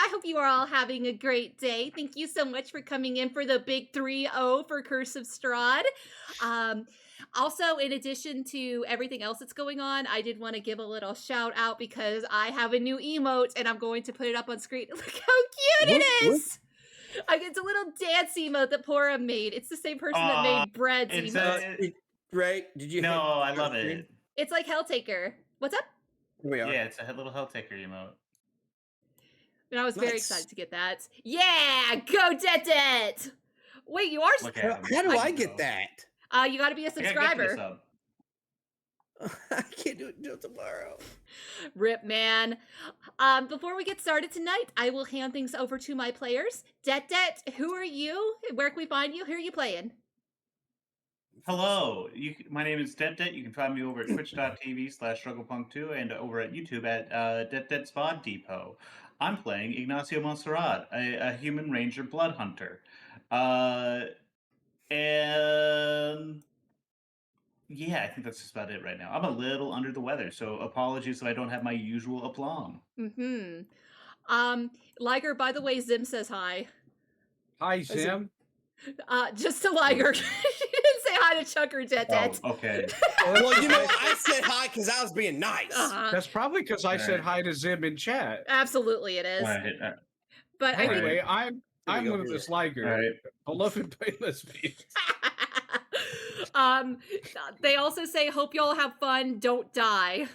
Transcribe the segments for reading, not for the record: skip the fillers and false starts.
I hope you are all having a great day. Thank you so much for coming in for the big 3-0 for Curse of Strahd. Also, in addition to everything else that's going on, I did want to give a little shout out because I have a new emote and I'm going to put it up on screen. Look how cute it is! It's a little dance emote that Pora made. It's the same person that made Bread's emote. Right? Did you? No, I love it. It's like Helltaker. What's up? Yeah, it's a little Helltaker emote. And I was very excited to get that. Yeah! Go Detdet! Wait, you are... How do I get that? You gotta be a subscriber. I can't do it until tomorrow. Rip, man. Before we get started tonight, I will hand things over to my players. Detdet, who are you? Where can we find you? Who are you playing? Hello, my name is Detdet. You can find me over at twitch.tv/strugglepunk2 and over at YouTube at Detdet Spod Depot. I'm playing Ignacio Montserrat, a human ranger blood hunter. And yeah, I think that's just about it right now. I'm a little under the weather, so apologies if I don't have my usual aplomb. Liger, by the way, Zim says hi. Hi, Zim. Just to Liger. She didn't say hi to Chuck or Detdet. Oh, okay. Well, I said hi because I was being nice. That's probably because I said hi to Zim in chat. Absolutely, it is. But anyway, I'm limitlessliger, beloved playlist beast. They also say, hope y'all have fun, don't die.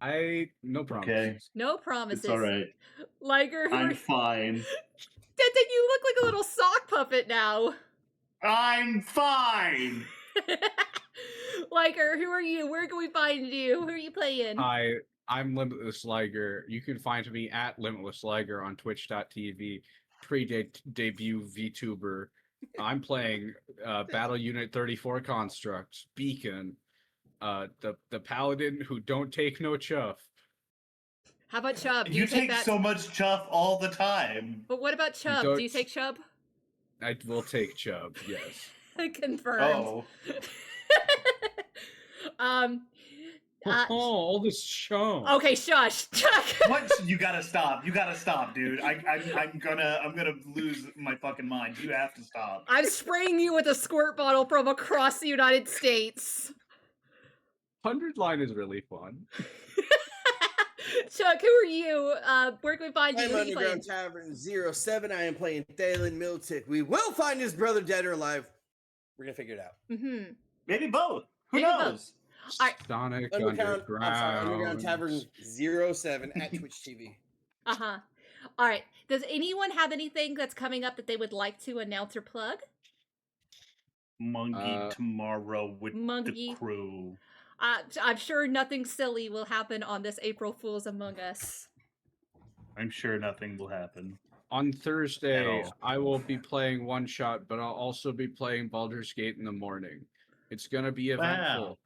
No promises. Okay. No promises. It's all right. Liger, I'm fine. Dettet, you look like a little sock puppet now. I'm fine. Liger, who are you? Where can we find you? Who are you playing? Hi, I'm limitlessliger. You can find me at limitlessliger on twitch.tv. Pre-debut VTuber. I'm playing Battle Unit 34 Construct, Beacon, the paladin who don't take no chuff. How about Chubb? You take so much chuff all the time. But what about Chubb? Do you take Chubb? I will take Chubb, yes. Confirmed. Oh. All this show. Okay, shush. What? You gotta stop. You gotta stop, dude. I'm gonna lose my fucking mind. You have to stop. I'm spraying you with a squirt bottle from across the United States. 100 line is really fun. Chuck, who are you? Where can we find you? I'm Underground Tavern 07. I am playing Thalin Miltic. We will find his brother dead or alive. We're gonna figure it out. Maybe both. Who knows? Sonic Underground Tavern 07 at Twitch TV. All right. Does anyone have anything that's coming up that they would like to announce or plug? Monkey tomorrow with the crew. I'm sure nothing silly will happen on this April Fool's Among Us. I'm sure nothing will happen. On Thursday, I will be playing One Shot, but I'll also be playing Baldur's Gate in the morning. It's going to be eventful,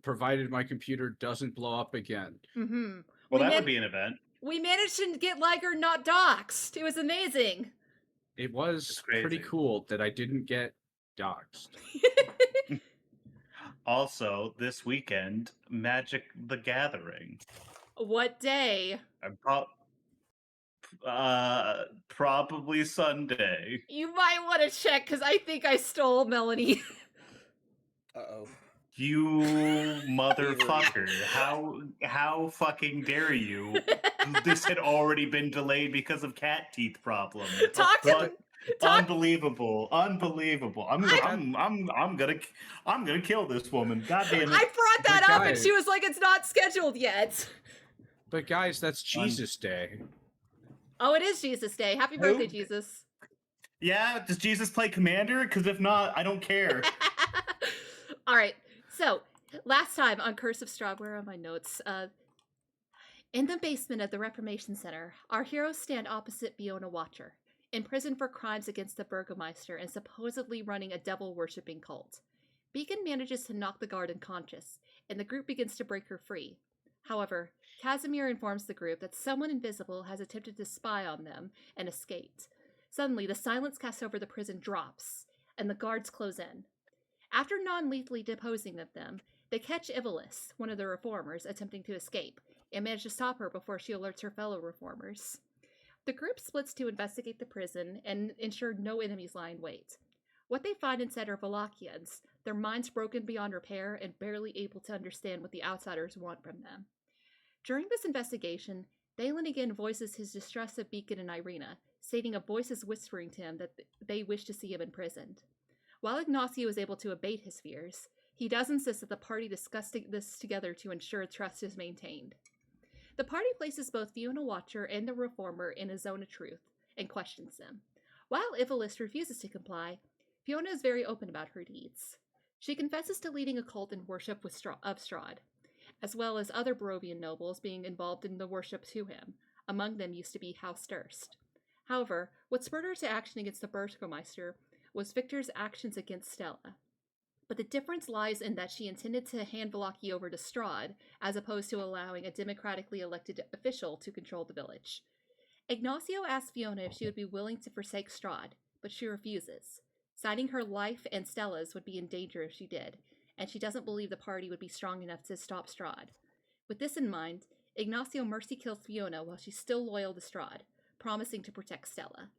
provided my computer doesn't blow up again. Well, that would be an event. We managed to get Liger not doxxed. It was amazing. It was pretty cool that I didn't get doxxed. Also, this weekend, Magic the Gathering. What day? Probably Sunday. You might want to check, because I think I stole Melanie. Uh-oh. You motherfucker. How fucking dare you? This had already been delayed because of cat teeth problem. Unbelievable. I'm gonna kill this woman. God damn it. I brought that up and she was like, it's not scheduled yet. But guys, that's Jesus Day. Oh, it is Jesus Day. Happy birthday, Jesus. Yeah, does Jesus play Commander? Because if not, I don't care. All right. So, last time on Curse of Strahd, where are my notes? In the basement of the Reformation Center, our heroes stand opposite Biona Watcher, in prison for crimes against the Burgomeister and supposedly running a devil-worshipping cult. Beacon manages to knock the guard unconscious, and the group begins to break her free. However, Casimir informs the group that someone invisible has attempted to spy on them and escaped. Suddenly, the silence cast over the prison drops, and the guards close in. After non-lethally deposing of them, they catch Ivalis, one of the reformers, attempting to escape, and manage to stop her before she alerts her fellow reformers. The group splits to investigate the prison and ensure no enemies lie in wait. What they find instead are Valachians, their minds broken beyond repair and barely able to understand what the outsiders want from them. During this investigation, Thalin again voices his distrust of Beacon and Irina, stating a voice is whispering to him that they wish to see him imprisoned. While Ignacio is able to abate his fears, he does insist that the party discuss this together to ensure trust is maintained. The party places both Fiona Watcher and the Reformer in a zone of truth and questions them. While Ivalist refuses to comply, Fiona is very open about her deeds. She confesses to leading a cult in worship of Strahd, as well as other Barovian nobles being involved in the worship to him. Among them used to be House Durst. However, what spurred her to action against the Burgomeister was Victor's actions against Stella. But the difference lies in that she intended to hand Vallaki over to Strahd, as opposed to allowing a democratically elected official to control the village. Ignacio asks Fiona if she would be willing to forsake Strahd, but she refuses, citing her life and Stella's would be in danger if she did, and she doesn't believe the party would be strong enough to stop Strahd. With this in mind, Ignacio mercy kills Fiona while she's still loyal to Strahd, promising to protect Stella.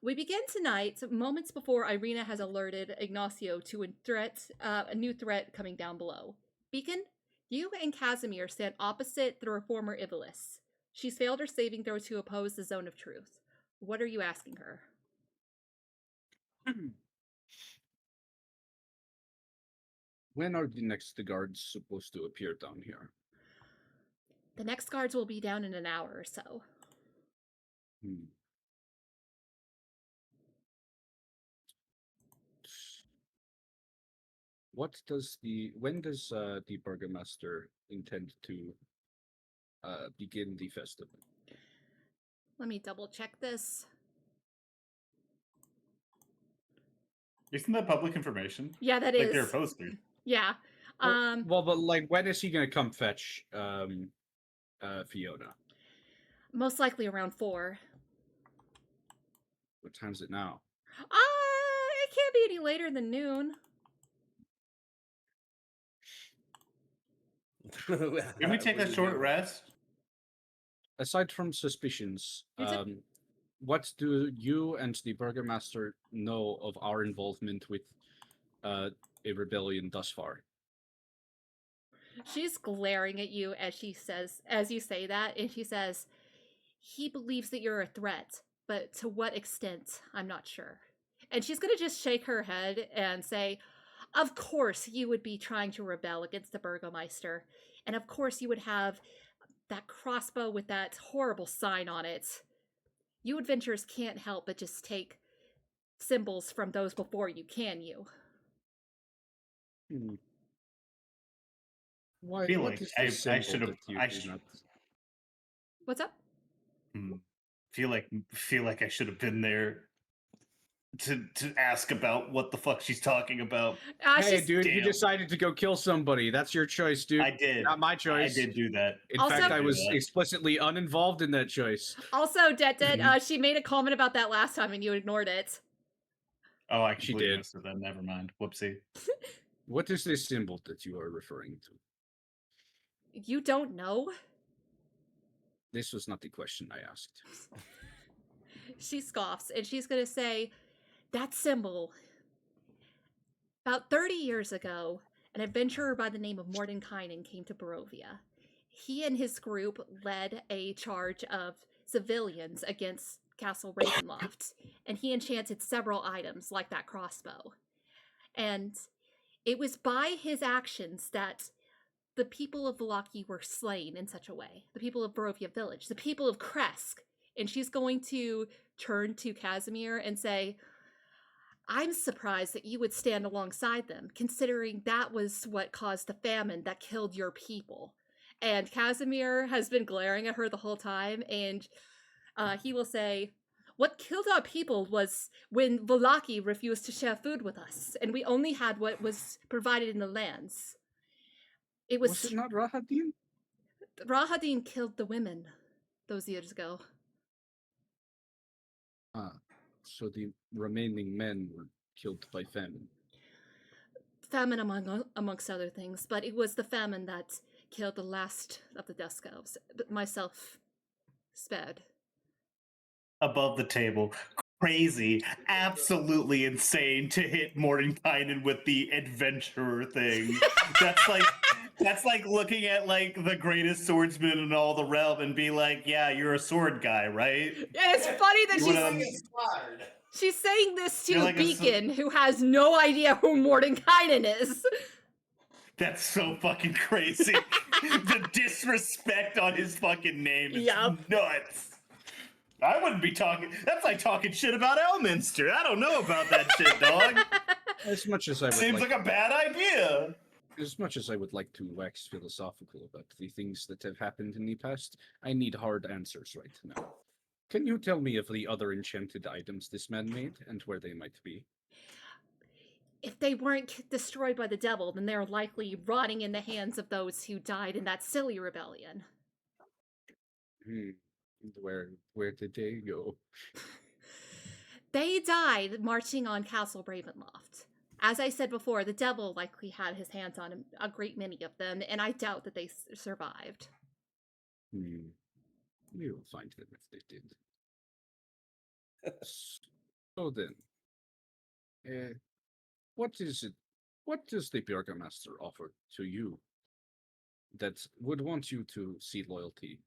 We begin tonight, moments before Irina has alerted Ignacio to a new threat coming down below. Beacon, you and Casimir stand opposite the Reformer Ivalis. She's failed her saving throw to oppose the Zone of Truth. What are you asking her? When are the next guards supposed to appear down here? The next guards will be down in an hour or so. When does the Burgomaster intend to begin the festival? Let me double check this. Isn't that public information? Yeah, that like is. they're posted. Yeah. But like, when is he gonna come fetch Fiona? Most likely around 4. What time is it now? It can't be any later than noon. Can we take a short rest? Aside from suspicions, what do you and the Burgomaster know of our involvement with a rebellion thus far? She's glaring at you as you say that, and she says, he believes that you're a threat, but to what extent, I'm not sure. And she's going to just shake her head and say, of course you would be trying to rebel against the Burgomeister, and of course you would have that crossbow with that horrible sign on it. You adventurers can't help but just take symbols from those before you, can you? Why? Feel What like is the I symbol should have. that you I do should. not- What's up? Feel like I should have been there to ask about what the fuck she's talking about. Hey, dude, you Damn. decided to go kill somebody. That's your choice, dude. I did. Not my choice. I did do that. In Also- fact, I do was that. explicitly uninvolved in that choice. Also, Detdet, she made a comment about that last time and you ignored it. Oh, I She completely did. missed it. Then never mind. Whoopsie. What is this symbol that you are referring to? You don't know? This was not the question I asked. She scoffs, and she's going to say, that symbol. About 30 years ago, an adventurer by the name of Mordenkainen came to Barovia. He and his group led a charge of civilians against Castle Ravenloft, and he enchanted several items like that crossbow. And it was by his actions that the people of Vallaki were slain in such a way. The people of Barovia Village, the people of Kresk. And she's going to turn to Casimir and say, I'm surprised that you would stand alongside them, considering that was what caused the famine that killed your people. And Casimir has been glaring at her the whole time, and he will say, what killed our people was when Vallaki refused to share food with us, and we only had what was provided in the lands. Was it not Rahadin? Rahadin killed the women those years ago. So the remaining men were killed by famine. Famine amongst other things, but it was the famine that killed the last of the Dusk Elves, but myself spared. above the table. Crazy, absolutely insane to hit Mordenkainen with the adventurer thing. That's like looking at like the greatest swordsman in all the realm and be like, yeah, you're a sword guy, right? Yeah, it's funny that she's saying this You're to like Beacon, who has no idea who Mordenkainen is. That's so fucking crazy. The disrespect on his fucking name is nuts. I wouldn't be talking. That's like talking shit about Elminster. I don't know about that shit, dog. As much as I would Seems like a bad idea. As much as I would like to wax philosophical about the things that have happened in the past, I need hard answers right now. Can you tell me of the other enchanted items this man made and where they might be? If they weren't destroyed by the devil, then they're likely rotting in the hands of those who died in that silly rebellion. Where did they go? They died marching on Castle Ravenloft. As I said before, the devil likely had his hands on a great many of them, and I doubt that they survived. We will find them if they did. So then, what is it? What does the Burgomaster offer to you that would want you to see loyalty?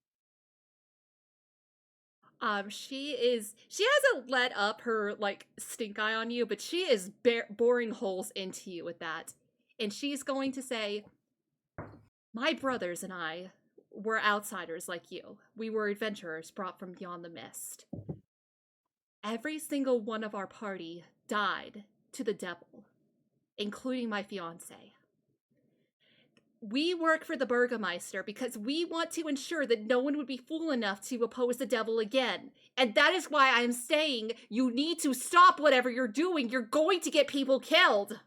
She hasn't let up her, like, stink eye on you, but she is boring holes into you with that. And she's going to say, my brothers and I were outsiders like you. We were adventurers brought from beyond the mist. Every single one of our party died to the devil, including my fiancé. We work for the Burgomaster because we want to ensure that no one would be fool enough to oppose the devil again. And that is why I'm saying you need to stop whatever you're doing. You're going to get people killed.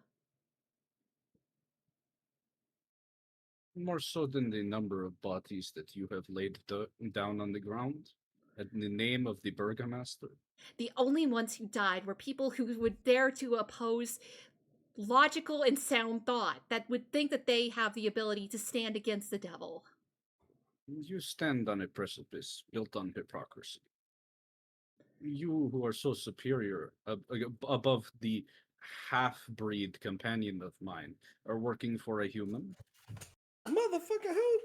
More so than the number of bodies that you have laid down on the ground in the name of the Burgomaster. The only ones who died were people who would dare to oppose logical and sound thought, that would think that they have the ability to stand against the devil. You stand on a precipice built on hypocrisy. You who are so superior above the half-breed companion of mine are working for a human? Motherfucker, who?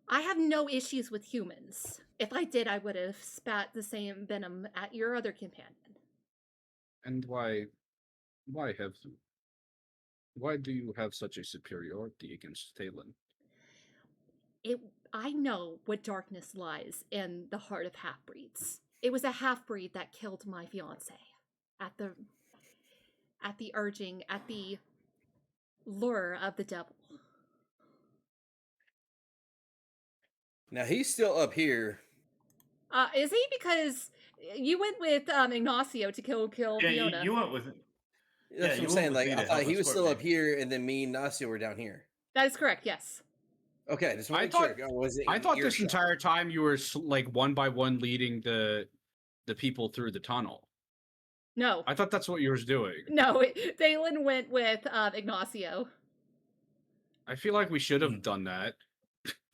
I have no issues with humans. If I did, I would have spat the same venom at your other companion. And why do you have such a superiority against Thalin? I know what darkness lies in the heart of half-breeds. It was a half-breed that killed my fiancé at the urging, at the lure of the devil. Now he's still up here. Is he? Because you went with Ignacio to kill Fiona. You went with. That's what I'm saying. Like, I thought he was still up here, and then me and Ignacio were down here. That is correct. Yes. Okay, just I want to thought, was it I thought this earshot? entire time you were like one by one leading the people through the tunnel. No. I thought that's what you were doing. No, Thalin went with Ignacio. I feel like we should have done that.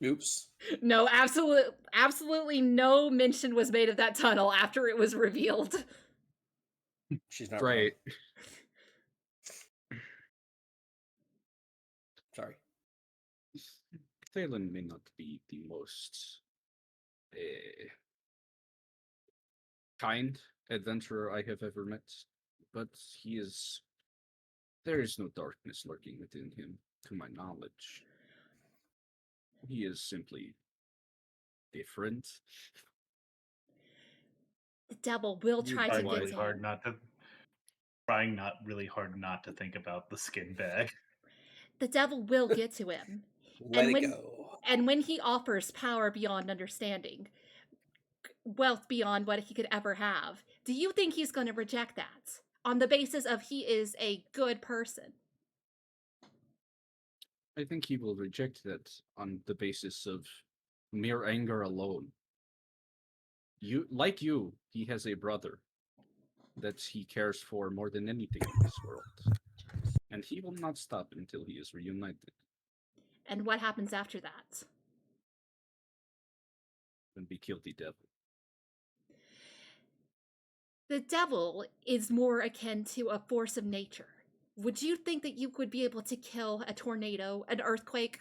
Oops. No, absolutely no mention was made of that tunnel after it was revealed. She's not Right. Sorry. Thalin may not be the most kind adventurer I have ever met, but there is no darkness lurking within him, to my knowledge. He is simply different. The devil will try to get him. Trying not really hard not to think about the skin bag. The devil will get to him. Let it go. And when he offers power beyond understanding, wealth beyond what he could ever have, do you think he's going to reject that on the basis of he is a good person? I think he will reject that on the basis of mere anger alone. He has a brother that he cares for more than anything in this world. And he will not stop until he is reunited. And what happens after that? When we kill the devil. The devil is more akin to a force of nature. Would you think that you would be able to kill a tornado, an earthquake,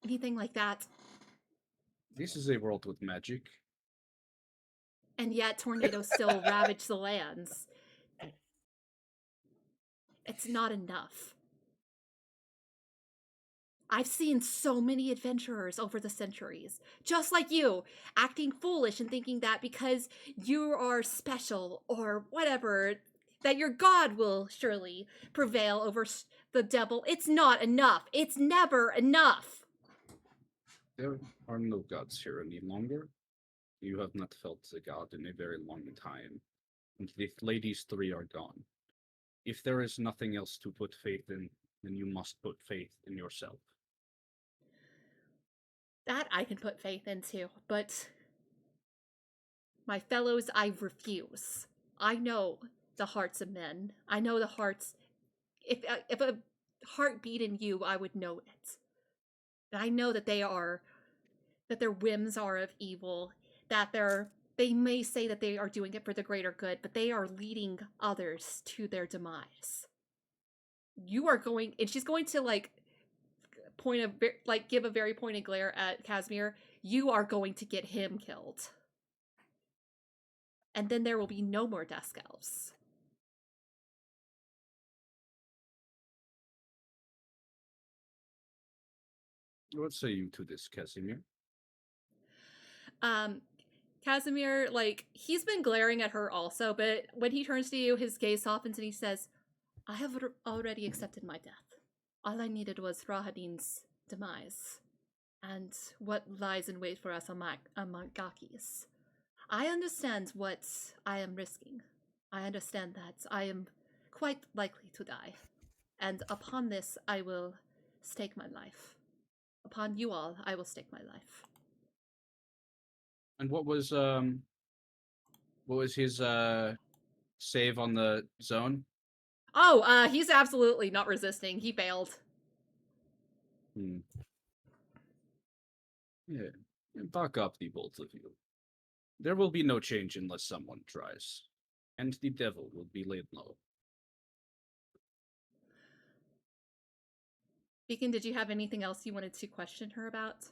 anything like that? This is a world with magic. And yet tornadoes still ravage the lands. It's not enough. I've seen so many adventurers over the centuries, just like you, acting foolish and thinking that because you are special or whatever, that your god will surely prevail over the devil. It's not enough. It's never enough. There are no gods here any longer. You have not felt the god in a very long time. And the ladies three are gone. If there is nothing else to put faith in, then you must put faith in yourself. That I can put faith into, but my fellows, I refuse. I know the hearts of men. I know the hearts. If a heart beat in you, I would know it. And I know that that their whims are of evil, that they may say that they are doing it for the greater good, but they are leading others to their demise. You are going, and she's going to give a very pointed glare at Casimir. You are going to get him killed. And then there will be no more Dusk Elves. What say you to this, Casimir? Casimir, he's been glaring at her also, but when he turns to you, his gaze softens and he says, I have already accepted my death. All I needed was Rahadin's demise, and what lies in wait for us among Gakis. I understand what I am risking. I understand that I am quite likely to die, and upon this I will stake my life. Upon you all, I will stake my life. And what was his save on the zone? Oh, he's absolutely not resisting. He failed. Yeah, back up, the both of you. There will be no change unless someone tries, and the devil will be laid low. Beacon, did you have anything else you wanted to question her about?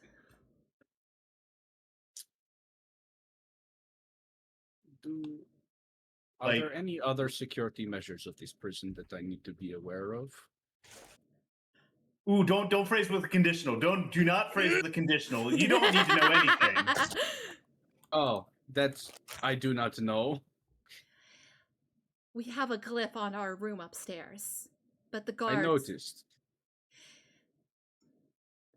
Are there any other security measures of this prison that I need to be aware of? Ooh, don't phrase with a conditional. Do not phrase with a conditional. You don't need to know anything. Oh, I do not know. We have a glyph on our room upstairs, but the guards... I noticed.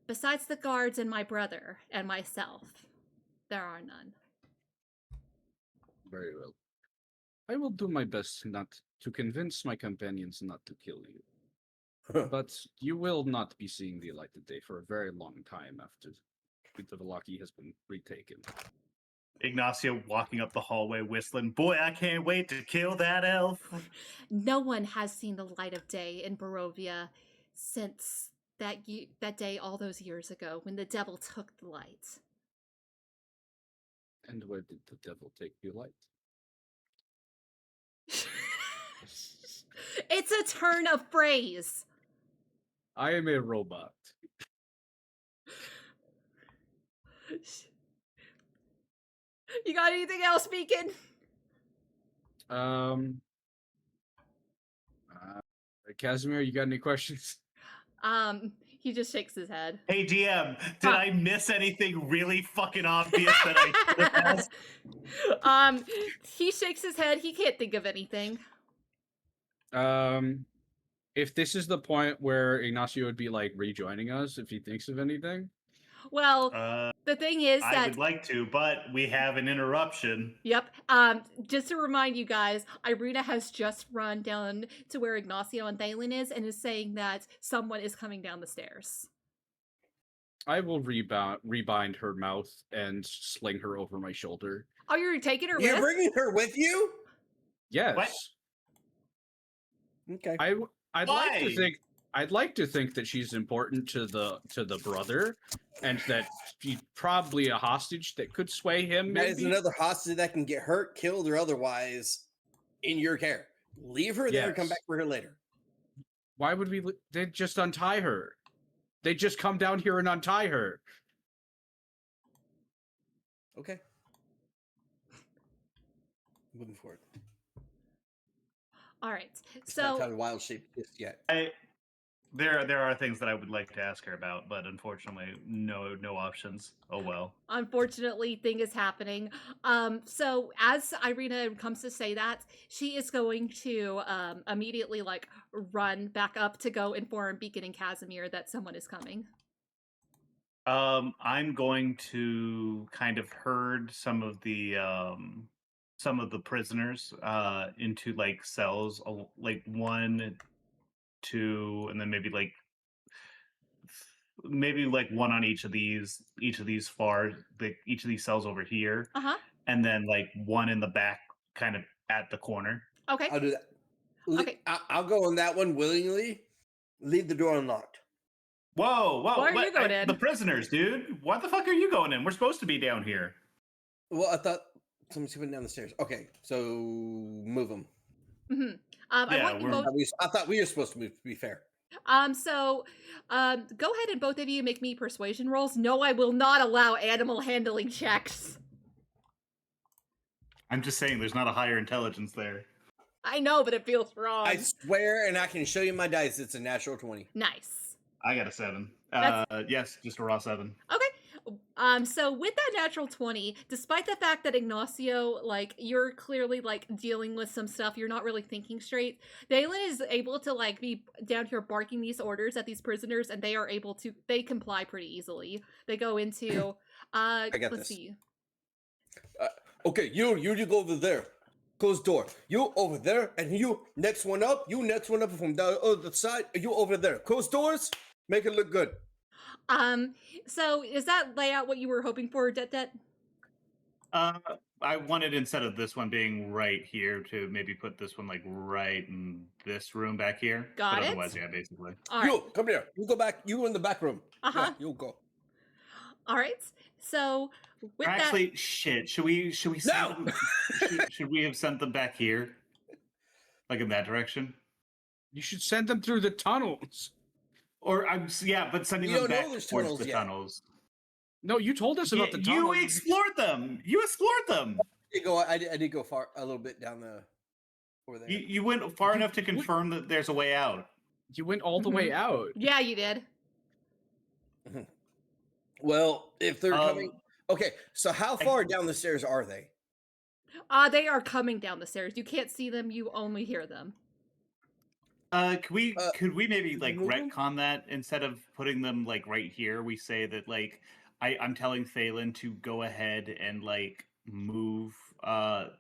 Besides the guards and my brother and myself, there are none. Very well. I will do my best not to convince my companions not to kill you. But you will not be seeing the light of day for a very long time after the Velaki has been retaken. Ignacio walking up the hallway whistling, boy, I can't wait to kill that elf. No one has seen the light of day in Barovia since that day all those years ago when the devil took the light. And where did the devil take the light? It's a turn of phrase. I am a robot. You got anything else, Beacon? Casimir, you got any questions? He just shakes his head. Hey DM, did I miss anything really fucking obvious that I should have asked? He shakes his head. He can't think of anything. If this is the point where Ignacio would be rejoining us if he thinks of anything. Well, the thing is that I would like to, but we have an interruption. Yep. Just to remind you guys, Irina has just run down to where Ignacio and Thalin is and is saying that someone is coming down the stairs. I will rebind her mouth and sling her over my shoulder. Oh, you're taking her with? You're bringing her with you? Yes. What? Okay. I'd like to think that she's important to the brother, and that she's probably a hostage that could sway him. That Maybe. is another hostage that can get hurt, killed, or otherwise. in your care. Leave her there and come Yes. back for her later. Why would we? They'd just untie her. They'd just come down here and untie her. Okay. Moving forward. All right. It's not So time wild shape just yet. There are things that I would like to ask her about, but unfortunately, no options. Oh well. unfortunately, thing is happening. So as Irina comes to say that, she is going to immediately like run back up to go inform Beacon and Casimir that someone is coming. I'm going to kind of herd some of the prisoners into like cells, like 1, 2, and then maybe like one on each of these each of these cells over here, Uh huh. and then like one in the back, kind of at the corner. Okay. I'll do that. Okay. I'll go on that one willingly. Leave the door unlocked. Whoa! Why are you going in? The prisoners, dude. Why the fuck are you going in? We're supposed to be down here. Well, I thought someone's coming down the stairs. Okay, so move them. Mm-hmm. I Yeah, want you both. I thought we were supposed to move, to be fair. So, go ahead and both of you make me persuasion rolls. No, I will not allow animal handling checks. I'm just saying, there's not a higher intelligence there. I know, but it feels wrong. I swear, and I can show you my dice. It's a natural 20. Nice. I got a 7. That's- Yes, just a raw 7. Okay. So with that natural 20, despite the fact that Ignacio, like, you're clearly, like, dealing with some stuff, you're not really thinking straight, Thalin is able to, like, be down here barking these orders at these prisoners, and they comply pretty easily. They go into, got let's this. see. Okay, you go over there. Close door. You over there, and you next one up. You next one up from the other side. You over there. Close doors. Make it look good. So is that layout what you were hoping for, Detdet? I wanted, instead of this one being right here, to maybe put this one like right in this room back here. Got but it. Otherwise, yeah, basically. All right. You come here. You go back. You in the back room. Uh-huh. Yeah, you go. All right. So with Actually, shit. Should we send No! them, should we have sent them back here, like in that direction, You should send them through the tunnels. or but sending We them don't know back there's towards tunnels the yet. tunnels. No, you told us about the tunnels. You explored them. You explored them. I did go far a little bit down the over there. You went far enough to confirm that there's a way out. You went all the way out. Yeah, you did. Well, if they're coming. Okay, so how far down the stairs are they? They are coming down the stairs. You can't see them, you only hear them. Could we maybe like move 'em? retcon that, instead of putting them like right here? We say that like I'm telling Thalin to go ahead and like move,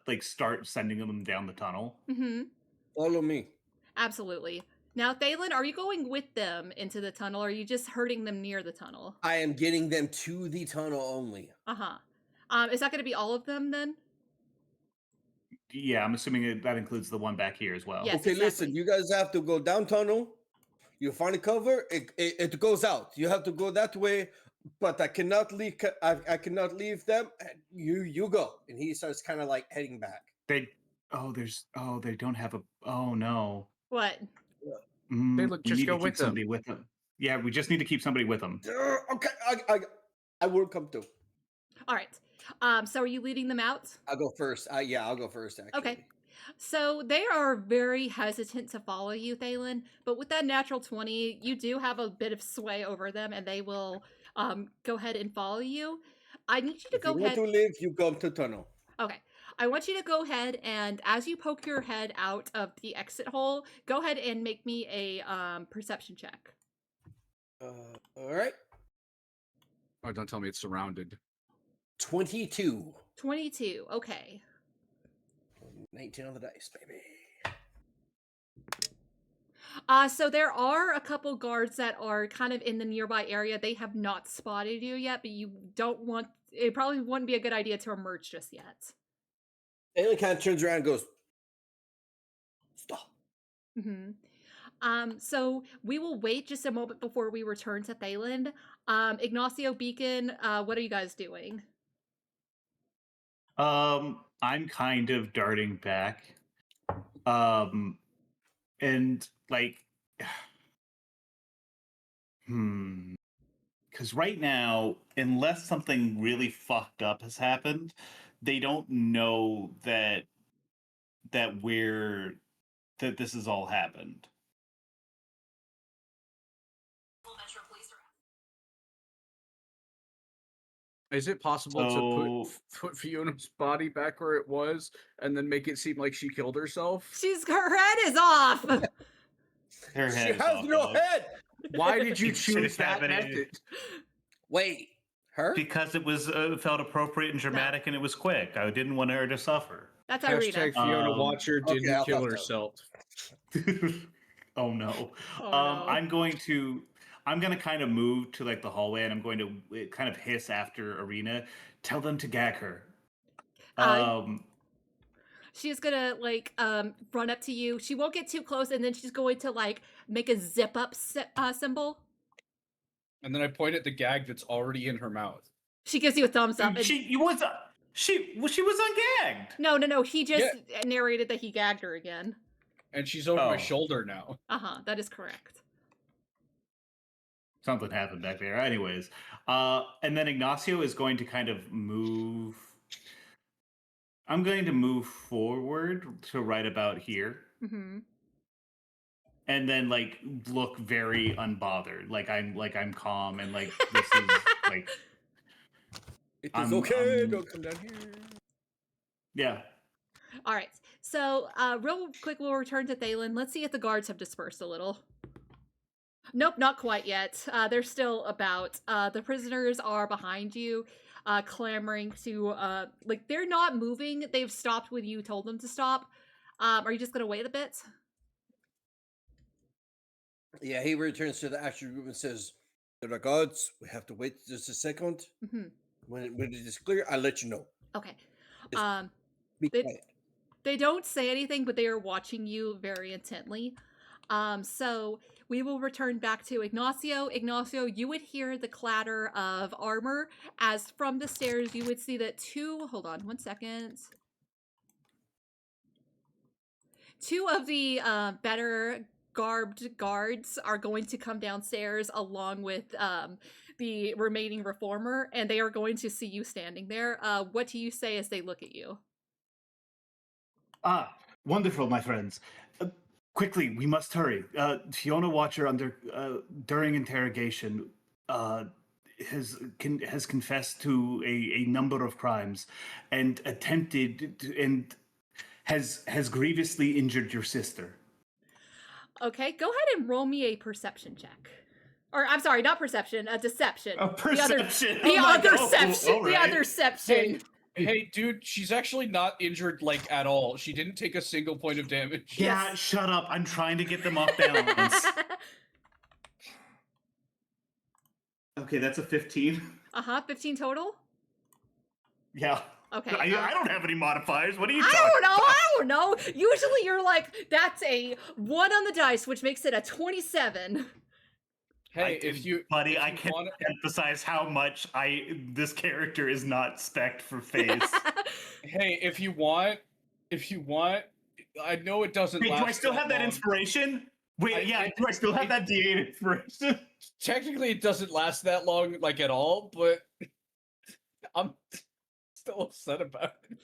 like start sending them down the tunnel. Mm-hmm. Follow me. Absolutely. Now, Thalin, are you going with them into the tunnel, or are you just hurting them near the tunnel? I am getting them to the tunnel only. Uh-huh. Is that going to be all of them, then? Yeah, I'm assuming that includes the one back here as well. Yes. Okay, listen, exactly. you guys have to go down tunnel. You find a cover. It goes out. You have to go that way, but I cannot leave. I cannot leave them. You go, and he starts kind of like heading back. They don't have a. Oh no. What? They look- We just need go to keep with them. somebody with them. Yeah, we just need to keep somebody with them. Okay, I will come too. All right. So are you leading them out? I'll go first. Yeah, I'll go first. Actually. Okay. So they are very hesitant to follow you, Thalin, but with that natural 20, you do have a bit of sway over them, and they will go ahead and follow you. I need you to If go you ahead. want to live, you come to tunnel. Okay. I want you to go ahead and, as you poke your head out of the exit hole, go ahead and make me a perception check. All right. Oh, don't tell me it's surrounded. 22. 22. Okay. 19 on the dice, baby. So there are a couple guards that are kind of in the nearby area. They have not spotted you yet, but you don't want. It probably wouldn't be a good idea to emerge just yet. Alien kind of turns around and goes, "Stop." Mm-hmm. So we will wait just a moment before we return to Thalin. Ignacio, Beacon, what are you guys doing? I'm kind of darting back And like, because right now, unless something really fucked up has happened, they don't know that this has all happened. Is it possible So- to put Fiona's body back where it was and then make it seem like she killed herself? Her head is off. Her She head is has off, no guys. head. Why did you It should choose have that been method? Wait, her? Because it was felt appropriate and dramatic, and it was quick. I didn't want her to suffer. That's Irina. Hashtag Fiona Watcher okay, didn't I'll kill thought so. herself. Oh no. Oh, no. I'm gonna kind of move to like the hallway, and I'm going to kind of hiss after Arena. Tell them to gag her. She's gonna like run up to you. She won't get too close, and then she's going to like make a zip up symbol. And then I point at the gag that's already in her mouth. She gives you a thumbs up. And... She was ungagged. No. He just narrated that he gagged her again. And she's over my shoulder now. That is correct. Something happened back there. Anyways, and then Ignacio is going to kind of move. I'm going to move forward to right about here. Mm-hmm. And then like look very unbothered, like I'm calm, and like this is like It is okay. Don't come down here. Yeah. All right. So real quick, we'll return to Thalin. Let's see if the guards have dispersed a little. Nope, not quite yet. They're still about. The prisoners are behind you, clamoring to like they're not moving. They've stopped when you told them to stop. Are you just gonna wait a bit? Yeah, he returns to the action group and says, "There are guards. We have to wait just a second. Mm-hmm. When it is clear, I'll let you know." Okay. Be They- quiet. They don't say anything, but they are watching you very intently. So we will return back to Ignacio. Ignacio, you would hear the clatter of armor as from the stairs you would see that hold on 1 second. Two of the better garbed guards are going to come downstairs along with the remaining reformer, and they are going to see you standing there. What do you say as they look at you? Wonderful, my friends. Quickly, we must hurry. Fiona Watcher, during interrogation, has confessed to a number of crimes, and has grievously injured your sister. Okay, go ahead and roll me a perception check. Or I'm sorry, not perception, a deception. A perception. The otherception. Hey, dude, she's actually not injured like at all. She didn't take a single point of damage. Yeah, shut up. I'm trying to get them off balance. Okay, that's a 15. 15 total? Yeah. Okay. I don't have any modifiers. What are you I talking I don't know. Usually you're like, that's a 1 on the dice, which makes it a 27. Hey, buddy, if I you can't wanna- emphasize how much this character is not spec'd for face. Hey, if you want, I know it doesn't Wait, last. do I still have that long. inspiration? Wait, do I still have that D8 inspiration? Technically, it doesn't last that long, like at all. But I'm still upset about it.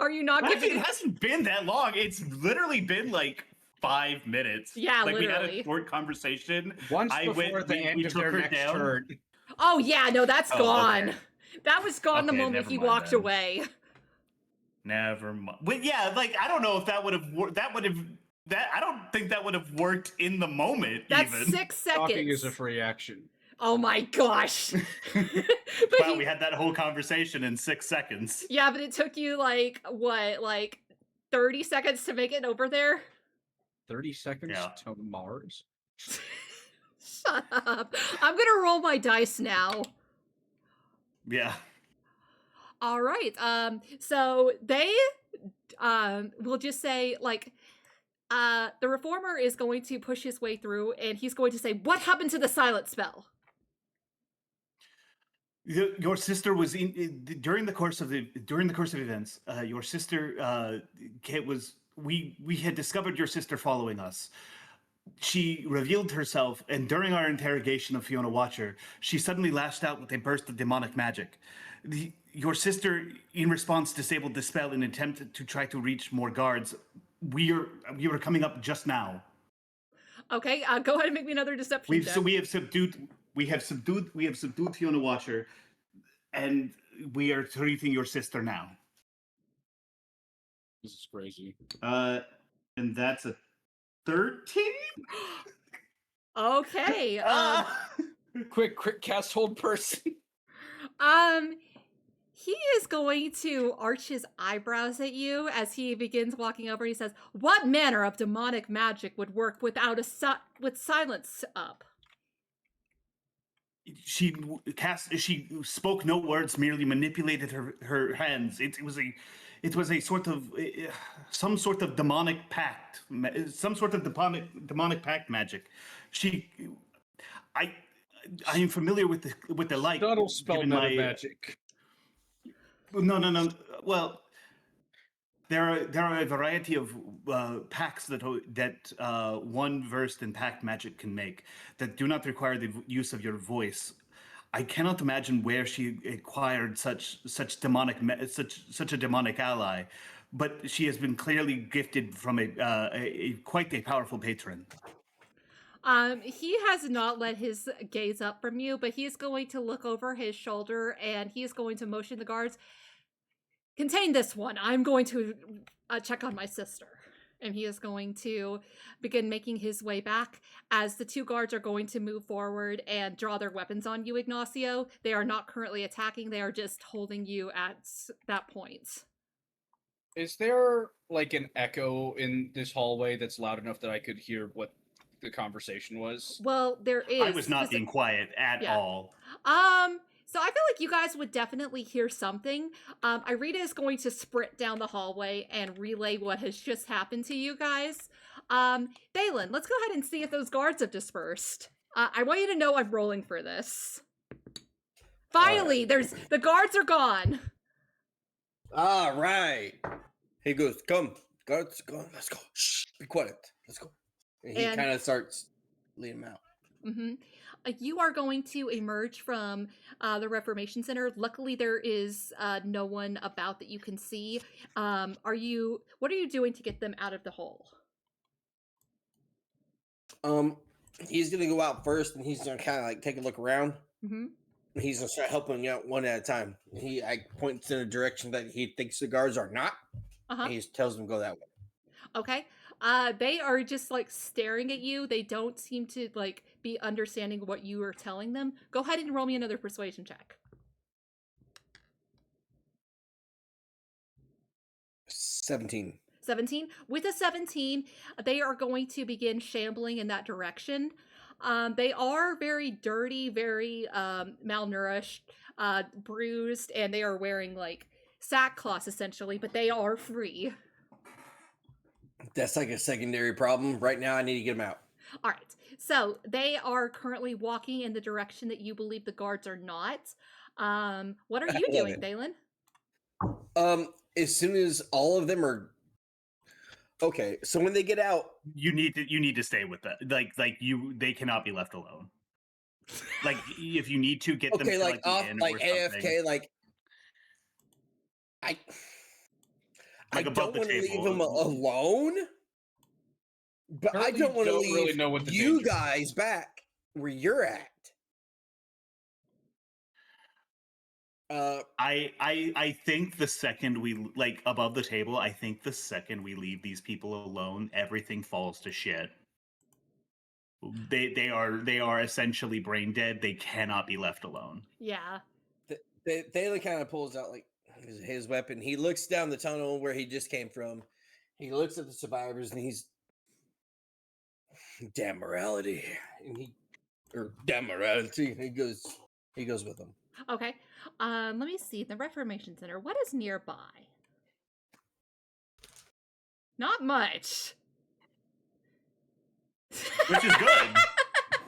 Are you not Actually, giving? it hasn't been that long. It's literally been like 5 minutes. Yeah, like we literally. had a short conversation. Once before the we end of took their her next down. turn. Oh yeah, no, that's Oh, gone. okay. That was gone the Okay, moment never he mind walked then. away. Never mind. But yeah, like I don't know if that would have worked. I don't think that would have worked in the moment. That's even. 6 seconds. Talking is a free action. Oh my gosh. But Wow, we had that whole conversation in 6 seconds. yeah, but it took you like what, like 30 seconds to make it over there? 30 seconds Yeah. to Mars. Shut up. I'm gonna roll my dice now. Yeah. All right. So they will just say like the reformer is going to push his way through and he's going to say, "What happened to the silent spell?" Your sister was during the course of events. Your sister we had discovered your sister following us. She revealed herself, and during our interrogation of Fiona Watcher, she suddenly lashed out with a burst of demonic magic. Your sister, in response, disabled the spell and attempted to try to reach more guards. We were coming up just now. Okay, go ahead and make me another deception check. We have subdued Fiona Watcher, and we are treating your sister now. This is crazy. And that's a 13. Okay. Quick cast hold person. He is going to arch his eyebrows at you as he begins walking over. He says, "What manner of demonic magic would work without with silence up?" She spoke no words, merely manipulated her hands. It was a sort of some sort of demonic pact, some sort of demonic pact magic. I am familiar with the like. Subtle spell magic. No. Well, there are a variety of pacts that one versed in pact magic can make that do not require the use of your voice. I cannot imagine where she acquired such a demonic ally, but she has been clearly gifted from quite a powerful patron. He has not let his gaze up from you, but he is going to look over his shoulder and he is going to motion the guards. "Contain this one. I'm going to check on my sister." And he is going to begin making his way back as the two guards are going to move forward and draw their weapons on you, Ignacio. They are not currently attacking. They are just holding you at that point. Is there like an echo in this hallway that's loud enough that I could hear what the conversation was? Well, there is. I was not being quiet at all. So I feel like you guys would definitely hear something. Irita is going to sprint down the hallway and relay what has just happened to you guys. Thalin, let's go ahead and see if those guards have dispersed. I want you to know I'm rolling for this. Finally, the guards are gone. All right. He goes, "Come, guards, go. Let's go. Shh, be quiet. Let's go." And he kind of starts leading them out. Mm-hmm. You are going to emerge from the Reformation Center. Luckily, there is no one about that you can see. What are you doing to get them out of the hole? He's gonna go out first, and he's gonna kind of like take a look around. Mm-hmm. He's gonna start helping out one at a time. He points in a direction that he thinks the guards are not. And he tells them to go that way. Okay. They are just like staring at you. They don't seem to like be understanding what you are telling them. Go ahead and roll me another persuasion check. 17. 17. With a 17, they are going to begin shambling in that direction. They are very dirty, very malnourished, bruised, and they are wearing like sackcloth essentially, but they are free. That's like a secondary problem. Right now, I need to get them out. All right. So they are currently walking in the direction that you believe the guards are not. What are you doing, Thalin? As soon as all of them are okay, so when they get out, you need to stay with that. They cannot be left alone. Like if you need to get them to like off, like AFK, like I don't want to leave them alone, but Apparently I don't want to leave really know what you guys back where you're at. I think the second we above the table, I think the second we leave these people alone, everything falls to shit. They are essentially brain dead. They cannot be left alone. Yeah. They kind of pulls out like his weapon. He looks down the tunnel where he just came from. He looks at the survivors and he's damn morality. Damn morality. And he goes with them. Okay. Let me see. The Reformation Center. What is nearby? Not much. Which is good.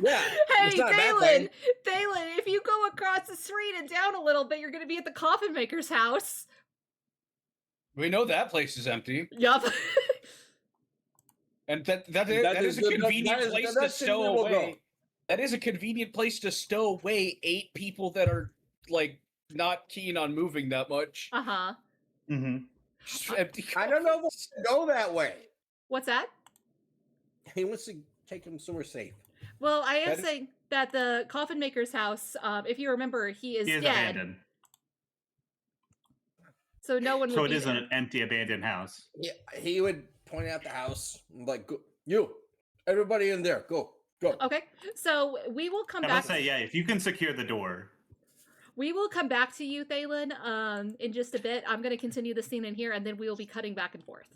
Yeah. Hey, Thalin, if you go across the street and down a little bit, you're going to be at the coffin maker's house. We know that place is empty. Yup. And that That is is a the- that convenient is the place to direction we stow will go. away. That is a convenient place to stow away 8 people that are like not keen on moving that much. Uh-huh. Mm-hmm. Just empty I don't know if coffins. we'll go that way. What's that? He wants to take him somewhere safe. Well, I am That is- saying that the coffin maker's house, if you remember, he is He is dead. abandoned. So no one So would it be is there. an empty, abandoned house. Yeah, he would point out the house, like, go, you, everybody in there, go. Okay, so we will come I will back. say, yeah, if you can secure the door. We will come back to you, Thalin, in just a bit. I'm going to continue the scene in here, and then we will be cutting back and forth.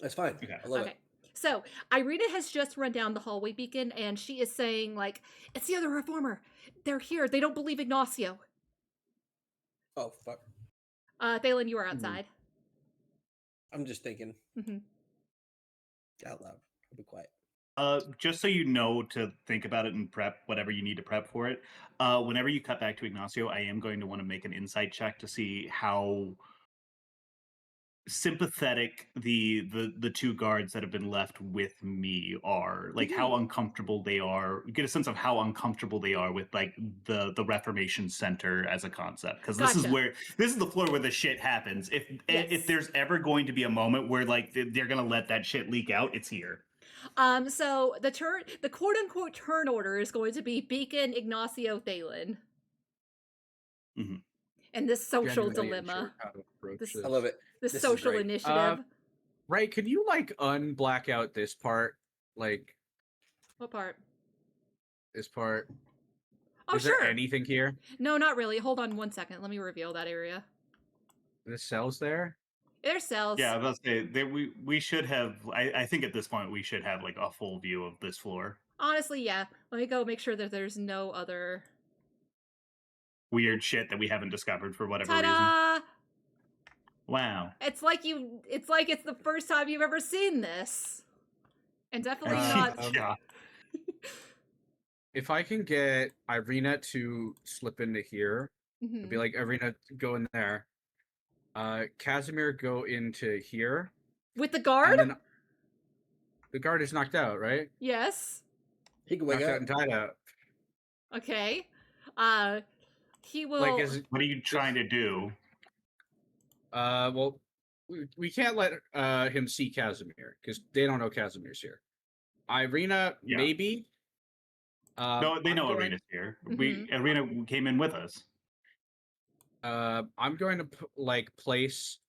That's fine. Okay. I love Okay. it. So Irina has just run down the hallway beacon, and she is saying, like, it's the other reformer. They're here. They don't believe Ignacio. Oh, fuck. Thalin, you are outside. I'm just thinking Mm-hmm. out loud. I'll be quiet. Just so you know to think about it and prep whatever you need to prep for it. Whenever you cut back to Ignacio, I am going to want to make an insight check to see how sympathetic the 2 guards that have been left with me are, like how uncomfortable they are. Get a sense of how uncomfortable they are with like the Reformation Center as a concept, because this is Gotcha. this is the floor where the shit happens. If Yes. there's ever going to be a moment where like they're gonna let that shit leak out, it's here. So the quote unquote turn order is going to be Beacon, Ignacio, Thalin. Mhm. And this social Genuinely unsure dilemma. how to approach This- this. I love it. This This is social great. initiative. Right, can you like unblack out this part? Like What part? this part? Oh, Is sure. there anything here? No, not really. Hold on 1 second. Let me reveal that area. The cells there? There's cells. Yeah, I was about to say we should have. I think at this point we should have like a full view of this floor. Honestly, yeah. Let me go make sure that there's no other. Weird shit that we haven't discovered for whatever reason. Ta-da! Wow. It's like it's the first time you've ever seen this. And definitely not. Yeah. If I can get Irina to slip into here, Mhm. it'd be like Irina, go in there. Casimir, go into here. With the guard? And then the guard is knocked out, right? Yes. He can wake Knocked out up. and tied up. Okay. He will. Like, is What are you trying to do? well, we can't let him see Casimir because they don't know Casimir's here. Irina, Yeah. maybe. No, they I'm know going- Irina's here. Mhm. Irina came in with us. I'm going to place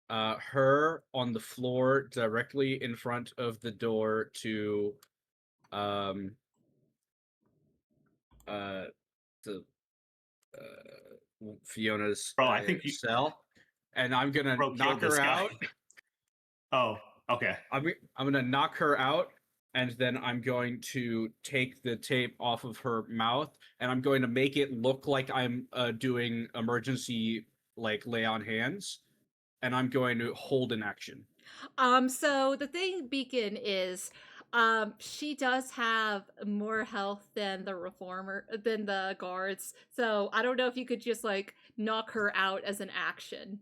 her on the floor directly in front of the door to the Fiona's Bro, I think you- cell, and I'm gonna Bro, knock kill this her guy. out. Oh, okay. I'm gonna knock her out, and then I'm going to take the tape off of her mouth, and I'm going to make it look like I'm doing emergency like lay on hands, and I'm going to hold an action. So the thing, Beacon, is she does have more health than the guards. So I don't know if you could just like knock her out as an action.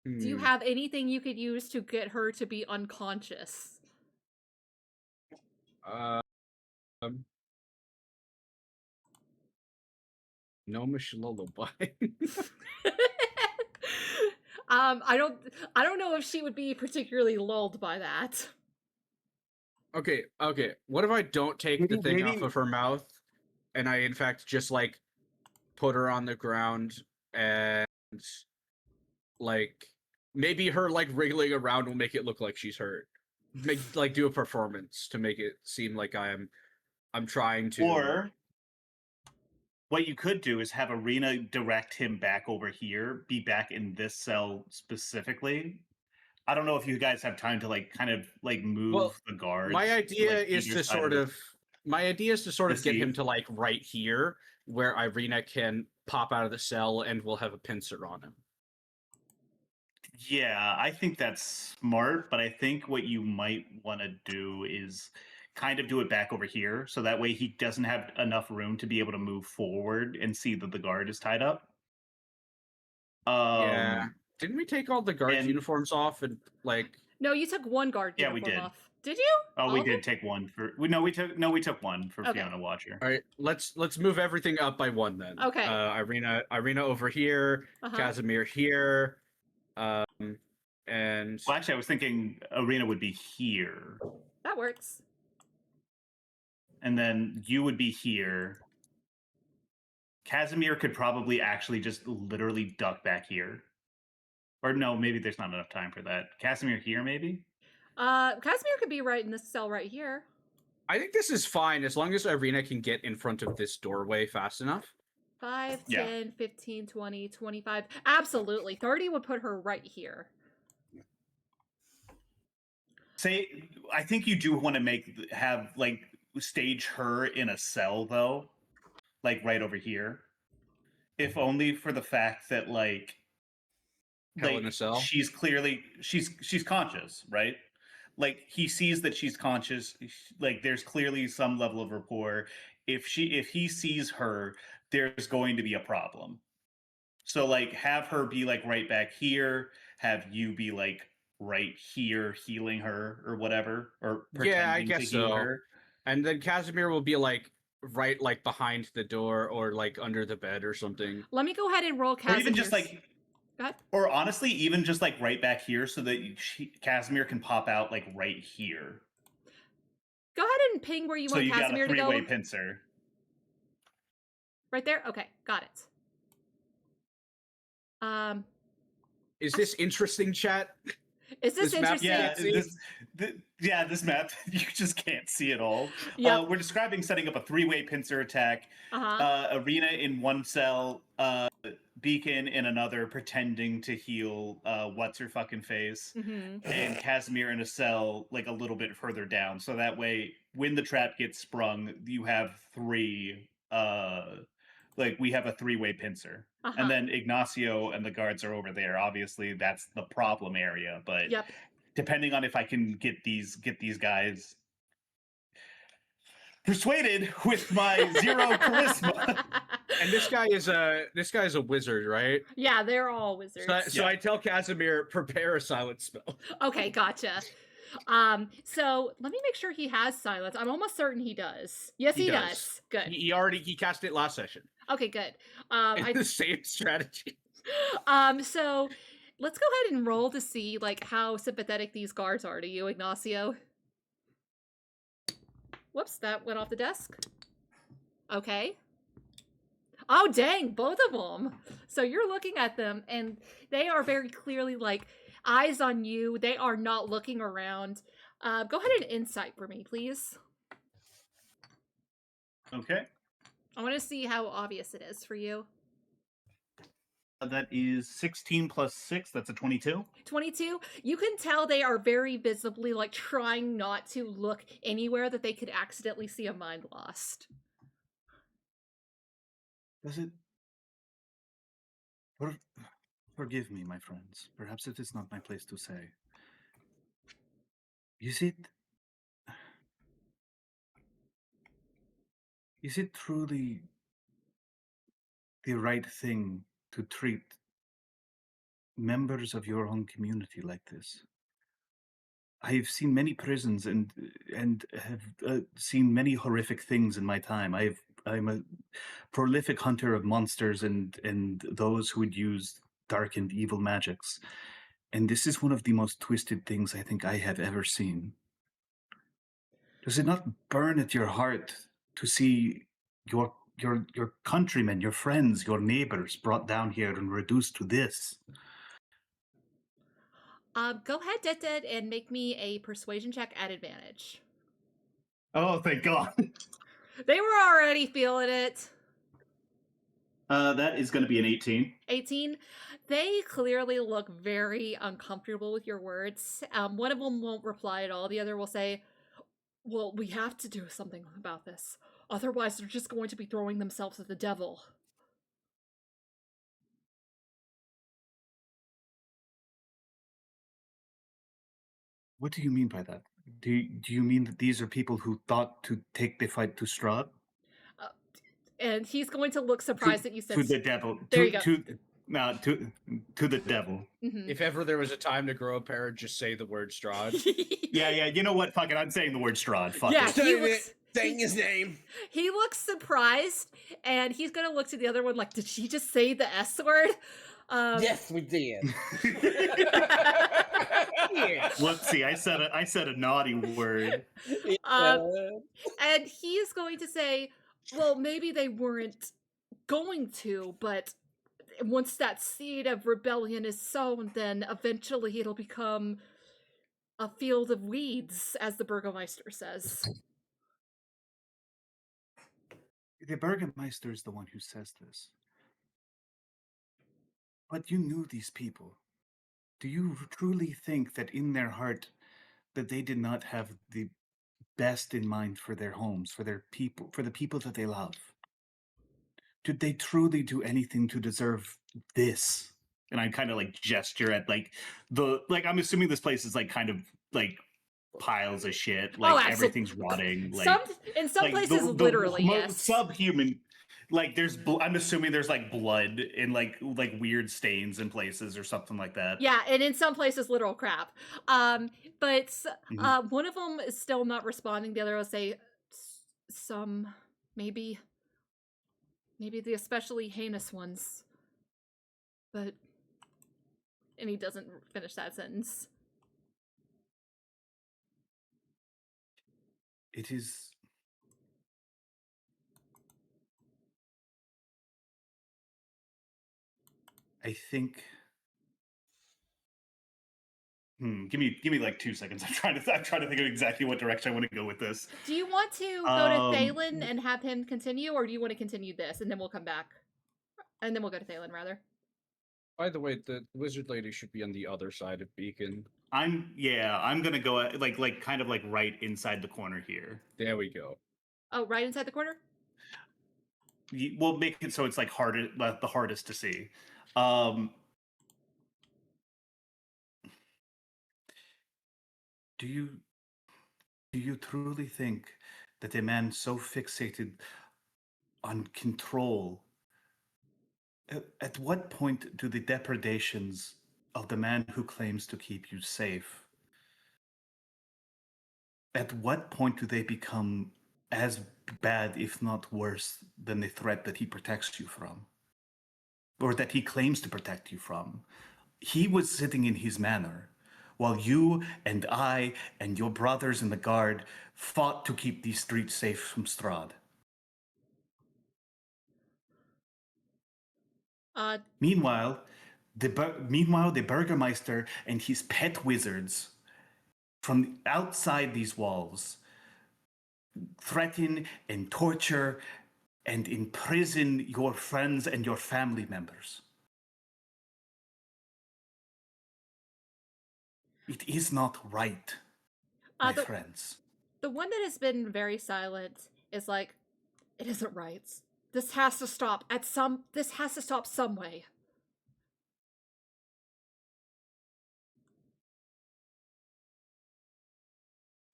Do you have anything you could use to get her to be unconscious? No lullaby. I don't know if she would be particularly lulled by that. Okay. What if I don't take the thing off Maybe- of her mouth, and I in fact just like put her on the ground and like maybe her like wriggling around will make it look like she's hurt. Like do a performance to make it seem like I'm trying to. Or what you could do is have Irina direct him back over here, be back in this cell specifically. I don't know if you guys have time to like kind of like move Well, the guards. my idea like, is either to side sort it. of get him Deceive. to like right here where Irina can pop out of the cell and we'll have a pincer on him. Yeah, I think that's smart, but I think what you might want to do is kind of do it back over here, so that way he doesn't have enough room to be able to move forward and see that the guard is tied up. Yeah. Didn't we take all the guards' and- uniforms off and like No, you took one guard Yeah, we uniform did. off. Did you? Oh, All we of did them? take one for. We took one for Okay. Fiona Watcher. All right, let's move everything up by one then. Okay. Irina over here, Casimir here, and Well, actually, I was thinking Irina would be here, That works. and then you would be here. Casimir could probably actually just literally duck back here. Or no, maybe there's not enough time for that. Casimir here, maybe? Casimir could be right in this cell right here. I think this is fine as long as Irina can get in front of this doorway fast enough. 5, Yeah. 10, 15, 20, 25. Absolutely. 30 would put her right here. I think you do want to stage her in a cell though, like right over here. If only for the fact that Hell in a cell? she's conscious, right? Like he sees that she's conscious. Like there's clearly some level of rapport. If he sees her, there's going to be a problem. So like have her be like right back here. Have you be like right here healing her or whatever, or Yeah, I pretending guess to heal so. her. And then Casimir will be like right like behind the door or like under the bed or something. Let me go ahead and roll Casimir. Or even just like, Go ahead. or honestly, even just like right back here, so that Casimir can pop out like right here. Go ahead and ping where you So want you got a Casimir to go. three-way pincer. Right there? Okay, got it. Is this interesting, chat? Is this map- interesting? Yeah, this map, you just can't see it all. Yep. We're describing setting up a three-way pincer attack. Arena in one cell, Beacon in another, pretending to heal what's her fucking face, and Casimir in a cell like a little bit further down. So that way, when the trap gets sprung, you have three. We have a three-way pincer, and then Ignacio and the guards are over there. Obviously, that's the problem area, but depending on if I can get these guys persuaded with my 0 charisma. And this guy is a wizard, right? Yeah, they're all wizards. So I tell Casimir, prepare a silent spell. Okay, gotcha. So let me make sure he has silence. I'm almost certain he does. Yes, he does. Good. He cast it last session. Okay, good. The same strategy. So let's go ahead and roll to see like how sympathetic these guards are to you, Ignacio. Whoops, that went off the desk. Okay. Oh, dang, both of them. So you're looking at them, and they are very clearly like eyes on you. They are not looking around. Go ahead and insight for me, please. Okay. I want to see how obvious it is for you. That is 16 plus 6. That's a 22. 22. You can tell they are very visibly like trying not to look anywhere that they could accidentally see a mind lost. Does it? Forgive me, my friends. Perhaps it is not my place to say. Is it truly the right thing to treat members of your own community like this? I've seen many prisons and have seen many horrific things in my time. I'm a prolific hunter of monsters and those who would use dark and evil magics. And this is one of the most twisted things I think I have ever seen. Does it not burn at your heart to see your countrymen, your friends, your neighbors brought down here and reduced to this? Go ahead, Detdet, and make me a persuasion check at advantage. Oh, thank God. They were already feeling it. That is going to be an 18. 18. They clearly look very uncomfortable with your words. One of them won't reply at all. The other will say, well, we have to do something about this. Otherwise, they're just going to be throwing themselves at the devil. What do you mean by that? Do you mean that these are people who thought to take the fight to Strahd? And he's going to look surprised that you said... To the devil. There you go. To To the devil. Mhm. If ever there was a time to grow a pair, just say the word Strahd. Yeah. You know what? Fuck it. I'm saying the word Strahd. Fuck Yeah, it. he Saying looks. it, saying his name. He looks surprised, and he's gonna look to the other one like, "Did she just say the S word?" Yes, we did. Yeah. Whoopsie! I said a naughty word. Um, and he is going to say, "Well, maybe they weren't going to, but once that seed of rebellion is sown, then eventually it'll become a field of weeds," as the Burgomeister says. The Burgermeister is the one who says this. But you knew these people. Do you truly think that in their heart that they did not have the best in mind for their homes, for their people, for the people that they love? Did they truly do anything to deserve this? And I kind of like gesture at like I'm assuming this place is like kind of like piles of shit, like everything's rotting, like in some like places, literally, yes. subhuman. Like I'm assuming there's like blood and like weird stains in places or something like that. Yeah, and in some places, literal crap. But one of them is still not responding. The other will say, "Some, maybe the especially heinous ones." But, and he doesn't finish that sentence. It is. I think. Give me like 2 seconds. I'm trying to think of exactly what direction I want to go with this. Do you want to go to Thalin and have him continue, or do you want to continue this and then we'll come back? And then we'll go to Thalin, rather. By the way, the wizard lady should be on the other side of Beacon. I'm gonna go like kind of like right inside the corner here. There we go. Oh, right inside the corner? We'll make it so it's like the hardest to see. Do you truly think that a man so fixated on control, at what point do the depredations of the man who claims to keep you safe, at what point do they become as bad, if not worse, than the threat that he protects you from? Or that he claims to protect you from? He was sitting in his manor while you and I and your brothers in the guard fought to keep these streets safe from Strahd. Meanwhile, the Burgermeister and his pet wizards from outside these walls threaten and torture and imprison your friends and your family members. It is not right, my friends. The one that has been very silent is like, "It isn't right. This has to stop this has to stop some way."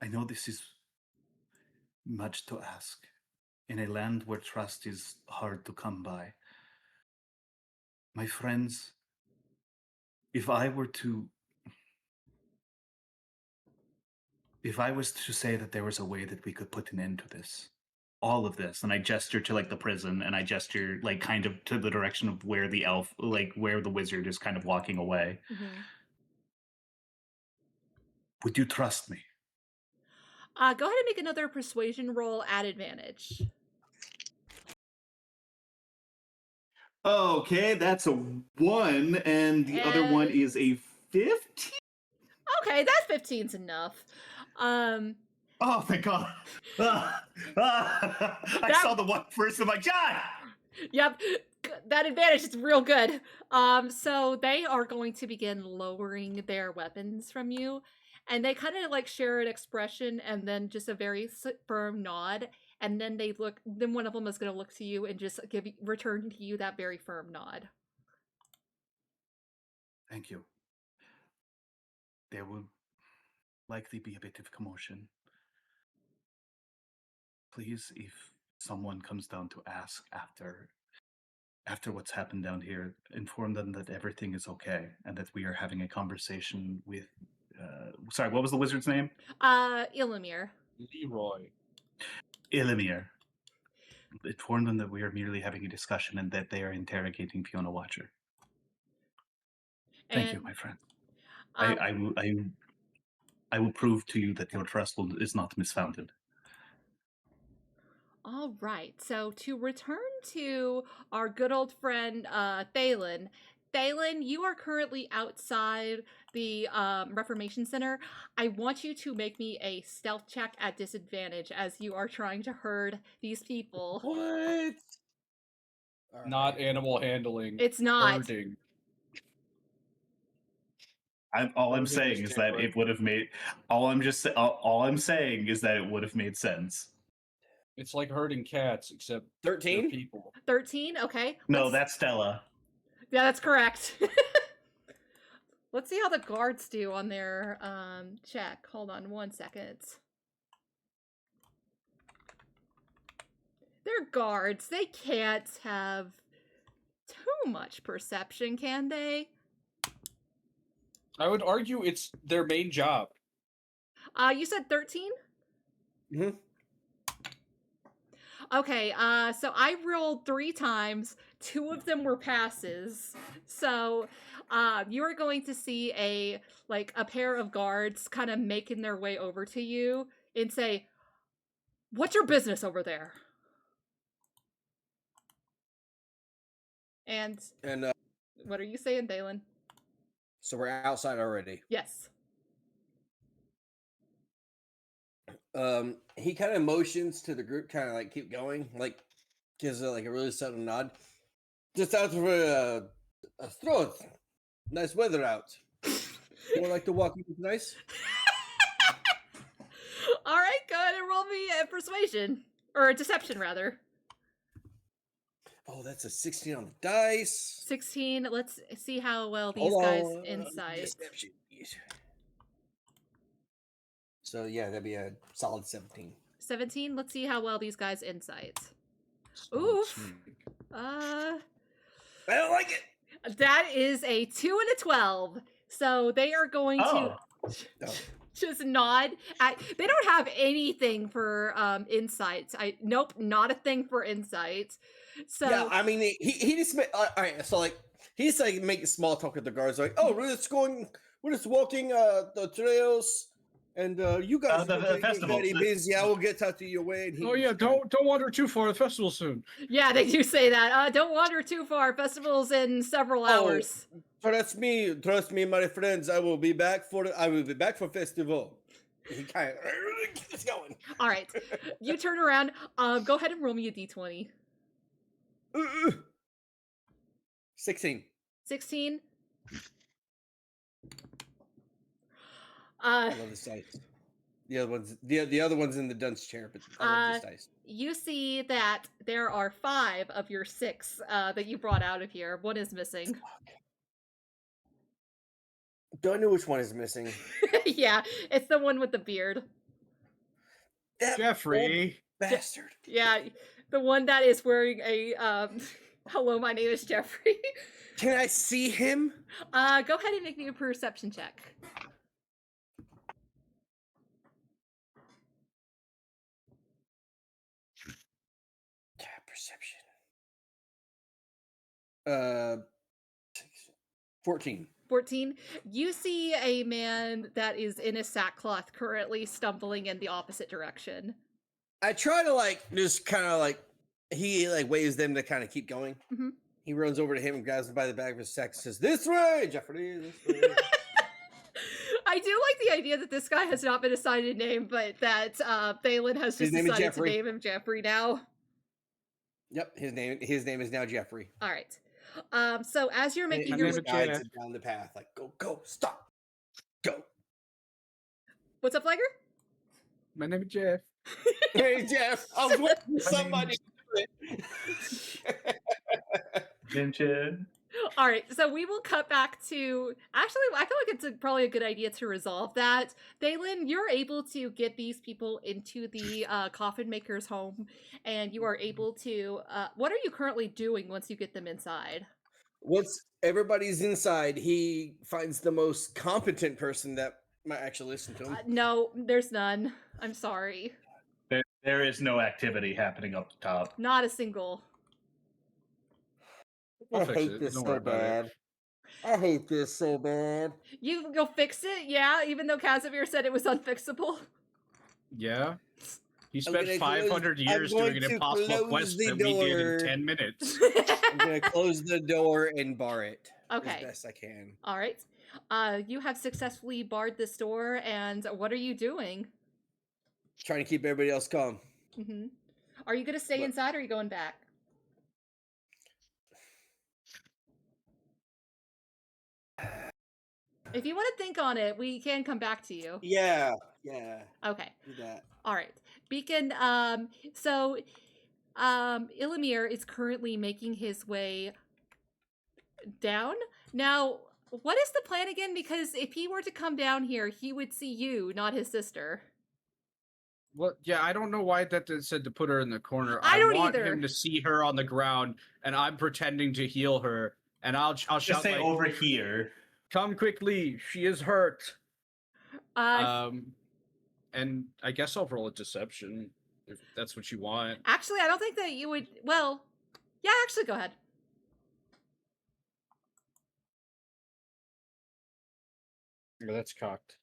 I know this is much to ask in a land where trust is hard to come by. My friends, if I was to say that there was a way that we could put an end to this, all of this, and I gesture to like the prison, and I gesture like kind of to the direction of where the elf, like where the wizard is kind of walking away. Mm-hmm. Would you trust me? Go ahead and make another persuasion roll at advantage. Okay, that's a 1, and the other one is a 15. Okay, that 15's enough. Oh, thank God. I saw the one first. I'm like, John! Yep, that advantage is real good. So they are going to begin lowering their weapons from you, and they kind of like share an expression and then just a very firm nod, and then then one of them is going to look to you and just return to you that very firm nod. Thank you. There will likely be a bit of commotion. Please, if someone comes down to ask after after what's happened down here, inform them that everything is okay and that we are having a conversation with. Sorry, what was the wizard's name? Illimir. Leroy. Illimir. Inform them that we are merely having a discussion and that they are interrogating Fiona Watcher. Thank you, my friend. I will prove to you that your trust is not misfounded. All right. So to return to our good old friend Thalin. Thalin, you are currently outside the Reformation Center. I want you to make me a stealth check at disadvantage as you are trying to herd these people. What? Not animal handling. It's not. Herding. All I'm saying is that it would have made. All I'm saying is that it would have made sense. It's like herding cats, except 13? people. 13? Okay. No, that's Stella. Yeah, that's correct. Let's see how the guards do on their check. Hold on 1 second. They're guards. They can't have too much perception, can they? I would argue it's their main job. You said 13? Mm-hmm. Okay, so I rolled 3 times. 2 of them were passes. So, you are going to see a pair of guards kind of making their way over to you and say, "What's your business over there?" And what are you saying, Thalin? So we're outside already. Yes. He kind of motions to the group, kind of like keep going, like gives a really subtle nod. Just out for a stroll. Nice weather out. More like the walking is nice. All right, go ahead and roll me a persuasion or a deception, rather. Oh, that's a 16 on the dice. 16. Let's see how well these guys insight. Deception. So yeah, that'd be a solid 17. 17. Let's see how well these guys insight. Oof. I don't like it. That is a 2 and a 12. So they are going to just nod at. They don't have anything for insights. Nope, not a thing for insight. So yeah, I mean he just all right. So like he's like making small talk with the guards, like, oh, we're just walking the trails. And you guys the festival. Very busy. I will get out of your way. And Oh yeah, don't wander too far. The festival's soon. Yeah, they do say that. Don't wander too far. Festival's in several hours. Trust me, my friends. I will be back for festival. He kind of gets going. All right, you turn around. Go ahead and roll me a d20. 16. 16. I love this dice. The other one's in the dunce chair, but I love this dice. You see that there are 5 of your 6 that you brought out of here. One is missing. Don't know which one is missing. Yeah, it's the one with the beard. That Jeffrey. bastard. Yeah, the one that is wearing a hello, my name is Jeffrey. Can I see him? Go ahead and make me a perception check. Perception. 14. 14. You see a man that is in a sackcloth currently stumbling in the opposite direction. I try to just kind of he waves them to kind of keep going. Mm-hmm. He runs over to him and grabs him by the back of his sack and says, "This way, Jeffrey, this way." I do like the idea that this guy has not been assigned a name, but that Thalin has just decided to name him Jeffrey now. Yep, his name is now Jeffrey. All right. So as you're making your guides it down the path, like go, stop, go. What's up, Liger? My name is Jeff. Hey Jeff, I was waiting for somebody to do it. All right, so we will cut back to. Actually, I feel like it's probably a good idea to resolve that. Thalin, you're able to get these people into the coffin maker's home, and you are able to. What are you currently doing once you get them inside? Once everybody's inside, he finds the most competent person that might actually listen to him. No, there's none. I'm sorry. There is no activity happening up top. Not a single. We'll I fix hate it. this Don't so worry about it. bad. I hate this so bad. You'll fix it, yeah, even though Casimir said it was unfixable. Yeah. He I'm spent gonna 500 I'm years going doing an to impossible close quest the that we did door. in 10 minutes. I'm gonna close the door and bar it Okay. as best I can. All right. You have successfully barred this door, and what are you doing? Trying to keep everybody else calm. Mm-hmm. Are you going to stay Look. inside, or are you going back? If you want to think on it, we can come back to you. Yeah. Okay. Do that. All right. Beacon, so Ilamir is currently making his way down. Now, what is the plan again? Because if he were to come down here, he would see you, not his sister. Well, yeah, I don't know why that said to put her in the corner. I don't want either. him to see her on the ground, and I'm pretending to heal her, and I'll Just shout say like, over here. "Come quickly, she is hurt." Uh, And I guess I'll roll a deception if that's what you want. Actually, I don't think that you would. Well, yeah, actually, go ahead. Oh, that's cocked.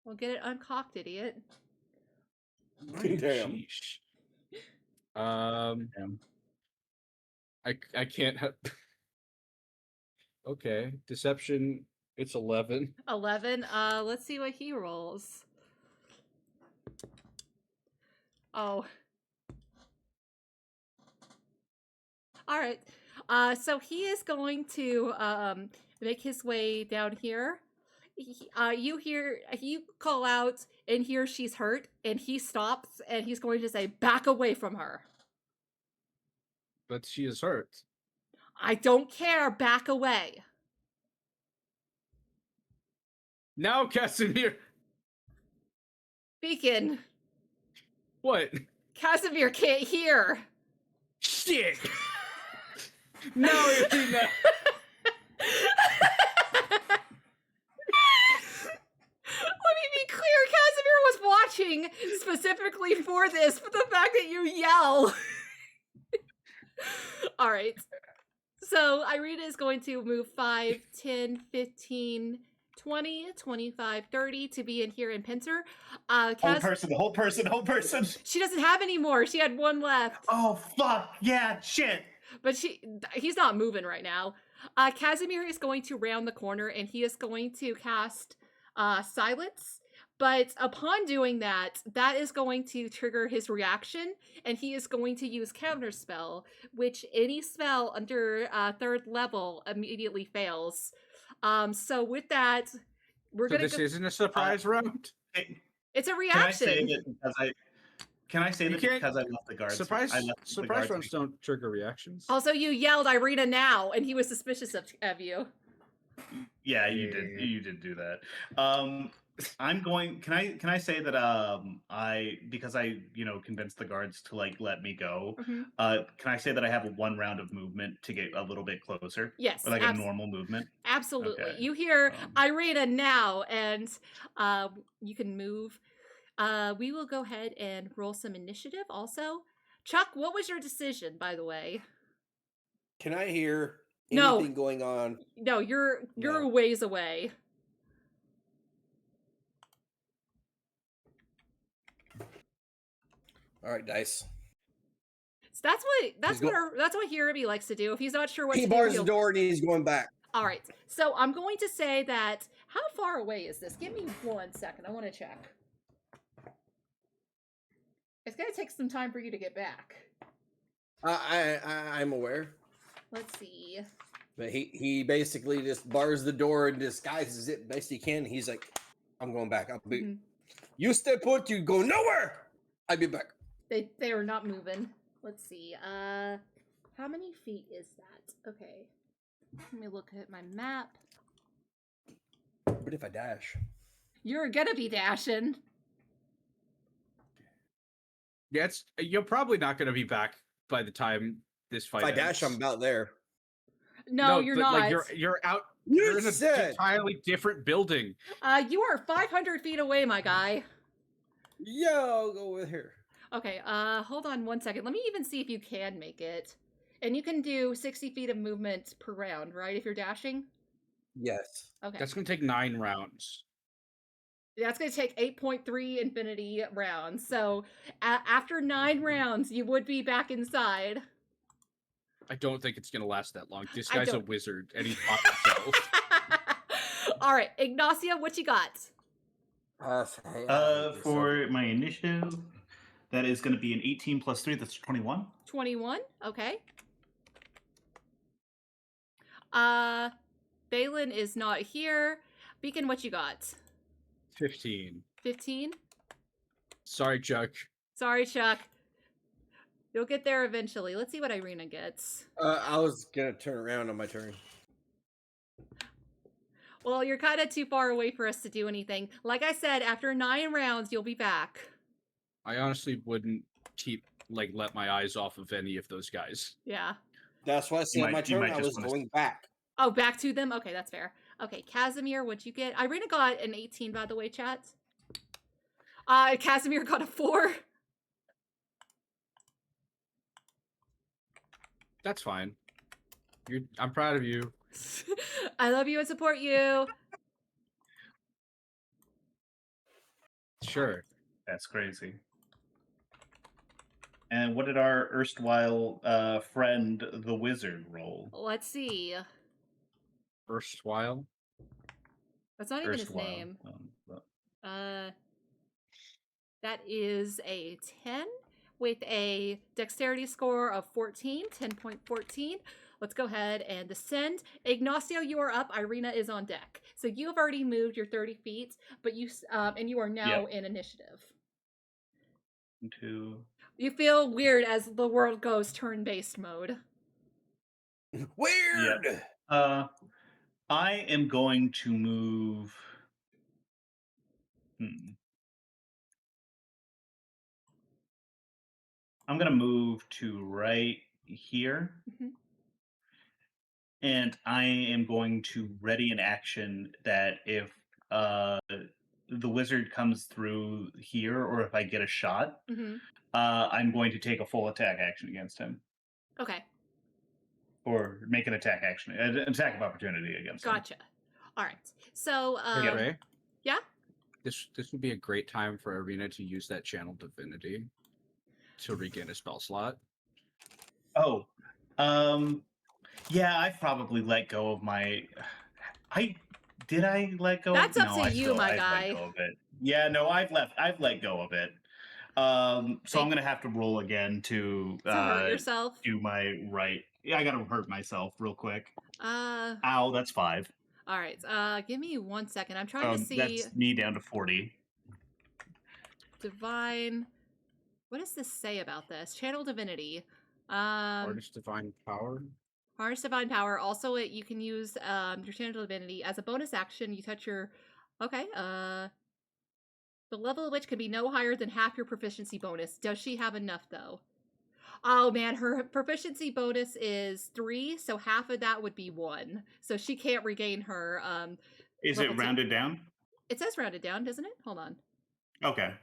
We'll get it uncocked, idiot. Damn. Sheesh. I can't have. Okay, deception. It's 11. 11. Let's see what he rolls. Oh. All right. So he is going to make his way down here. You call out and hear she's hurt, and he stops and he's going to say, "Back away from her." But she is hurt. I don't care. Back away. Now, Casimir. Beacon. What? Casimir can't hear. Shit. No, it's not. Let me be clear, Casimir was watching specifically for this, but the fact that you yell. All right. So Irina is going to move 5, 10, 15, 20, 25, 30 to be in here and pincer. The whole person. She doesn't have any more. She had one left. Oh, fuck. Yeah, shit. But he's not moving right now. Casimir is going to round the corner, and he is going to cast Silence. But upon doing that, that is going to trigger his reaction, and he is going to use Counterspell, which any spell under 3rd level immediately fails. So with that, we're going to This isn't a surprise round? It's a reaction. Can I say that because I left the guards? Surprise rounds don't trigger reactions. Also, you yelled Irina now, and he was suspicious of you. Yeah, you did. You did do that. I'm going. Can I say that because I convinced the guards to let me go. Mm-hmm. Can I say that I have 1 round of movement to get a little bit closer? Yes, or a normal movement. Absolutely. Okay. You hear Irina now, and you can move. We will go ahead and roll some initiative. Also, Chuck, what was your decision, by the way? Can I hear anything going on? No, you're a ways away. All right, dice. So that's what Hirobi likes to do. If he's not sure what He to bars do, the door and he's going back. All right. So I'm going to say that. How far away is this? Give me 1 second. I want to check. It's going to take some time for you to get back. I'm aware. Let's see. But he basically just bars the door and disguises it best he can. He's like, I'm going back. I'll be. Mm-hmm. You stay put, you go nowhere. I'll be back. They are not moving. Let's see. How many feet is that? Okay. Let me look at my map. But if I dash? You're gonna be dashing. Yeah, you're probably not going to be back by the time this fight If I dash, I'm ends. about there. No, you're but, not. Like you're out. You You're in an said. entirely different building. You are 500 feet away, my guy. Yeah, I'll go with her. Okay, hold on 1 second. Let me even see if you can make it. And you can do 60 feet of movement per round, right? If you're dashing? Yes. Okay. That's going to take 9 rounds. That's going to take 8.3 infinity rounds. So after 9 rounds, you would be back inside. I don't think it's going to last that long. This I guy's a don't- wizard, and he's by himself. All right, Ignacio, what you got? For my initiative, that is going to be an 18 plus 3. That's 21. 21. Okay. Balin is not here. Beacon, what you got? 15. 15. Sorry, Chuck. Sorry, Chuck. You'll get there eventually. Let's see what Irina gets. I was gonna turn around on my turn. Well, you're kind of too far away for us to do anything. Like I said, after 9 rounds, you'll be back. I honestly wouldn't let my eyes off of any of those guys. Yeah. That's why I said on my turn I was going back. Oh, back to them? Okay, that's fair. Okay, Casimir, what'd you get? Irina got an 18, by the way, chat. Casimir got a 4. That's fine. I'm proud of you. I love you and support you. Sure. That's crazy. And what did our erstwhile friend, the wizard, roll? Let's see. Erstwhile? That's not even Erstwhile. his name. That is a 10 with a dexterity score of 14, 10.14. Let's go ahead and descend. Ignacio, you are up. Irina is on deck. So you have already moved your 30 feet, but you are now in initiative. 2. You feel weird as the world goes turn-based mode. Weird. I am going to move. I'm going to move to right here. Mhm. And I am going to ready an action that if the wizard comes through here, or if I get a shot, Mhm. I'm going to take a full attack action against him. Okay. Or make an attack action, an attack of opportunity against him. Gotcha. All right. So, Hey, Ray? yeah? This would be a great time for Arena to use that channel divinity to regain a spell slot. Oh, yeah, I've probably let go of my. Did I let go? That's up No, to you, my I've guy. let go of it. Yeah, no, I've let go of it. So I'm gonna have to roll again to hurt yourself. do my right. Yeah, I gotta hurt myself real quick. All Ow, that's 5. right. Give me 1 second. I'm trying to see. That's me down to 40. Divine. What does this say about this? Channel divinity. Artist divine power. Harness divine power. Also, you can use your channel divinity as a bonus action. You touch your. Okay. The level of which can be no higher than half your proficiency bonus. Does she have enough though? Oh man, her proficiency bonus is 3, so half of that would be 1. So she can't regain her. Is it rounded down? It says rounded down, doesn't it? Hold on. Okay.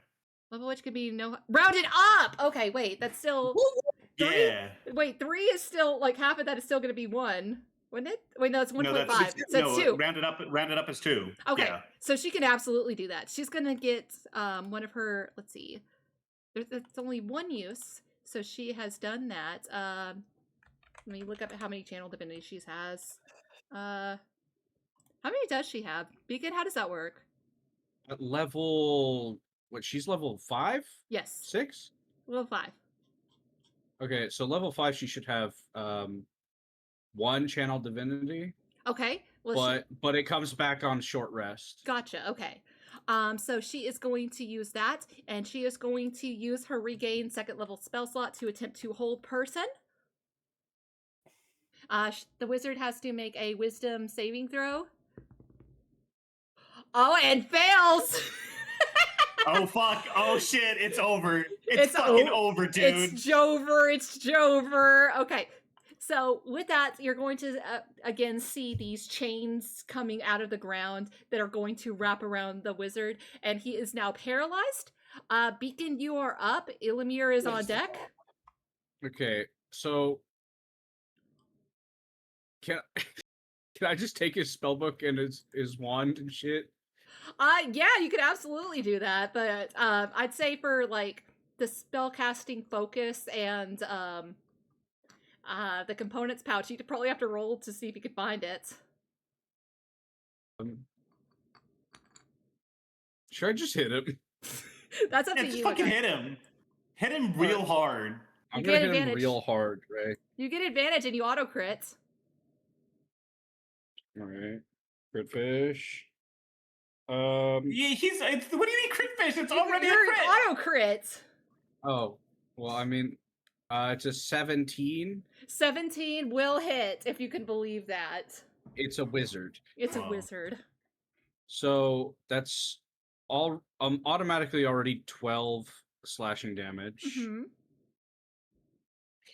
Level which could be no rounded up. Okay, wait, that's still 3? Yeah. Wait, 3 is still like half of that is still going to be 1, wouldn't it? Wait, no, it's 1.5. No, So it's 2. Rounded up is 2. Okay, Yeah. so she can absolutely do that. She's going to get one of her. Let's see. There's only 1 use. So she has done that. Let me look up how many channel divinity she has. How many does she have? Beacon, how does that work? At level, she's level 5? Yes. 6? Level 5. Okay, so level 5 she should have 1 channel divinity. Okay. Well, but it comes back on short rest. Gotcha. Okay. So she is going to use that, and she is going to use her regain 2nd level spell slot to attempt to hold person. The wizard has to make a wisdom saving throw. Oh, and fails! Oh fuck! Oh shit! It's over. It's fucking over, dude. It's Jover. It's Jover. Okay. So with that, you're going to again see these chains coming out of the ground that are going to wrap around the wizard, and he is now paralyzed. Beacon, you are up. Ilimir is on deck. Okay, so can I just take his spellbook and his wand and shit? Yeah, you could absolutely do that, but I'd say for like the spellcasting focus and the components pouch, you'd probably have to roll to see if you could find it. Should I just hit him? That's up to Just you. fucking again. hit him. Hit him real hard. I'm You gonna get hit him advantage. real hard, right? You get advantage and you auto crit. All right, crit fish. Yeah, what do you mean crit fish? It's already a You're crit. auto crit. Oh, well, I mean, it's a 17. 17 will hit if you can believe that. It's a wizard, It's a Oh. wizard. so that's all. Automatically already 12 slashing damage Mm-hmm.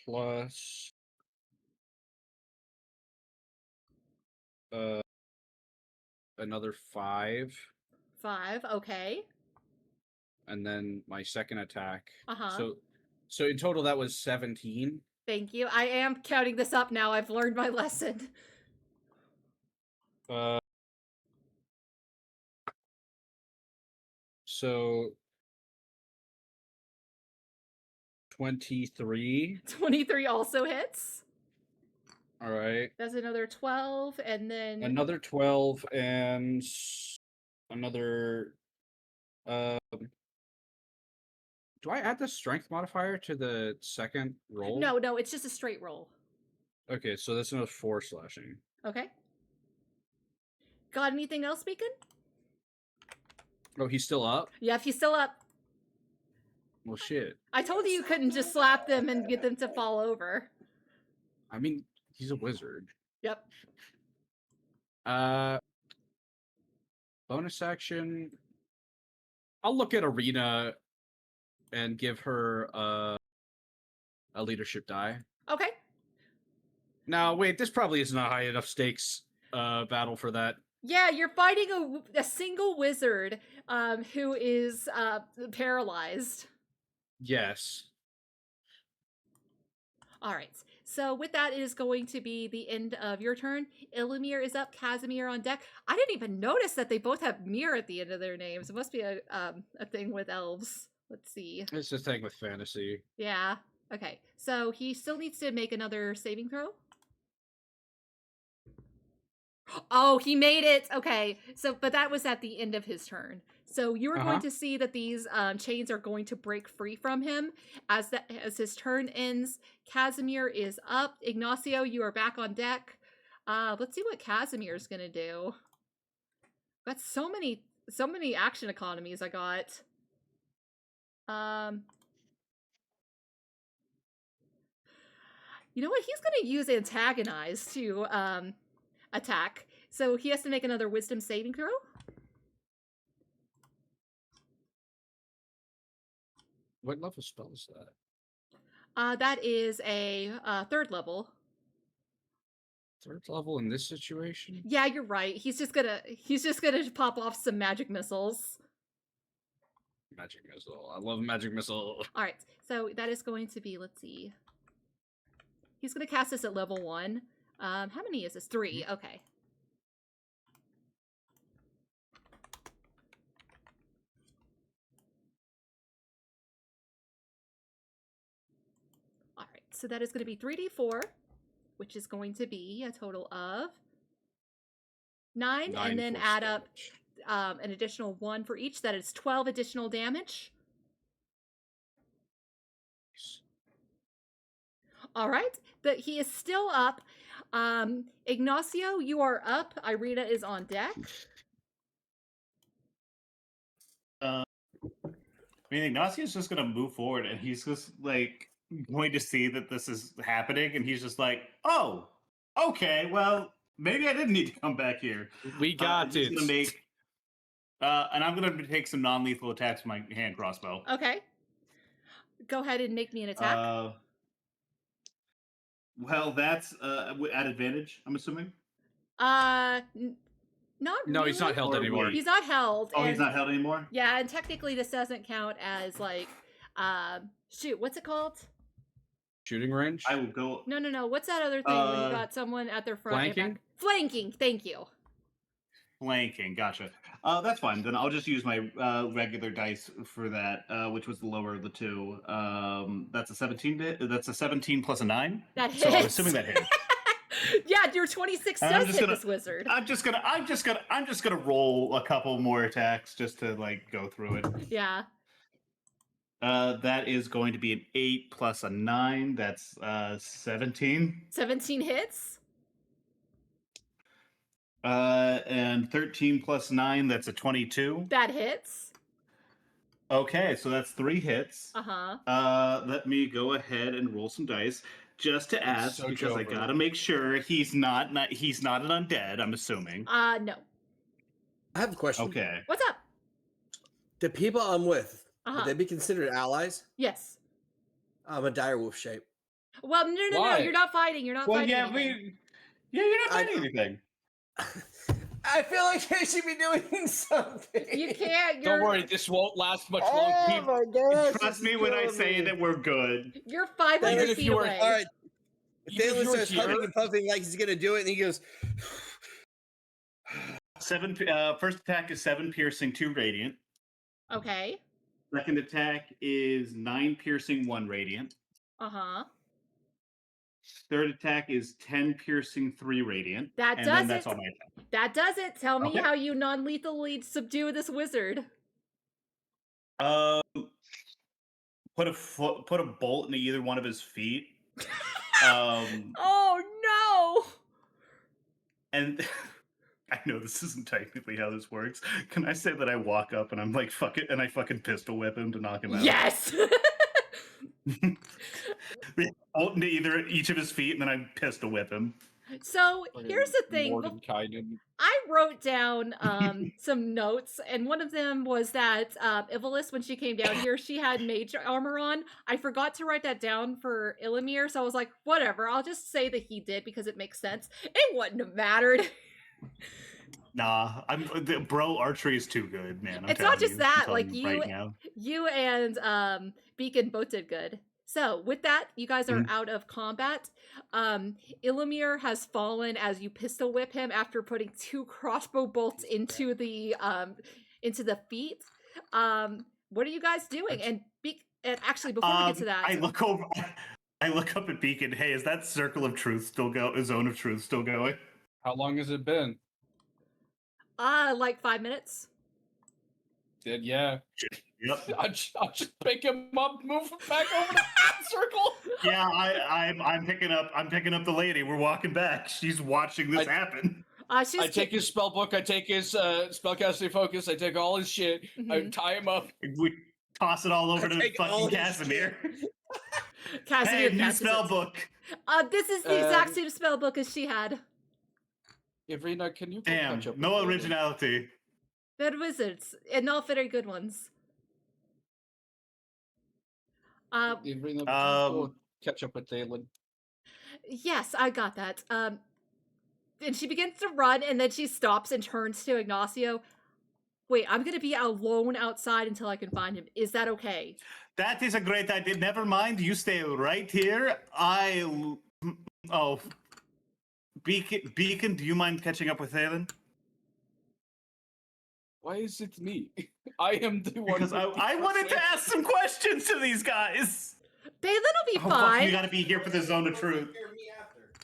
plus another 5, 5. Okay. and then my second attack. Uh-huh. So in total that was 17. Thank you. I am counting this up now. I've learned my lesson. So 23. 23 also hits. All right. That's another 12, and then Another 12 and another do I add the strength modifier to the second roll? No, it's just a straight roll. Okay, so that's another 4 slashing. Okay. Got anything else, Beacon? Oh, he's still up? Yeah, if he's still up. Well, shit. I told you couldn't just slap them and get them to fall over. I mean, he's a wizard. Yep. Bonus action. I'll look at Arena and give her a leadership die. Okay. Now, wait, this probably isn't a high enough stakes battle for that. Yeah, you're fighting a single wizard who is paralyzed. Yes. All right. So with that, it is going to be the end of your turn. Ilimir is up. Casimir on deck. I didn't even notice that they both have Mir at the end of their names. It must be a thing with elves. Let's see. It's just thing with fantasy. Yeah. Okay. So he still needs to make another saving throw. Oh, he made it. Okay. So, but that was at the end of his turn. So you are going to see that these chains are going to break free from him as his turn ends. Casimir is up. Ignacio, you are back on deck. Let's see what Casimir is gonna do. Got so many action economies I got. You know what? He's gonna use antagonize to attack. So he has to make another wisdom saving throw. What level spell is that? That is a 3rd level. 3rd level in this situation? Yeah, you're right. He's just gonna pop off some magic missiles. Magic missile. I love magic missile. All right, so that is going to be. Let's see. He's gonna cast this at level 1. How many is this? 3. Okay. All right, so that is going to be 3d4, which is going to be a total of 9 and then add up an additional 1 for each. That is 12 additional damage. All right, but he is still up. Ignacio, you are up. Irina is on deck. I mean, Ignacio's just gonna move forward, and he's just like going to see that this is happening, and he's just like, "Oh, Okay, well, maybe I didn't need to come back here. We got I'm just it. gonna make, and I'm gonna take some non-lethal attacks with my hand crossbow. Okay. Go ahead and make me an attack. Well, that's at advantage. I'm assuming. Not No, he's not really. held Or anymore. wait. He's not held. Oh, he's and- not held anymore. Yeah, and technically this doesn't count as like, shoot, what's it called? Shooting range? I will go. No. What's that other thing when you got someone at their front? and Flanking? back? Flanking. Thank you. Flanking, gotcha. That's fine. Then I'll just use my regular dice for that, which was the lower of the two. That's a 17. That's a 17 plus a 9. That So I'm hits. assuming that hit. Yeah, your 26 And I'm does just hit gonna- this wizard. I'm just gonna roll a couple more attacks just to like go through it. Yeah. That is going to be an 8 plus a 9. That's 17. 17 hits. And 13 plus 9. That's a 22. That hits. Okay, so that's 3 hits. Uh-huh. Let me go ahead and roll some dice just to ask So because I Jover. gotta make sure he's not an undead. I'm assuming. No. I have a question. Okay. What's up? The people I'm with, Uh-huh. would they be considered allies? Yes. I'm a direwolf shape. Well, no. Why? You're not fighting. You're not Well, fighting. yeah, anything. you're not I- fighting anything. I feel like I should be doing something. You can't. You're, Don't worry, this won't last much Oh longer. my gosh! Trust this me is when I killing say me. that we're good. You're 500 Even if feet you were- away. All right. Even if Thalin you were starts huffing here- and puffing like he's gonna do it, and he goes, 7. First attack is 7 piercing, 2 radiant. Okay. Second attack is 9 piercing, 1 radiant. Uh-huh. Third attack is 10 piercing, 3 radiant. That And does then that's it. all my attack. That does it. Tell me Okay. how you non-lethally subdue this wizard. Put a bolt in either one of his feet. Um, Oh no! and I know this isn't technically how this works. Can I say that I walk up and I'm like, fuck it, and I fucking pistol whip him to knock him out? Yes. Bolt into each of his feet, and then I pistol whip him. So here's the thing. Mordenkainen. I wrote down some notes, and one of them was that Ivalis, when she came down here, she had mage armor on. I forgot to write that down for Ilimir, so I was like, whatever, I'll just say that he did because it makes sense. It wouldn't have mattered. Nah, bro. Archery is too good, man. It's not just that, I'm like, telling you- right now. You and Beacon both did good. So with that, you guys are out of combat. Ilimir has fallen as you pistol whip him after putting 2 crossbow bolts into the feet. What are you guys doing? And actually, before we get to that, I look over. I look up at Beacon. Hey, is that circle of truth still zone of truth still going? How long has it been? like 5 minutes. Did yeah. Yep. I'll just pick him up, move him back over to the circle. Yeah, I'm picking up the lady. We're walking back. She's watching this happen. She's I take his spell book, I take his spellcasting focus, I take all his shit, I tie him up. We toss it all over to take all fucking his Casimir. Casimir Hey, new passes spell it. book. This is the exact same spell book as she had. Ivrina, can you go Damn, catch up no with Thalin? originality. They're wizards, and all very good ones. Ivrina, would you go catch up with Thalin? Yes, I got that. And she begins to run, and then she stops and turns to Ignacio. Wait, I'm gonna be alone outside until I can find him. Is that okay? That is a great idea. Never mind. You stay right here. Beacon, do you mind catching up with Thalin? Why is it me? I am the one. Because I wanted to ask some questions to these guys. Balin will be Oh, fuck, fine. you gotta be here for the zone of truth.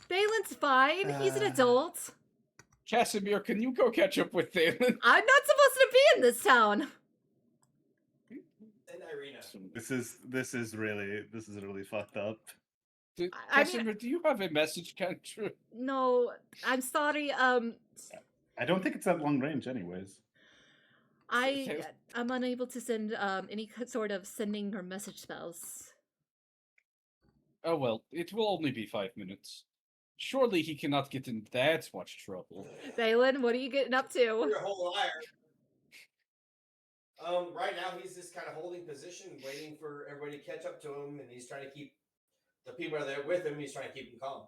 Balin's fine. He's an adult. Casimir, can you go catch up with Thalin? I'm not supposed to be in this town. This is really fucked up. I mean- Casimir, do you have a message cantrip? No, I'm sorry. I don't think it's that long range, anyways. I'm unable to send any sort of sending or message spells. Oh well, it will only be 5 minutes. Surely he cannot get in that much trouble. Thalin, what are you getting up to? You're a whole liar. Right now he's just kind of holding position, waiting for everybody to catch up to him, and he's trying to keep the people that are there with him. He's trying to keep them calm.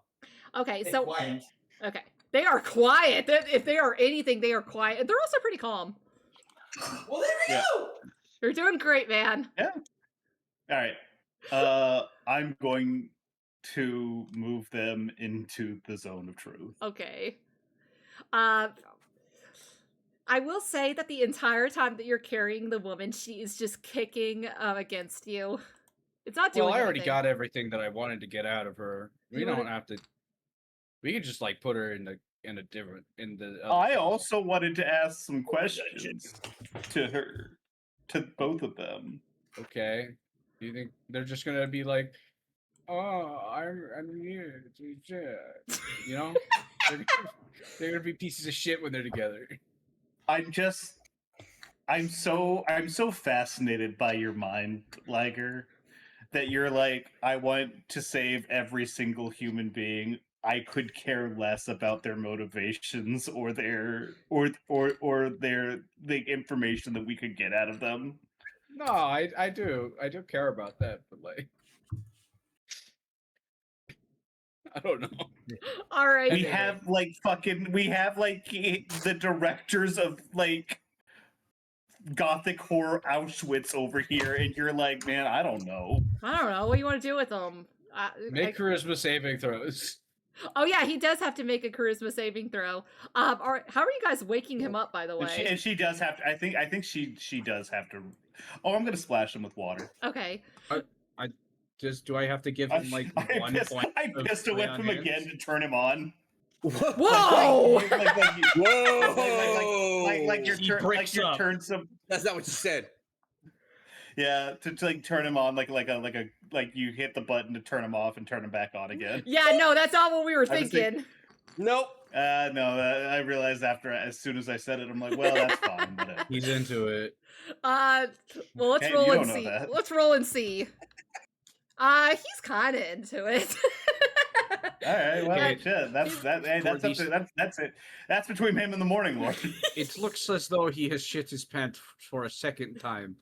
Okay, And so quiet. okay, they are quiet. If they are anything, they are quiet. They're also pretty calm. Well, there we go. You're doing great, man. Yeah. All right. I'm going to move them into the zone of truth. Okay. I will say that the entire time that you're carrying the woman, she is just kicking against you. It's not doing Well, I already anything. got everything that I wanted to get out of her. We You don't wanna- have to. We can just like put her in the other I cell. also wanted to ask some questions to her, to both of them. Okay. Do you think they're just gonna be like, "Oh, I'm here to check," you know? They're gonna be pieces of shit when they're together. I'm so fascinated by your mind, Liger, that you're like, I want to save every single human being. I could care less about their motivations or their the information that we could get out of them. No, I do care about that, but like, I don't know. All right. We have like the directors of like gothic horror Auschwitz over here, and you're like, man, I don't know. I don't know. What do you want to do with them? Make charisma saving throws. Oh yeah, he does have to make a charisma saving throw. How are you guys waking him up? By the way. And she does have to. I think she does have to. Oh, I'm gonna splash him with water. Okay. Do I have to give him like I 1 pissed, point? I of pistol play whip on him hands? again to turn him on. Whoa! Whoa! Like your He turn, breaks up. turn some. That's not what you said. Yeah, to like turn him on, like you hit the button to turn him off and turn him back on again. Yeah, no, that's not what we were I was thinking. Nope. No, I realized as soon as I said it, I'm like, well, that's fine. Whatever. He's into it. Well, let's Hey, roll you and don't know see. that. Let's roll and see. He's kind of into it. All right, well, Okay. shit. That's that. Hey, that's up to, that's it. That's between him and the Morning Lord. It looks as though he has shit his pants for a second time.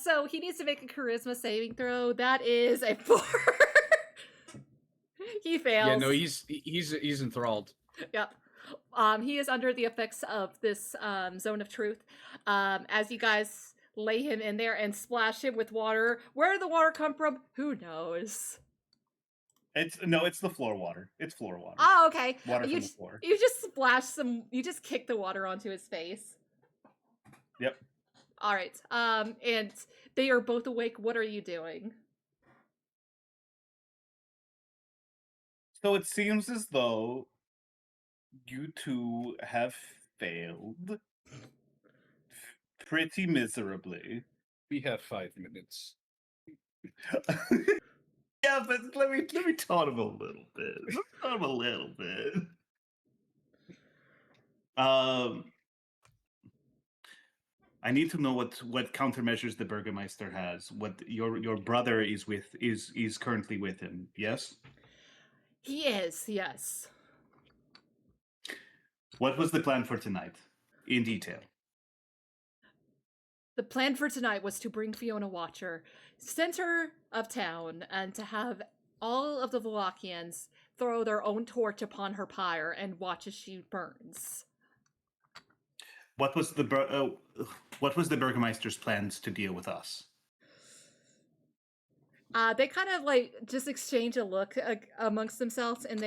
So he needs to make a charisma saving throw. That is a 4. He fails. Yeah, no, he's enthralled. Yep. He is under the effects of this zone of truth. As you guys lay him in there and splash him with water. Where did the water come from? Who knows? It's the floor water. It's floor water. Oh, okay. Water you from the floor. You just splash some. You just kick the water onto his face. Yep. All right. And they are both awake. What are you doing? So it seems as though you two have failed pretty miserably. We have 5 minutes. Yeah, but let me taunt him a little bit. Let's taunt him a little bit. I need to know what countermeasures the Burgermeister has. What your brother is currently with him. Yes. He is. Yes. What was the plan for tonight, in detail? The plan for tonight was to bring Fiona Watcher center of town and to have all of the Valachians throw their own torch upon her pyre and watch as she burns. What was the Burgermeister's plans to deal with us? They kind of like just exchange a look amongst themselves, and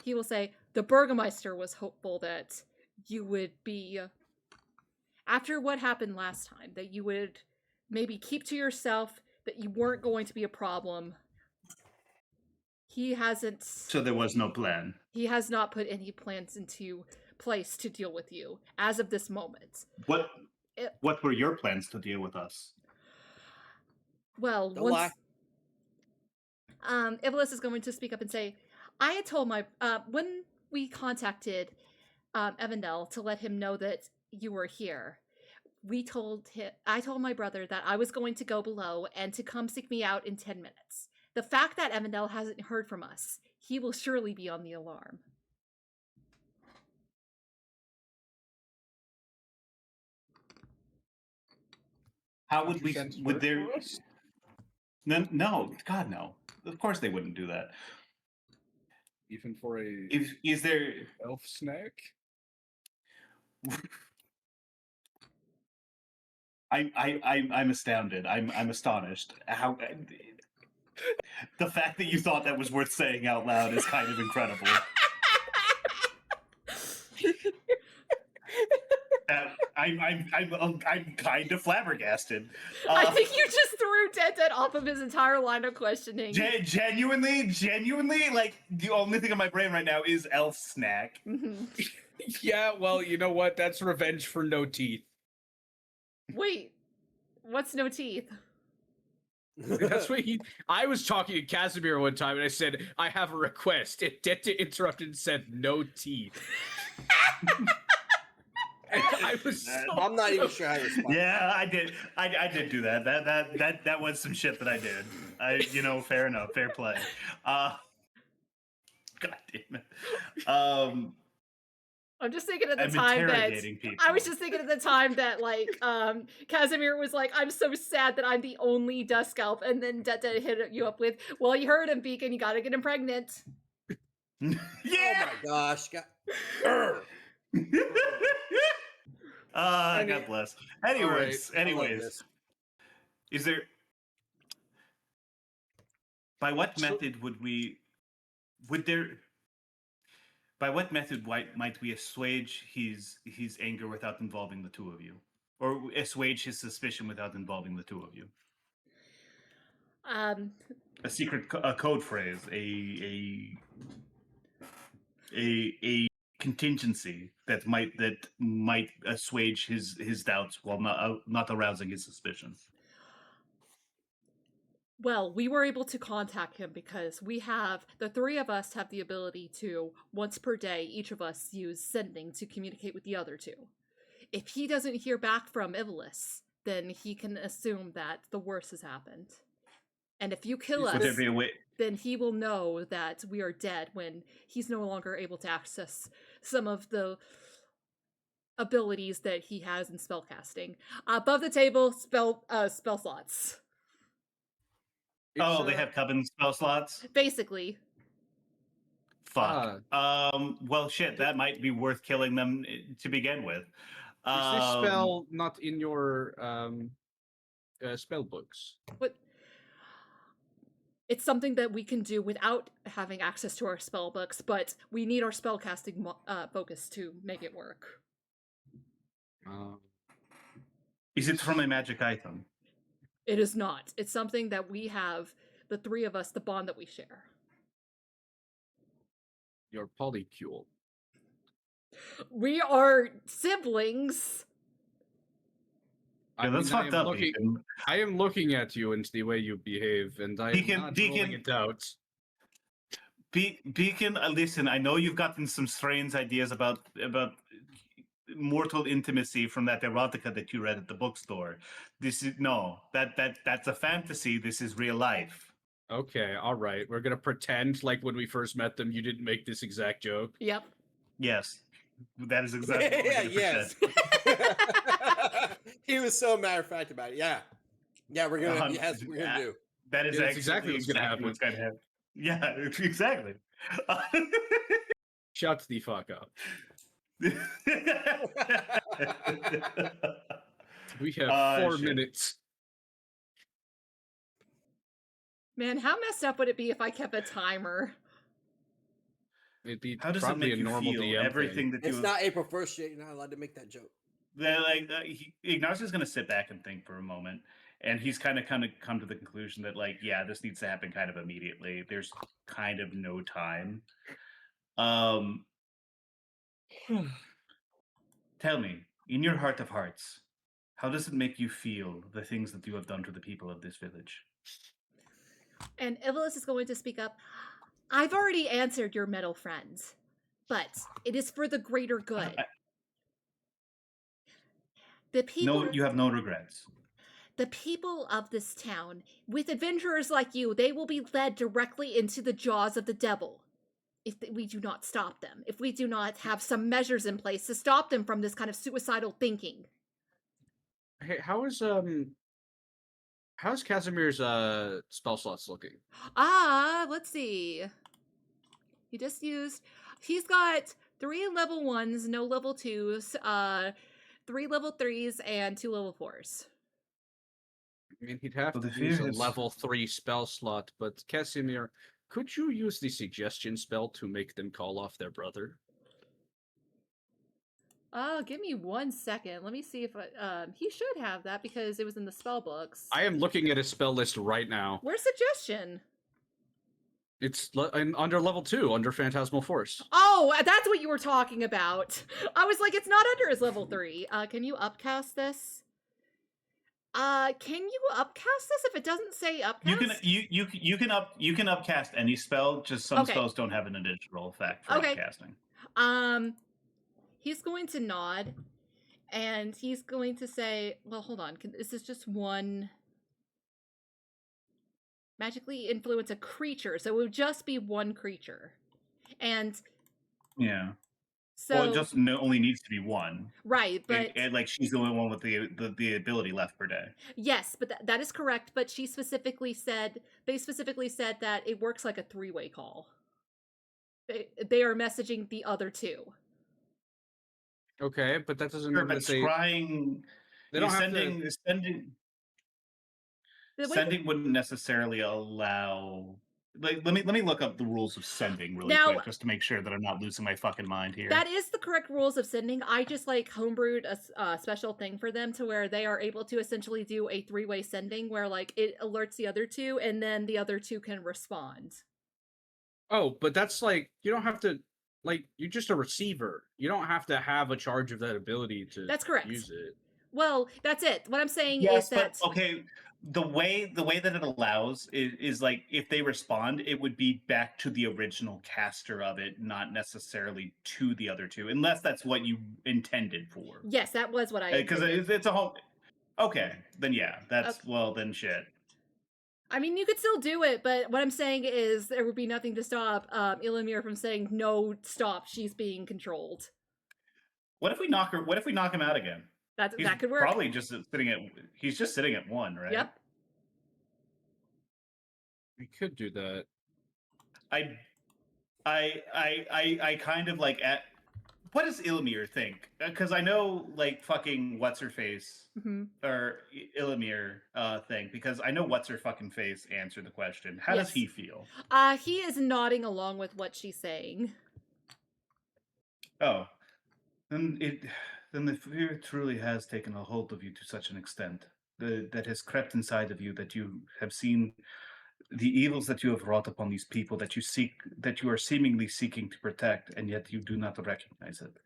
he will say, "The Burgermeister was hopeful that you would be, after what happened last time, that you would maybe keep to yourself, that you weren't going to be a problem. He hasn't. So there was no plan. He has not put any plans into place to deal with you as of this moment. What were your plans to deal with us? Well, Don't once lie. Iblis is going to speak up and say, I had told my when we contacted Evandel to let him know that you were here, I told my brother that I was going to go below and to come seek me out in 10 minutes. The fact that Evandel hasn't heard from us, he will surely be on the alarm. How Would would you we? send Would work there? for us? No, God, no. Of course they wouldn't do that. Even for a Is there? elf snack? I'm astounded. I'm astonished. How the fact that you thought that was worth saying out loud is kind of incredible. I'm kind of flabbergasted. I think you just threw Detdet off of his entire line of questioning. Genuinely, like the only thing in my brain right now is elf snack. Mhm. Yeah, well, you know what? That's revenge for no teeth. Wait, what's no teeth? That's what I was talking to Casimir one time, and I said, "I have a request." And Dettet interrupted and said, "No teeth." I was. So I'm not even sure how to respond. Yeah, I did. I did do that. That was some shit that I did. Fair enough, fair play. God damn it. I'm just thinking at the I'm time that interrogating people. I was just thinking at the time that Casimir was like, "I'm so sad that I'm the only Dusk Elf," and then Dettet hit you up with, "Well, you heard him, Beacon. You got to get him pregnant." Yeah. Oh my gosh. God bless. Anyways, is there? By what method By what method might we assuage his anger without involving the two of you, or assuage his suspicion without involving the two of you? A secret, a code phrase, a contingency that might assuage his doubts while not arousing his suspicions. Well, we were able to contact him because the three of us have the ability to, once per day, each of us use sending to communicate with the other two. If he doesn't hear back from Ivalis, then he can assume that the worst has happened. And if you kill us, Would there be a way? then he will know that we are dead when he's no longer able to access some of the abilities that he has in spellcasting. Above the table, spell slots. They have coven spell slots? Basically. Fuck. Well, shit, that might be worth killing them to begin with. Is this spell not in your spell books? But it's something that we can do without having access to our spell books, but we need our spellcasting focus to make it work. Is it from a magic item? It is not. It's something that we have, the three of us, the bond that we share. Your polycule. We are siblings. Yeah, that's fucked up. I am looking at you and the way you behave, and I am not rolling it out. Beacon, listen, I know you've gotten some strange ideas about mortal intimacy from that erotica that you read at the bookstore. That's a fantasy. This is real life. Okay, all right. We're gonna pretend like when we first met them, you didn't make this exact joke. Yep. Yes, that is exactly what we're gonna pretend. He was so matter of fact about it. Yeah, we're gonna. Yes, we're gonna do. That is exactly what's gonna happen. Yeah, exactly. Shut the fuck up. We have 4 minutes. Man, how messed up would it be if I kept a timer? It'd be How does probably it make a normal you feel? DM Everything thing. that you. It's not April 1st yet. You're not allowed to make that joke. Ignacio's going to sit back and think for a moment, and he's kind of come to the conclusion that this needs to happen kind of immediately. There's kind of no time. Tell me, in your heart of hearts, how does it make you feel, the things that you have done to the people of this village? And Ivalis is going to speak up. I've already answered your metal friends, but it is for the greater good. The people. No, you have no regrets. The people of this town, with adventurers like you, they will be led directly into the jaws of the devil. we do not stop them, if we do not have some measures in place to stop them from this kind of suicidal thinking. Hey, how's Casimir's spell slots looking? Let's see. He's got 3 level 1s, no level 2s, 3 level 3s, and 2 level 4s. I mean, he'd have Well, to the use a fear is- level 3 spell slot, but Casimir, could you use the suggestion spell to make them call off their brother? Give me 1 second. Let me see if he should have that because it was in the spell books. I am looking at his spell list right now. Where's suggestion? It's under level 2, under Phantasmal Force. Oh, that's what you were talking about. I was like, it's not under his level 3. Can you upcast this? Can you upcast this if it doesn't say upcast? You can upcast any spell. Just some Okay. spells don't have an additional effect for Okay. upcasting. He's going to nod, and he's going to say, well, hold on. This is just one. Magically influence a creature, so it would just be one creature. And Yeah. so Well, it just only needs to be one. right, but And like she's the only one with the ability left per day. yes, but that is correct. But they specifically said that it works like a 3-way call. They are messaging the other 2. Okay, but that doesn't Sure, mean but that they scrying, they don't have sending, to. sending wouldn't necessarily allow. Like, let me look up the rules of sending really Now- quick, just to make sure that I'm not losing my fucking mind here. That is the correct rules of sending. I just like homebrewed a special thing for them to where they are able to essentially do a 3-way sending where like it alerts the other 2 and then the other 2 can respond. Oh, but that's like you don't have to. Like, you're just a receiver. You don't have to have a charge of that ability to That's correct. use it. Well, that's it. What I'm saying Yes, is that but okay. The way that it allows is like if they respond, it would be back to the original caster of it, not necessarily to the other 2, unless that's what you intended for. yes, that was what I Because intended. it's a whole. Okay, then yeah, that's Okay. well then shit. I mean, you could still do it, but what I'm saying is there would be nothing to stop Ilimir from saying, no, stop, she's being controlled. What if we knock him out again? That He's could work. probably just sitting at. He's just sitting at 1, right? Yep. We could do that. I kind of like at. What does Ilimir think? Because I know like fucking what's her face Mm-hmm. or Ilimir thing. Because I know what's her fucking face answered the question. How does Yes. he feel? He is nodding along with what she's saying. Oh, then the fear truly has taken a hold of you to such an extent that has crept inside of you that you have seen the evils that you have wrought upon these people that you are seemingly seeking to protect, and yet you do not recognize it.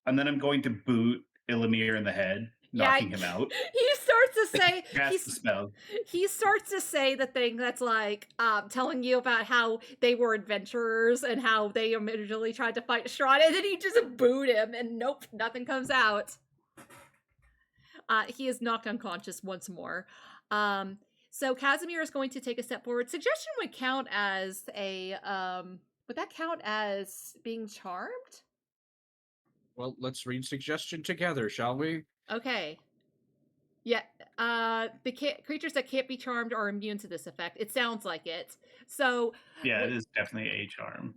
And then I'm going to boot Ilimir in the head, knocking him out. He starts to say Cast the spell. he starts to say the thing that's like telling you about how they were adventurers and how they originally tried to fight Strahd, and then he just boot him, and nope, nothing comes out. He is knocked unconscious once more. So Casimir is going to take a step forward. Suggestion would count as a would that count as being charmed? Well, let's read suggestion together, shall we? Okay. Yeah, creatures that can't be charmed are immune to this effect. It sounds like it. So Yeah, it is definitely a charm.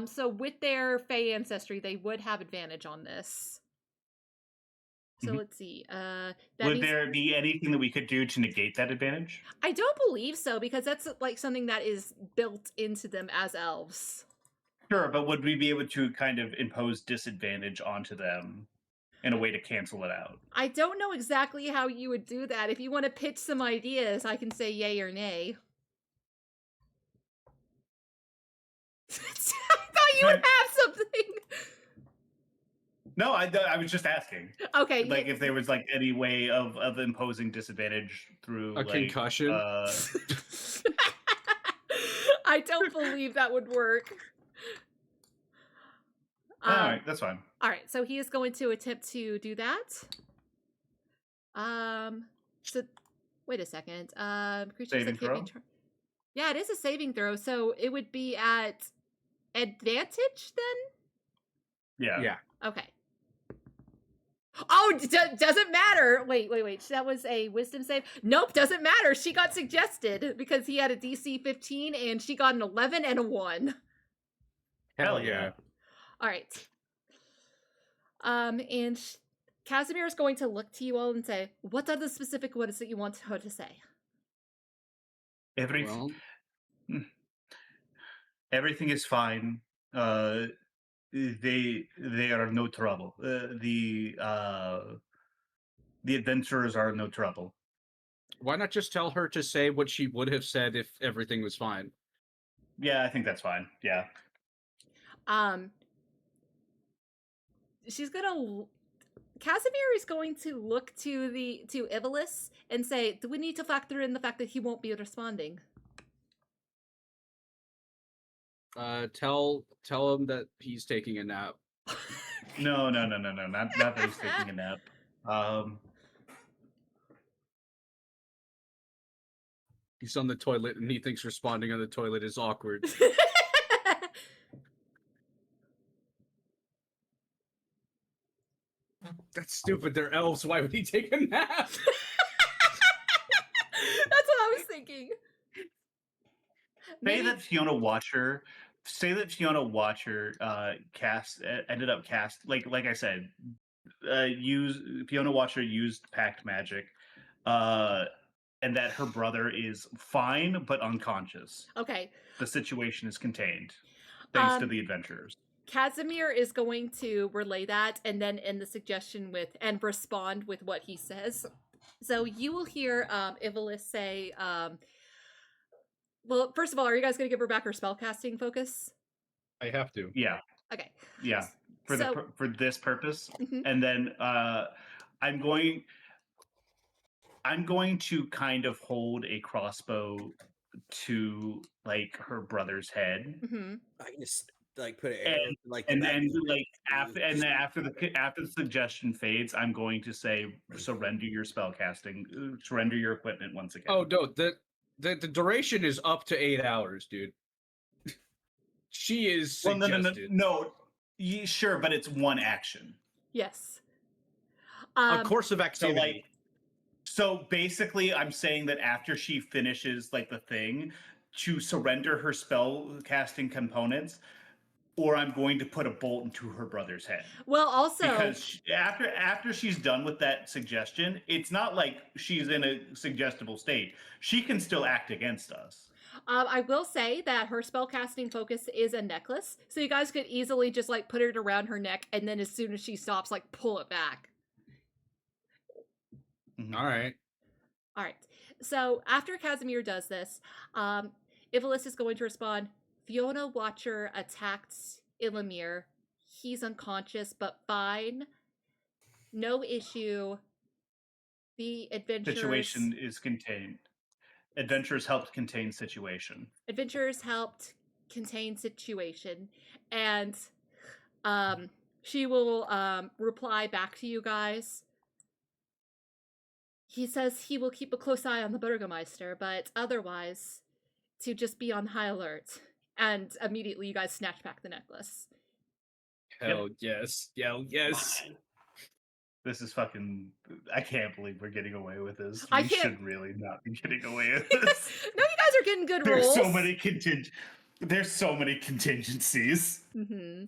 so with their Fey ancestry, they would have advantage on this. So Mhm. let's see. Would there be anything that we could do to negate that advantage? I don't believe so because that's like something that is built into them as elves. Sure, but would we be able to kind of impose disadvantage onto them in a way to cancel it out? I don't know exactly how you would do that. If you want to pitch some ideas, I can say yay or nay. I thought you would have something. No, I was just asking. Okay. Like if there was like any way of imposing disadvantage through A like, concussion? I don't believe that would work. all right, that's fine. All right, so he is going to attempt to do that. So wait a second. Creatures Saving that can't throw? be yeah, it is a saving throw. So it would be at advantage then? Yeah. Okay. Oh, doesn't matter. Wait. That was a wisdom save. Nope, doesn't matter. She got suggested because he had a DC 15 and she got an 11 and a 1. Hell yeah. All right. And Casimir is going to look to you all and say, "What are the specific words that you want her to say?" Everything is fine. They are no trouble. The adventurers are no trouble. Why not just tell her to say what she would have said if everything was fine? Yeah, I think that's fine. Yeah. She's gonna. Casimir is going to look to Ivalis and say, "Do we need to factor in the fact that he won't be responding?" Tell him that he's taking a nap. No. Not that he's taking a nap. He's on the toilet and he thinks responding on the toilet is awkward. That's stupid. They're elves. Why would he take a nap? That's what I was thinking. Say that Fiona Watcher ended up like I said, Fiona Watcher used pact magic, and that her brother is fine but unconscious. Okay. The situation is contained thanks to the adventurers. Casimir is going to relay that and then end the suggestion and respond with what he says. So you will hear Ivalis say, well, first of all, are you guys going to give her back her spellcasting focus? I have to. Yeah. Okay. Yeah. For this purpose. Mhm. And then I'm going to kind of hold a crossbow to like her brother's head. Mm-hmm. I can just like put it after the suggestion fades, I'm going to say surrender your spellcasting, surrender your equipment once again. Oh no, the duration is up to 8 hours, dude. She is suggested. No. Sure, but it's one action. Yes. A course of activity. So basically, I'm saying that after she finishes like the thing, to surrender her spell casting components, or I'm going to put a bolt into her brother's head. Well, also because after she's done with that suggestion, it's not like she's in a suggestible state. She can still act against us. I will say that her spellcasting focus is a necklace, so you guys could easily just like put it around her neck, and then as soon as she stops, like pull it back. Mm-hmm. All right. So after Casimir does this, Ivalis is going to respond. Fiona Watcher attacked Ilamir. He's unconscious, but fine. No issue. The adventurers... Situation is contained. Adventurers helped contain situation. And she will reply back to you guys. He says he will keep a close eye on the Burgermeister, but otherwise, to just be on high alert. And immediately you guys snatch back the necklace. Hell yes. Hell yes. This is fucking... I can't believe we're getting away with this. I We can't- should really not be getting away with this. No, you guys are getting good rolls. There's so many contingencies. Mm-hmm.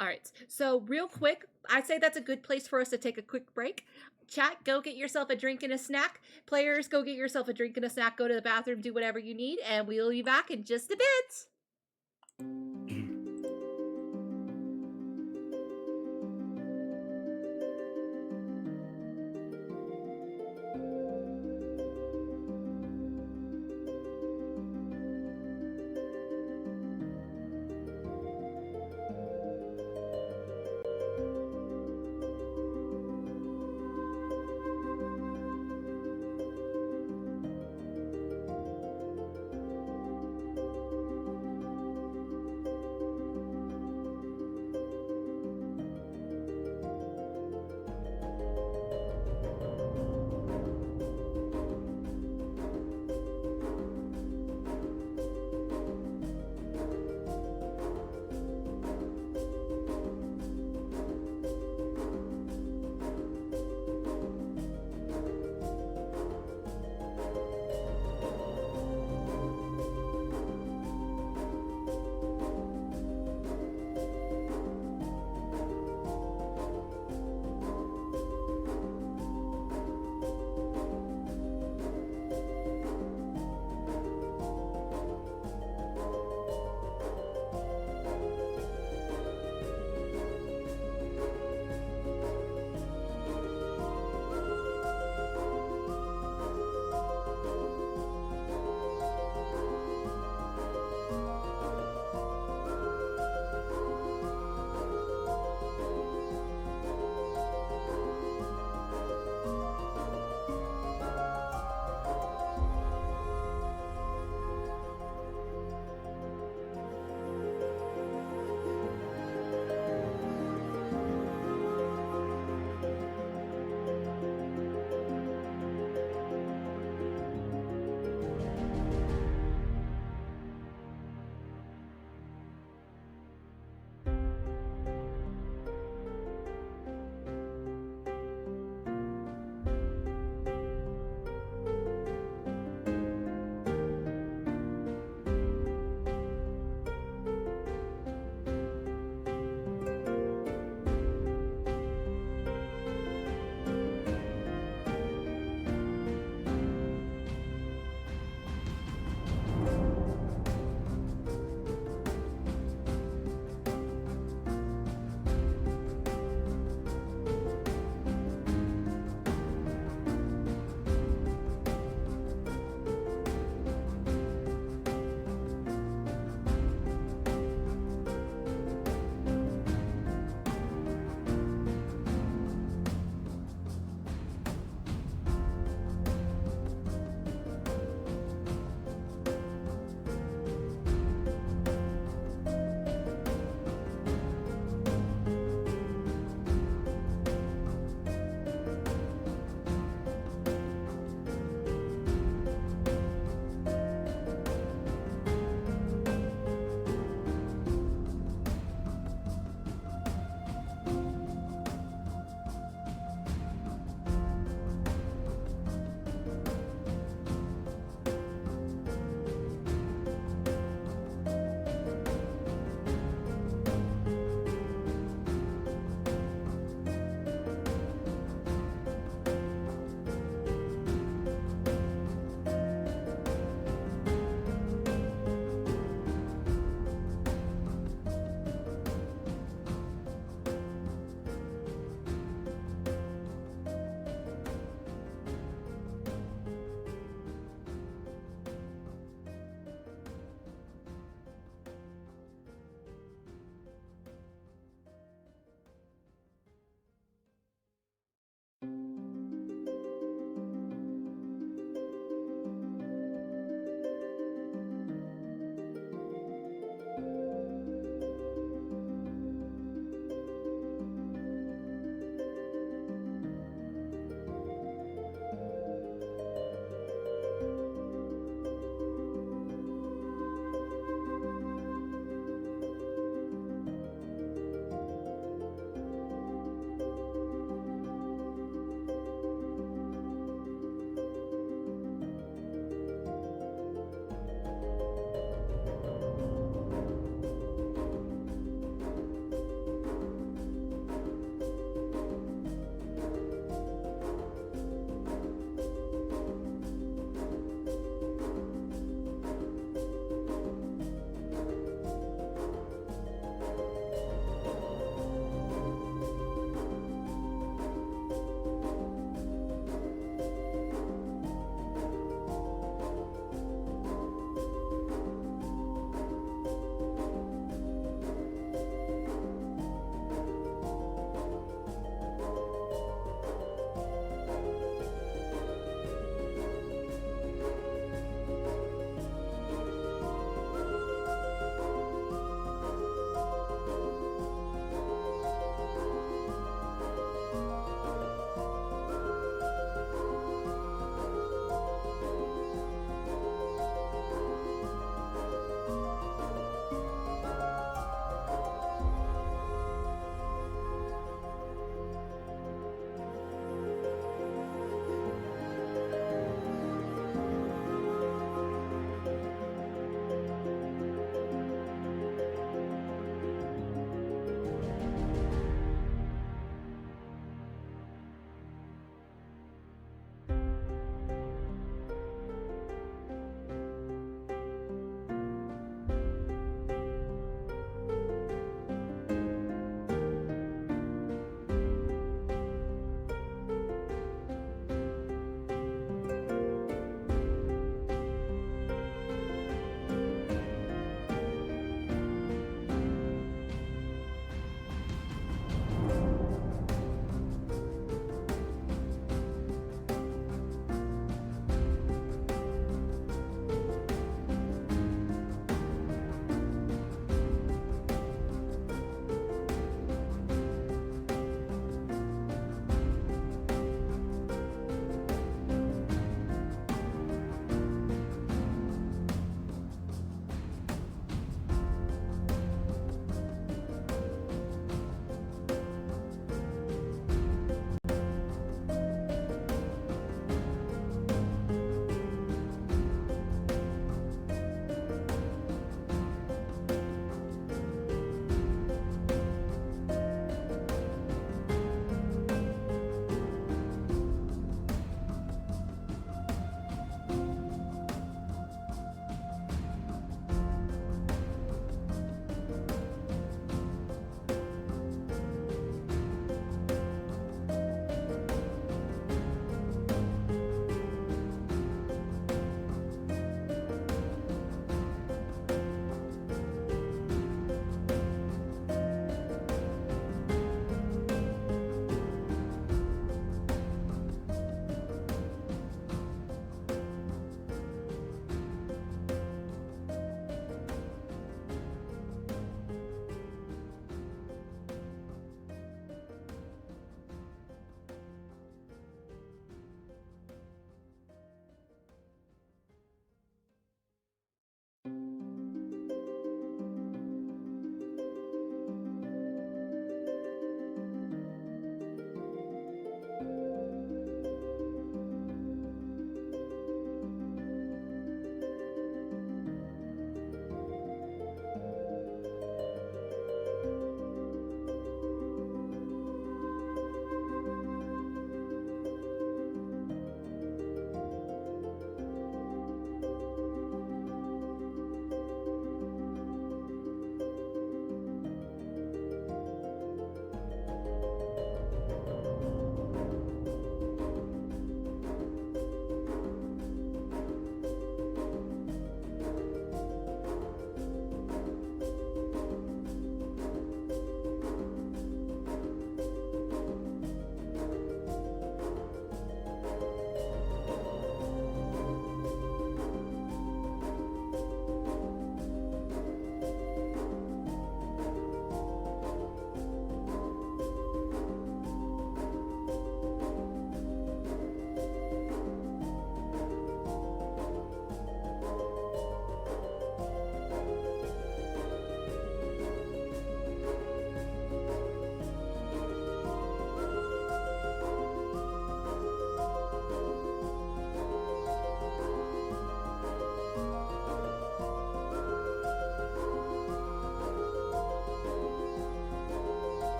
All right. So real quick, I'd say that's a good place for us to take a quick break. Chat, go get yourself a drink and a snack. Players, go get yourself a drink and a snack. Go to the bathroom, do whatever you need, and we'll be back in just a bit.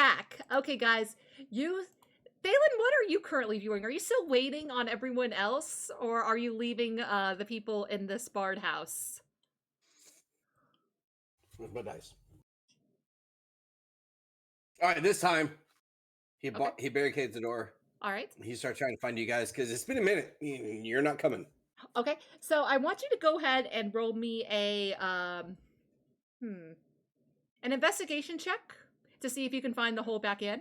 back. Okay, guys, Thalin, what are you currently doing? Are you still waiting on everyone else, or are you leaving the people in this barred house? Where's my dice? All right, this time he barricades the door. All right. He starts trying to find you guys because it's been a minute. You're not coming. Okay, so I want you to go ahead and roll me an investigation check to see if you can find the hole back in.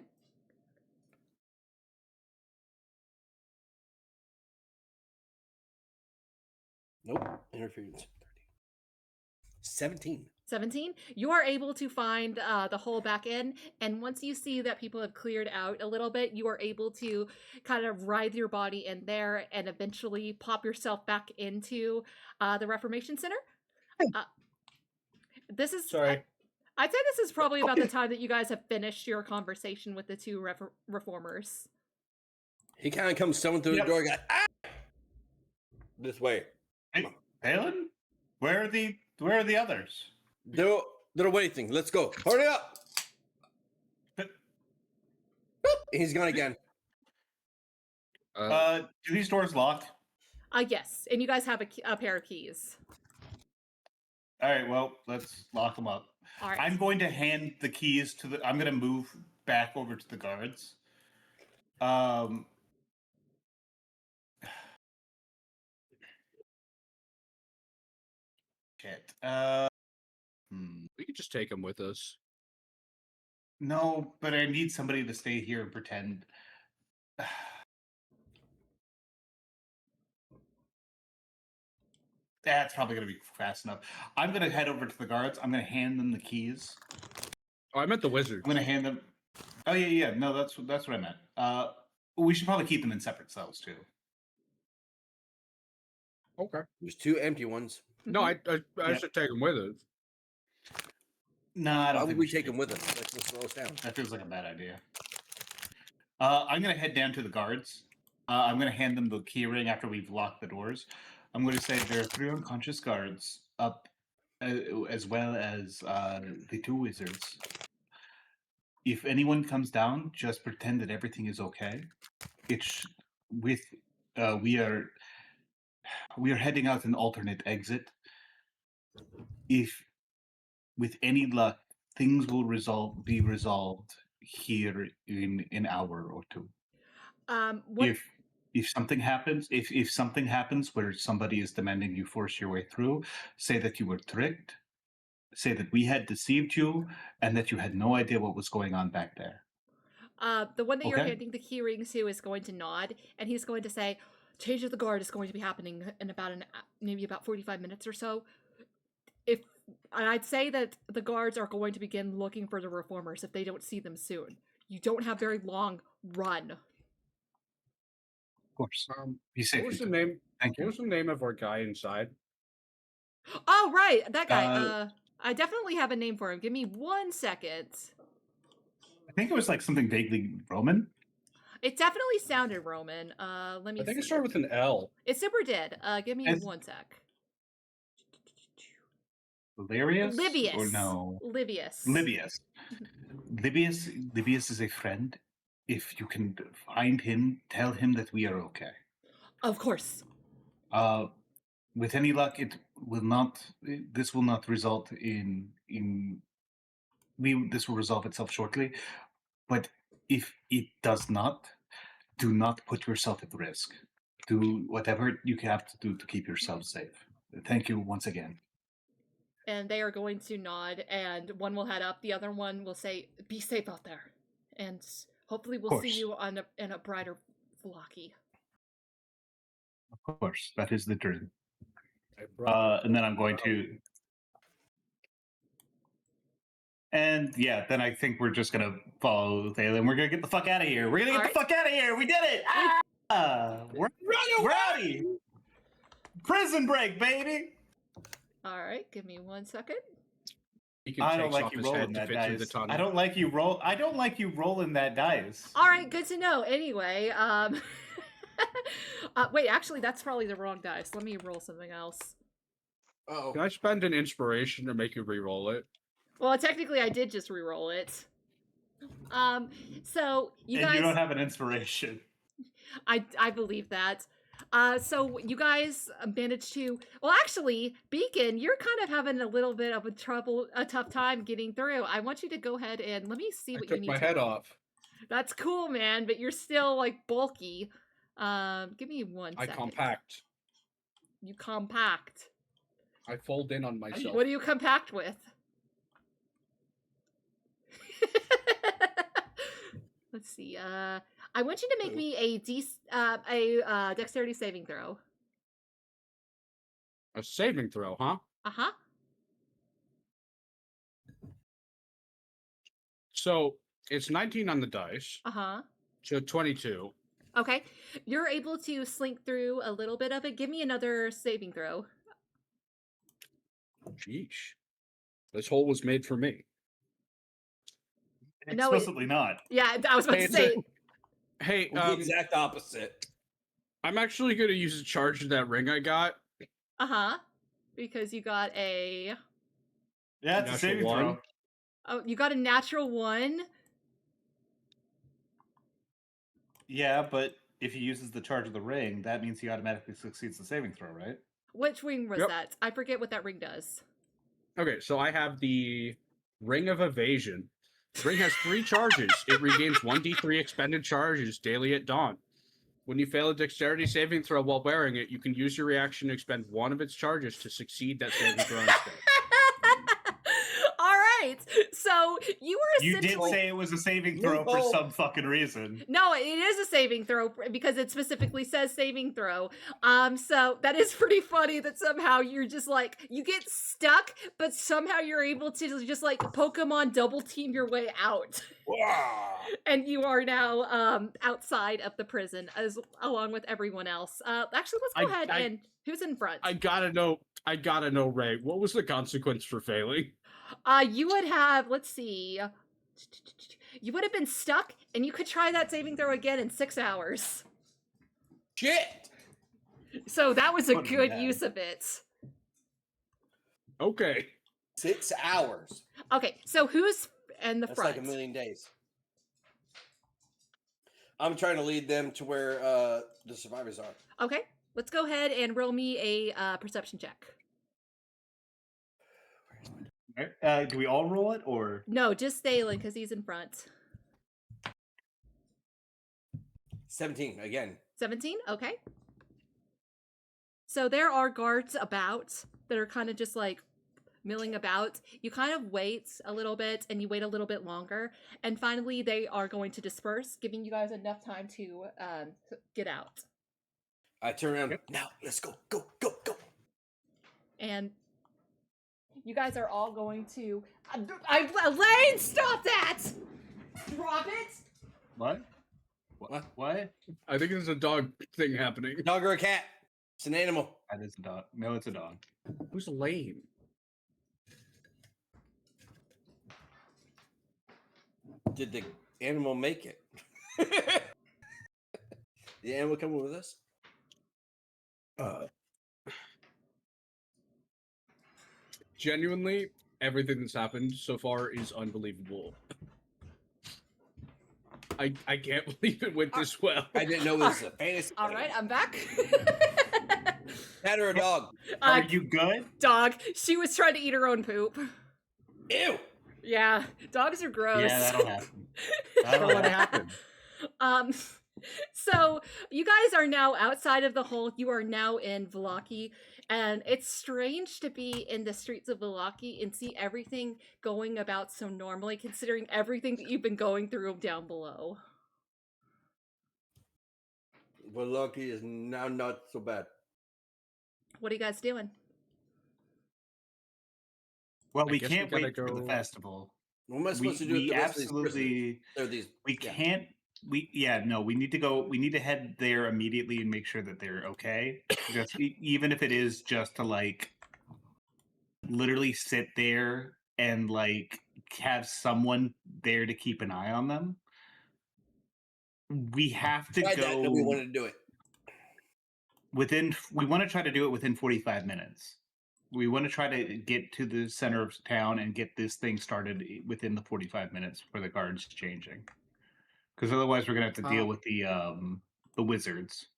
Nope. Interference. 17. 17. You are able to find the hole back in, and once you see that people have cleared out a little bit, you are able to kind of writhe your body in there and eventually pop yourself back into the Reformation Center. This is Sorry. I'd say this is probably about the time that you guys have finished your conversation with the two reformers. He kind of comes stumbling through the door. Guy, this way. Hey, Thalin? Where are the others? They're waiting. Let's go. Hurry up! He's gone again. Do these doors lock? Yes, and you guys have a pair of keys. All right, well, let's lock them up. All right. I'm going to hand the keys to I'm going to move back over to the guards. Shit. We could just take them with us. No, but I need somebody to stay here and pretend. That's probably going to be fast enough. I'm going to head over to the guards. I'm going to hand them the keys. Oh, I meant the wizard. I'm going to hand them. Oh yeah. No, that's what I meant. We should probably keep them in separate cells too. Okay. There's 2 empty ones. No, I should take them with us. No, I don't. Why think would we should take do them with us? Let's just throw us down. That feels like a bad idea. I'm going to head down to the guards. I'm going to hand them the key ring after we've locked the doors. I'm going to say there are 3 unconscious guards up, as well as the 2 wizards. If anyone comes down, just pretend that everything is okay. We are heading out an alternate exit. If with any luck, things will be resolved here in an hour or 2. If something happens, if something happens where somebody is demanding you force your way through, say that you were tricked, say that we had deceived you, and that you had no idea what was going on back there. The one that you're handing the key ring to is going to nod, and he's going to say, "Change of the guard is going to be happening in about maybe about 45 minutes or so. And I'd say that the guards are going to begin looking for the reformers if they don't see them soon. You don't have very long run." Of course. Be safe. What was the name? Thank you. What was the name of our guy inside? Oh, right, that guy. I definitely have a name for him. Give me 1 second. I think it was like something vaguely Roman. It definitely sounded Roman. Let me. I think it see. started with an L. It super did. Give me 1 sec. Livius? Livius. Or no? Livius. Livius. Livius is a friend. If you can find him, tell him that we are okay. Of course. With any luck, it will not. This will not result in. This will resolve itself shortly. But if it does not, do not put yourself at risk. Do whatever you have to do to keep yourself safe. Thank you once again. And they are going to nod, and one will head up, the other one will say, "Be safe out there, and hopefully we'll see you in a brighter Vlaki." Of course, that is the dream. And then I'm going to... And yeah, then I think we're just going to follow Thalin. We're going to get the fuck out of here. We're going to get the fuck out of here. We did it. We're ready. Prison break, baby. All right, give me 1 second. I don't like you rolling that dice. I don't like you rolling that dice. All right, good to know. Anyway, wait, actually, that's probably the wrong dice. Let me roll something else. Oh. Can I spend an inspiration to make you re-roll it? Well, technically, I did just re-roll it. So you And guys, you don't have an inspiration. I believe that. So you guys managed to. Well, actually, Beacon, you're kind of having a little bit of a tough time getting through. I want you to go ahead and let me see I what you took need my to head roll. off. That's cool, man, but you're still like bulky. Give me one I second. compact. You compact. I fold in on myself. What do you compact with? Let's see. I want you to make me a dexterity saving throw. A saving throw, huh? Uh-huh. So it's 19 on the dice. Uh-huh. So 22. Okay. You're able to slink through a little bit of it. Give me another saving throw. Sheesh. This hole was made for me. No, it- Explicitly not. Yeah, I was about to it's say. Hey, The exact opposite. I'm actually going to use a charge of that ring I got. Uh-huh. Because you got a... Yeah, it's a Natural saving one. throw. Oh, you got a natural 1? Yeah, but if he uses the charge of the ring, that means he automatically succeeds the saving throw, right? Which ring was Yep. that? I forget what that ring does. Okay, so I have the Ring of Evasion. The ring has 3 charges. It regains 1d3 expended charges daily at dawn. When you fail a dexterity saving throw while wearing it, you can use your reaction to expend 1 of its charges to succeed that saving throw instead. All right. So you were You essentially... did say it was a saving throw for Loophole. some fucking reason. No, it is a saving throw because it specifically says saving throw. So that is pretty funny that somehow you're just like, you get stuck, but somehow you're able to just like Pokemon double team your way out. And you are now outside of the prison along with everyone else. Actually, let's go ahead and who's in front? I gotta know, Ray, what was the consequence for failing? You would have, let's see, you would have been stuck, and you could try that saving throw again in 6 hours. Shit. So that was a What good bad. use of it. Okay. 6 hours. Okay, so who's in the That's front? like a million days. I'm trying to lead them to where the survivors are. Okay, let's go ahead and roll me a perception check. Do we all roll it, or No, just Thalin, because he's in front. 17 again. 17? Okay. So there are guards about that are kind of just like milling about. You kind of wait a little bit and you wait a little bit longer. And finally, they are going to disperse, giving you guys enough time to get out. I turn around. Now, let's go. Go, go, go. And you guys are all going to... Elaine, stop that! Drop it! what? What? What? I think there's a dog thing happening. Dog or a cat? It's an animal. That is a dog. No, it's a dog. Who's lame? Did the animal make it? The animal coming with us? Genuinely, everything that's happened so far is unbelievable. I can't believe it went this well. I didn't know it was a fantasy. All right, I'm back. Cat or a dog? Are you good? Dog. She was trying to eat her own poop. Ew. Yeah, dogs are gross. Yeah, that'll happen. So what happened? So you guys are now outside of the hole. You are now in Vallaki, and it's strange to be in the streets of Vallaki and see everything going about so normally, considering everything that you've been going through down below. But lucky is now not so bad. What are you guys doing? Well, I we guess can't we wait gotta for the go- festival. What am I supposed to do with We the rest of these prisoners? absolutely. They're these. We yeah. can't. We need to go. We need to head there immediately and make sure that they're okay. Just even if it is just to like literally sit there and like have someone there to keep an eye on them. We have to Tried that, go nobody wanted to do it. within. We want to try to do it within 45 minutes. We want to try to get to the center of town and get this thing started within the 45 minutes before the guard's changing. Because otherwise, we're gonna have to deal with the wizards.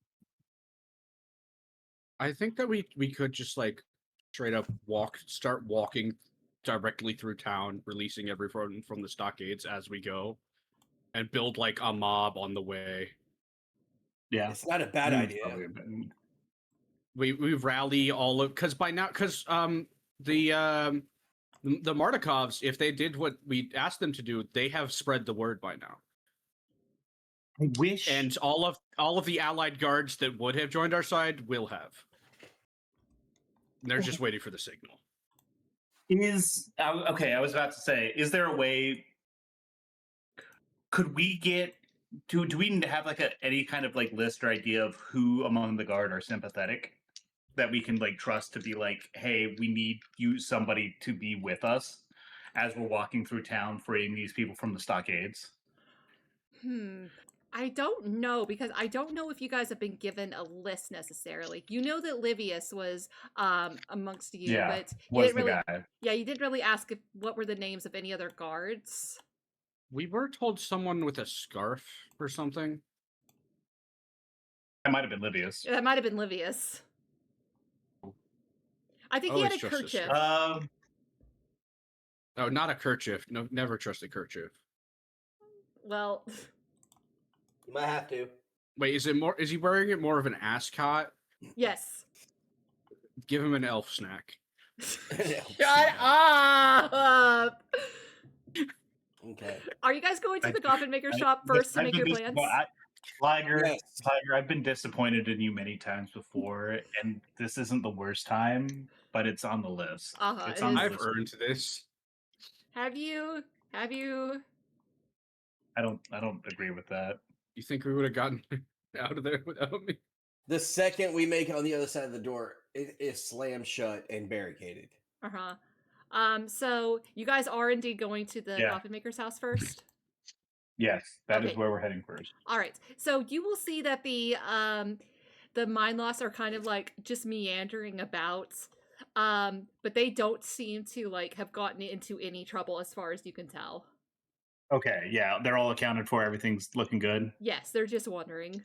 I think that we could just like straight up start walking directly through town, releasing everyone from the stockades as we go, and build like a mob on the way. Yeah, It's not a bad Mm, idea. probably a bit- We rally all of because by now the Martikovs, if they did what we asked them to do, they have spread the word by now. I wish. And all of the allied guards that would have joined our side will have. They're just waiting for the signal. Okay, I was about to say, is there a way? Could we get? Do we need to have like any kind of like list or idea of who among the guard are sympathetic that we can like trust to be like, hey, we need somebody to be with us as we're walking through town, freeing these people from the stockades? I don't know, because I don't know if you guys have been given a list necessarily. You know that Livius was amongst you, Yeah, but you was didn't the really guy. Yeah, you didn't really ask what were the names of any other guards. We were told someone with a scarf or something. That might have been Livius. That might have been Livius. I think he had a Always trust this kerchief. Oh, not a kerchief. No, never trust a kerchief. Well, You might have to. Wait, is he wearing it more of an ascot? yes. Give him an elf snack. Shut up! Okay. Are you guys going to the Coffin Maker shop first to make your plans? Liger, Yes. Liger, I've been disappointed in you many times before, and this isn't the worst time, but it's on the list. It's it on is. the I've list. earned this. Have you? I don't agree with that. You think we would have gotten out of there without me? The second we make it on the other side of the door, it is slammed shut and barricaded. So you guys are indeed going to the Yeah. Coffin Maker's house first? Yes, that is Okay. where we're heading first. All right. So you will see that the mind loss are kind of like just meandering about. But they don't seem to like have gotten into any trouble as far as you can tell. Okay, yeah, they're all accounted for. Everything's looking good. Yes, they're just wandering.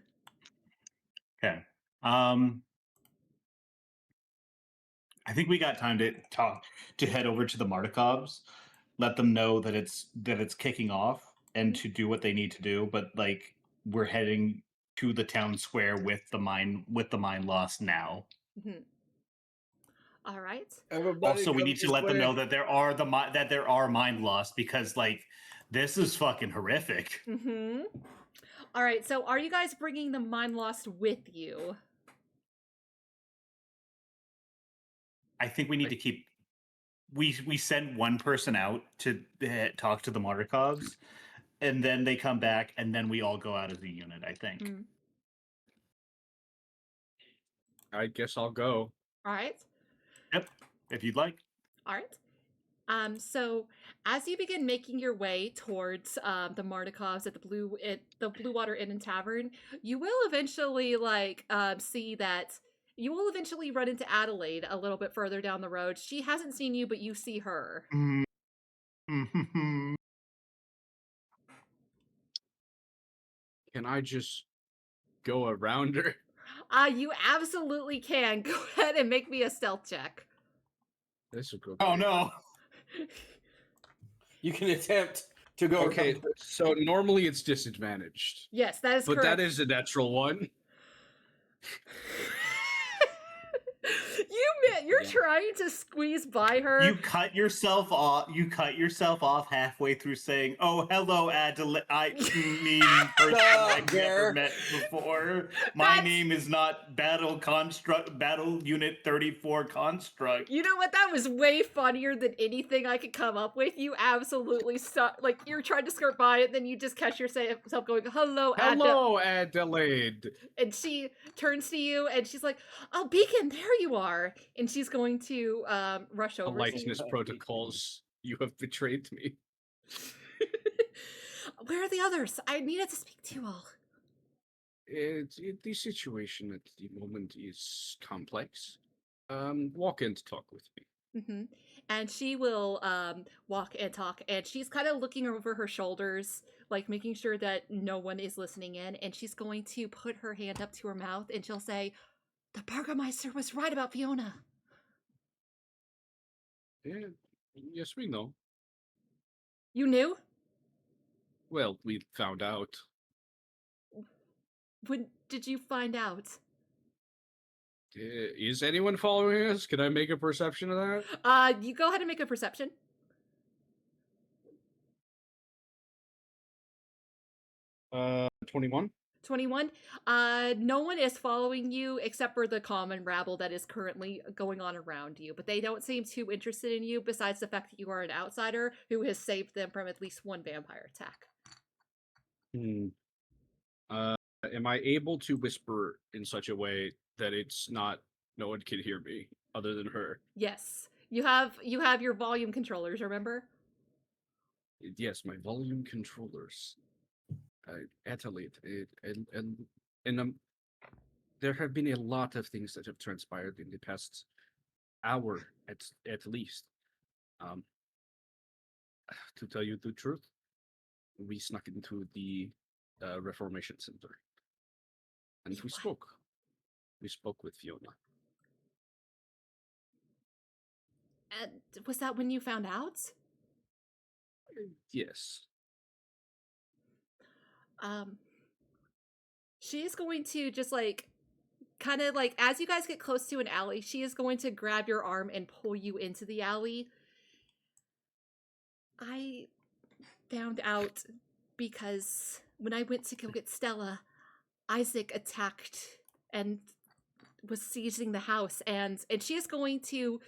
Okay. I think we got time to head over to the Martikovs, let them know that it's kicking off and to do what they need to do, but like we're heading to the town square with the mind lost now. Mm-hmm. All right. Everybody Also, we come need to let them know that there are mind lost, because like this is fucking horrific. Mm-hmm. All right. So are you guys bringing the mind lost with you? I think we need to keep. We send one person out to talk to the Martikovs, and then they come back, and then we all go out as a unit. I think. Mm. I guess I'll go. All right. Yep, if you'd like. All right. So as you begin making your way towards the Martikovs at the Blue Water Inn and Tavern, you will eventually see that you will eventually run into Adelaide a little bit further down the road. She hasn't seen you, but you see her. Mm-hmm. Can I just go around her? You absolutely can. Go ahead and make me a stealth check. This will go. Oh no. You can attempt to go. Okay, around. so normally it's disadvantaged. Yes, that is But correct. that is a natural one. You're trying to squeeze by her. You cut yourself off halfway through saying, "Oh, hello, Adelaide. I mean, person I've never met before. My name is not Battle Unit 34 Construct." You know what? That was way funnier than anything I could come up with. You absolutely you're trying to skirt by it, then you just catch yourself going, "Hello, Adelaide." And she turns to you and she's like, "Oh, Beacon, there you are." And she's going to rush over to you. Politeness protocols. You have betrayed me. Where are the others? I needed to speak to you all. The situation at the moment is complex. Walk in to talk with me. Mm-hmm. And she will walk and talk, and she's kind of looking over her shoulders, like making sure that no one is listening in. And she's going to put her hand up to her mouth, and she'll say, "The Burgermeister was right about Fiona." Yeah, yes, we know. You knew? Well, we found out. When did you find out? Is anyone following us? Can I make a perception of that? You go ahead and make a perception. 21. 21. No one is following you except for the common rabble that is currently going on around you, but they don't seem too interested in you besides the fact that you are an outsider who has saved them from at least one vampire attack. Am I able to whisper in such a way that no one can hear me other than her? Yes. You have your volume controllers, remember? Yes, my volume controllers. Athlete, and there have been a lot of things that have transpired in the past hour at least. To tell you the truth, we snuck into the Reformation Center, and we spoke. We spoke with Fiona. And was that when you found out? Yes. She is going to just kind of as you guys get close to an alley, she is going to grab your arm and pull you into the alley. I found out because when I went to go get Stella, Isaac attacked and was seizing the house, and she is going to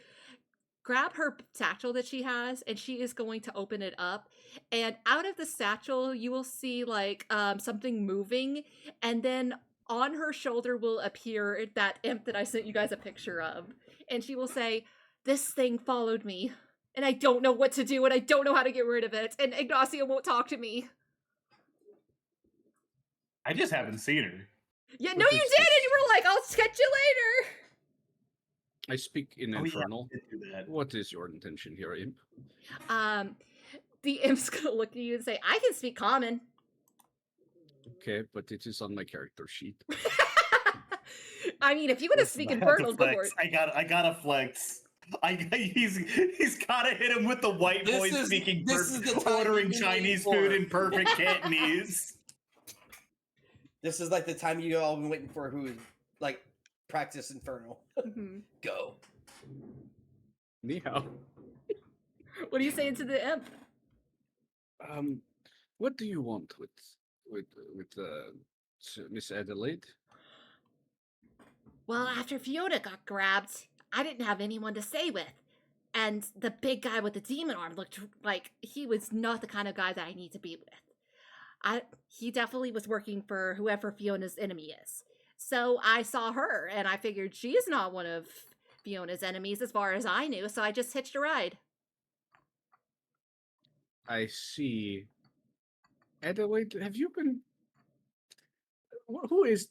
grab her satchel that she has, and she is going to open it up, and out of the satchel you will see something moving, and then on her shoulder will appear that imp that I sent you guys a picture of, and she will say, "This thing followed me, and I don't know what to do, and I don't know how to get rid of it, and Ignacio won't talk to me." I just haven't seen her. Yeah, no, you did, and you were like, "I'll catch you later." I speak in Infernal. Yeah, I did do that. What is your intention here, imp? The imp's gonna look at you and say, "I can speak common." Okay, but it is on my character sheet. I mean, if you want to speak Infernal, go for it. I gotta flex. He's gotta hit him with the white boy speaking, ordering Chinese food in perfect Cantonese. This is like the time you all been waiting for, who like practice Infernal. Mm-hmm. Go. Ni hao. What are you saying to the imp? What do you want with Miss Adelaide? Well, after Fiona got grabbed, I didn't have anyone to stay with. And the big guy with the demon arm looked like he was not the kind of guy that I need to be with. He definitely was working for whoever Fiona's enemy is. So I saw her, and I figured she's not one of Fiona's enemies as far as I knew, so I just hitched a ride. I see. Adelaide, have you been... Who is...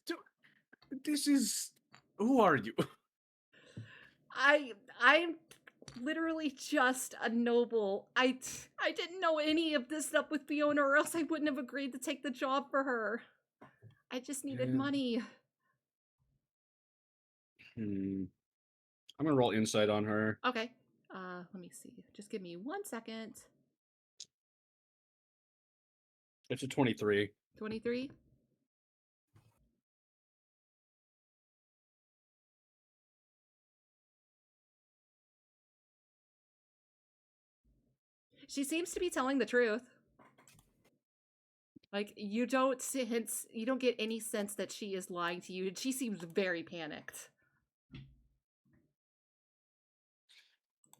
This is... Who are you? I'm literally just a noble. I didn't know any of this stuff with Fiona, or else I wouldn't have agreed to take the job for her. I just needed money. I'm gonna roll insight on her. Okay. Let me see. Just give me 1 second. It's a 23. 23? She seems to be telling the truth. Like, you don't get any sense that she is lying to you. She seems very panicked.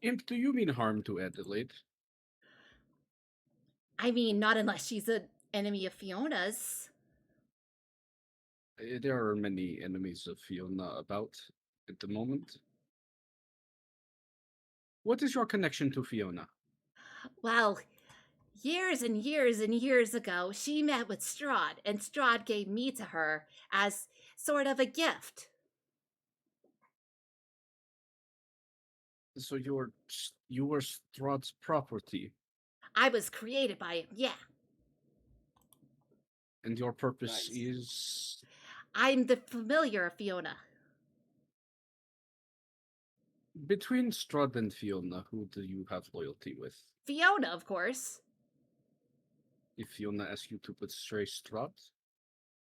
Imp, do you mean harm to Adelaide? I mean, not unless she's an enemy of Fiona's. There are many enemies of Fiona about at the moment. What is your connection to Fiona? Well, years and years and years ago, she met with Strahd, and Strahd gave me to her as sort of a gift. So you were Strahd's property, I was created by him. Yeah, and your purpose Nice. is I'm the familiar of Fiona. between Strahd and Fiona. Who do you have loyalty with? Fiona, of course. If Fiona asks you to betray Strahd,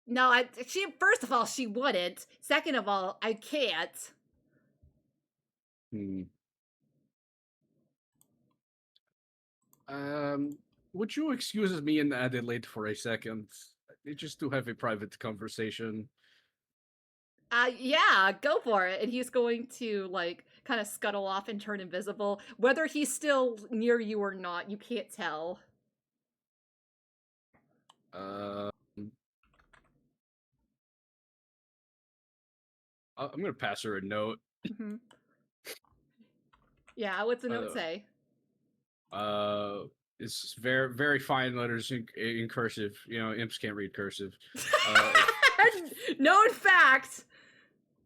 No, she first of all she wouldn't. Second of all, I can't. hmm. Would you excuse me and Adelaide for a second? Just to have a private conversation. Yeah, go for it. And he's going to like kind of scuttle off and turn invisible. Whether he's still near you or not, you can't tell. I'm gonna pass her a note. Mhm. Yeah, what's the note Uh, say? It's very very fine letters in cursive. You know, imps can't read cursive. Known fact.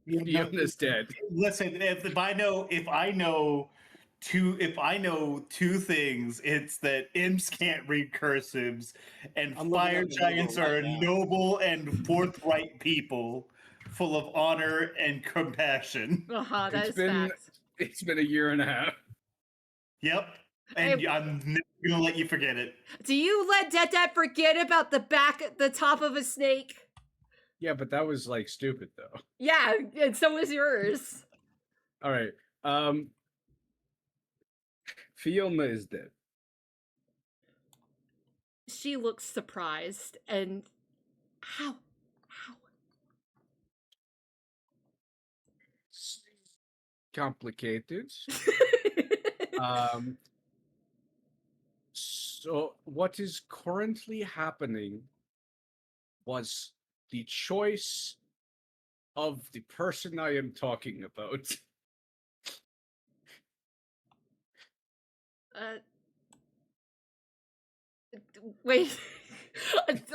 Fiona's dead. Listen, if I know two things, it's that imps can't read cursives, and I'm looking fire at the giants logo are right now. noble and forthright people, full of honor and compassion. That is fact. It's been a year and a half. Yep, and Hey. I'm never gonna let you forget it. Do you let Detdet forget about the top of a snake? Yeah, but that was like stupid though. Yeah, and so was yours. All right. Fiona is dead. She looks surprised and how? Complicated. So what is currently happening was the choice of the person I am talking about. Wait.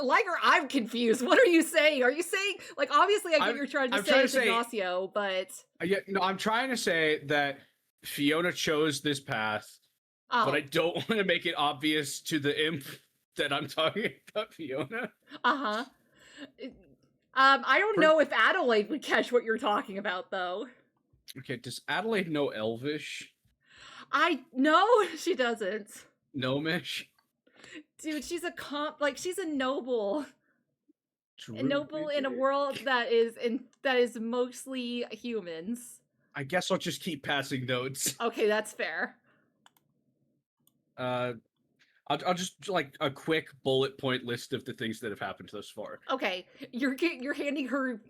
Liger, I'm confused. What are you saying? Are you saying, like, obviously I get you're trying to I'm say trying to it's say- Ignacio, but... Yeah, no, I'm trying to say that Fiona chose this path, Oh, but I don't want to make it obvious to the imp that I'm talking about Fiona. uh-huh. I don't know if Adelaide would catch what you're talking about, though. Okay, does Adelaide know Elvish? No, she doesn't. Gnomish? Dude, she's she's a noble. A noble in a Druid? world that is mostly humans. I guess I'll just keep passing notes. Okay, that's fair. I'll just like a quick bullet point list of the things that have happened thus far. Okay, you're handing her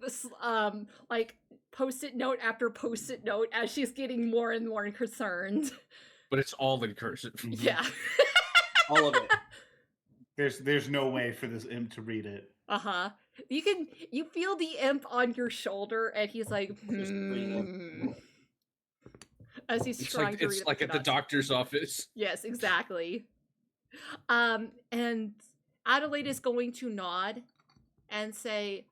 like post-it note after post-it note as she's getting more and more concerned. But it's all in cursive. Yeah. All of it. There's no way for this imp to read it. Uh-huh. You feel the imp on your shoulder and he's like, as he's trying to read it. It's like at the doctor's office. Yes, exactly. And Adelaide is going to nod and say,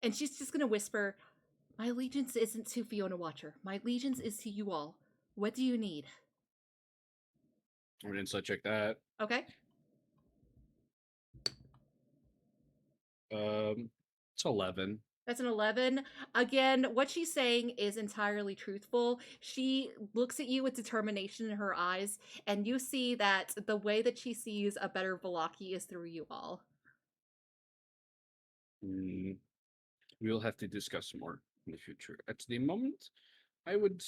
and she's just gonna whisper, my allegiance isn't to Fiona Watcher. My allegiance is to you all. What do you need? Or insight check that. Okay. It's 11. That's an 11. Again, what she's saying is entirely truthful. She looks at you with determination in her eyes, and you see that the way that she sees a better Velaki is through you all. We'll have to discuss more in the future. At the moment, I would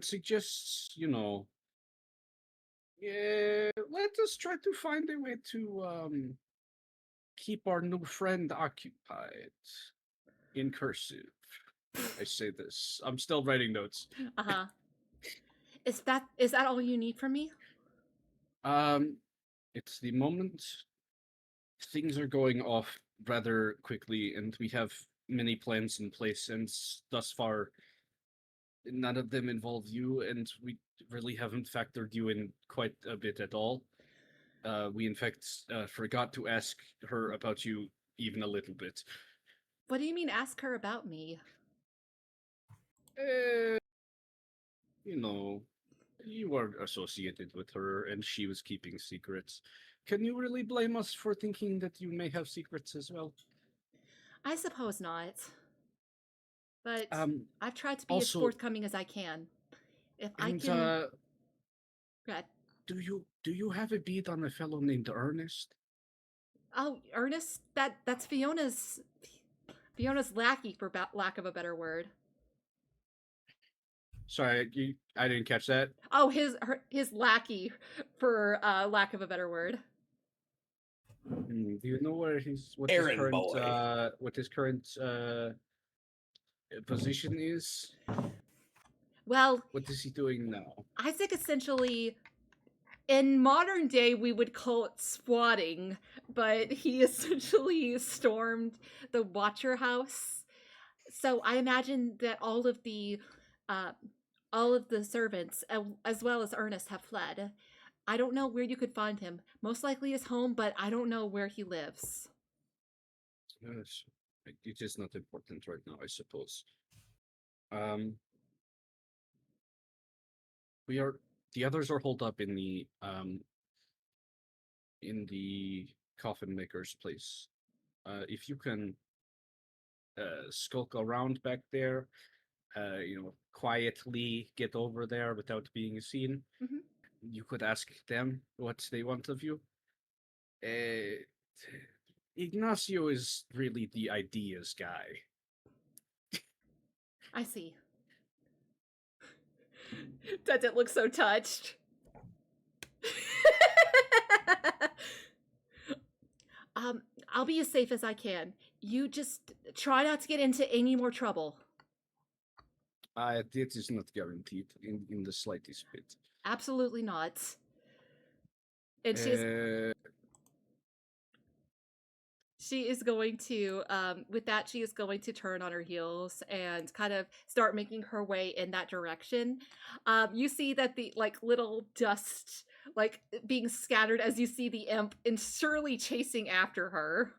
suggest, let us try to find a way to keep our new friend occupied. In cursive. I say this. I'm still writing notes. Uh-huh. Is that all you need from me? It's the moment things are going off rather quickly, and we have many plans in place, and thus far, none of them involve you, and we really haven't factored you in quite a bit at all. We, in fact, forgot to ask her about you even a little bit. What do you mean ask her about me? you know, you were associated with her and she was keeping secrets. Can you really blame us for thinking that you may have secrets as well? I suppose not. But Um, I've tried to be as also, forthcoming as I can. If I and can. Good. do you have a beat on a fellow named Ernest? Oh, Ernest, that's Fiona's lackey, for lack of a better word. Sorry, I didn't catch that. Oh, his lackey, for lack of a better word. Do you know what his Errand current position is? Well, What is he doing now? Isaac essentially, in modern day, we would call it squatting, but he essentially stormed the Watcher house. So I imagine that all of the servants, as well as Ernest, have fled. I don't know where you could find him. Most likely his home, but I don't know where he lives. Yes, it is not important right now, I suppose. Um, the others are holed up in the coffin maker's place. If you can skulk around back there, quietly get over there without being seen, Mhm. you could ask them what they want of you. Ignacio is really the ideas guy. I see. Detdet looks so touched. I'll be as safe as I can. You just try not to get into any more trouble. That is not guaranteed in the slightest bit. Absolutely not. And she is going to, with that, she is going to turn on her heels and kind of start making her way in that direction. You see that the little dust being scattered as you see the imp and surely chasing after her.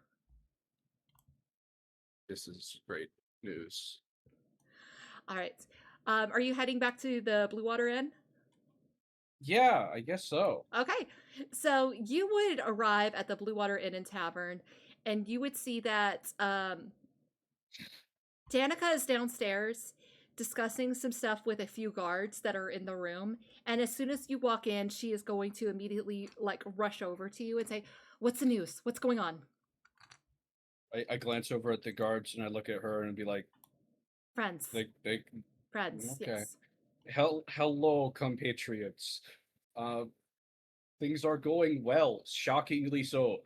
This is great news. All right. Are you heading back to the Blue Water Inn? Yeah, I guess so. Okay. So you would arrive at the Blue Water Inn and Tavern, and you would see that Danica is downstairs discussing some stuff with a few guards that are in the room. And as soon as you walk in, she is going to immediately rush over to you and say, "What's the news? What's going on?" I glance over at the guards and I look at her and be like, Friends. Friends, okay. yes. Hello, compatriots. Things are going well, shockingly so.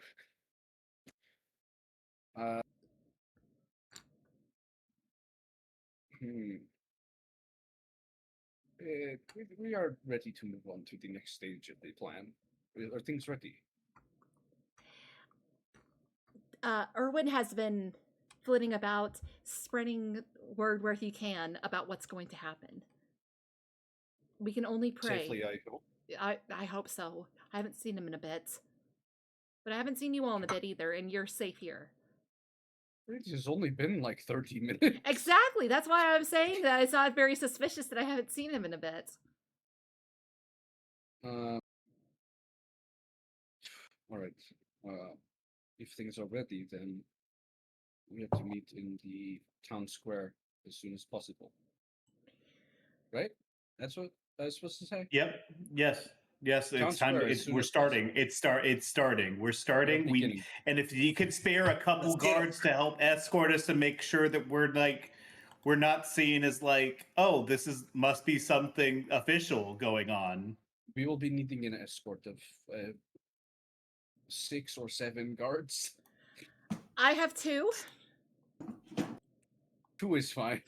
We are ready to move on to the next stage of the plan. Are things ready? Erwin has been flitting about, spreading word where he can about what's going to happen. We can only pray. Safely, I hope. I hope so. I haven't seen him in a bit. But I haven't seen you all in a bit either, and you're safe here. It has only been like 30 minutes. Exactly! That's why I'm saying that. It's not very suspicious that I haven't seen him in a bit. Alright. If things are ready, then we have to meet in the town square as soon as possible. Right? That's what I was supposed to say? Yep. Yes. Yes, Town it's time. square as soon We're as starting. It's starting. We're starting. And if you could spare a couple guards to help escort us to make sure that we're not seen as oh, must be something official going on. We will be needing an escort of 6 or 7 guards. I have 2. 2 is fine.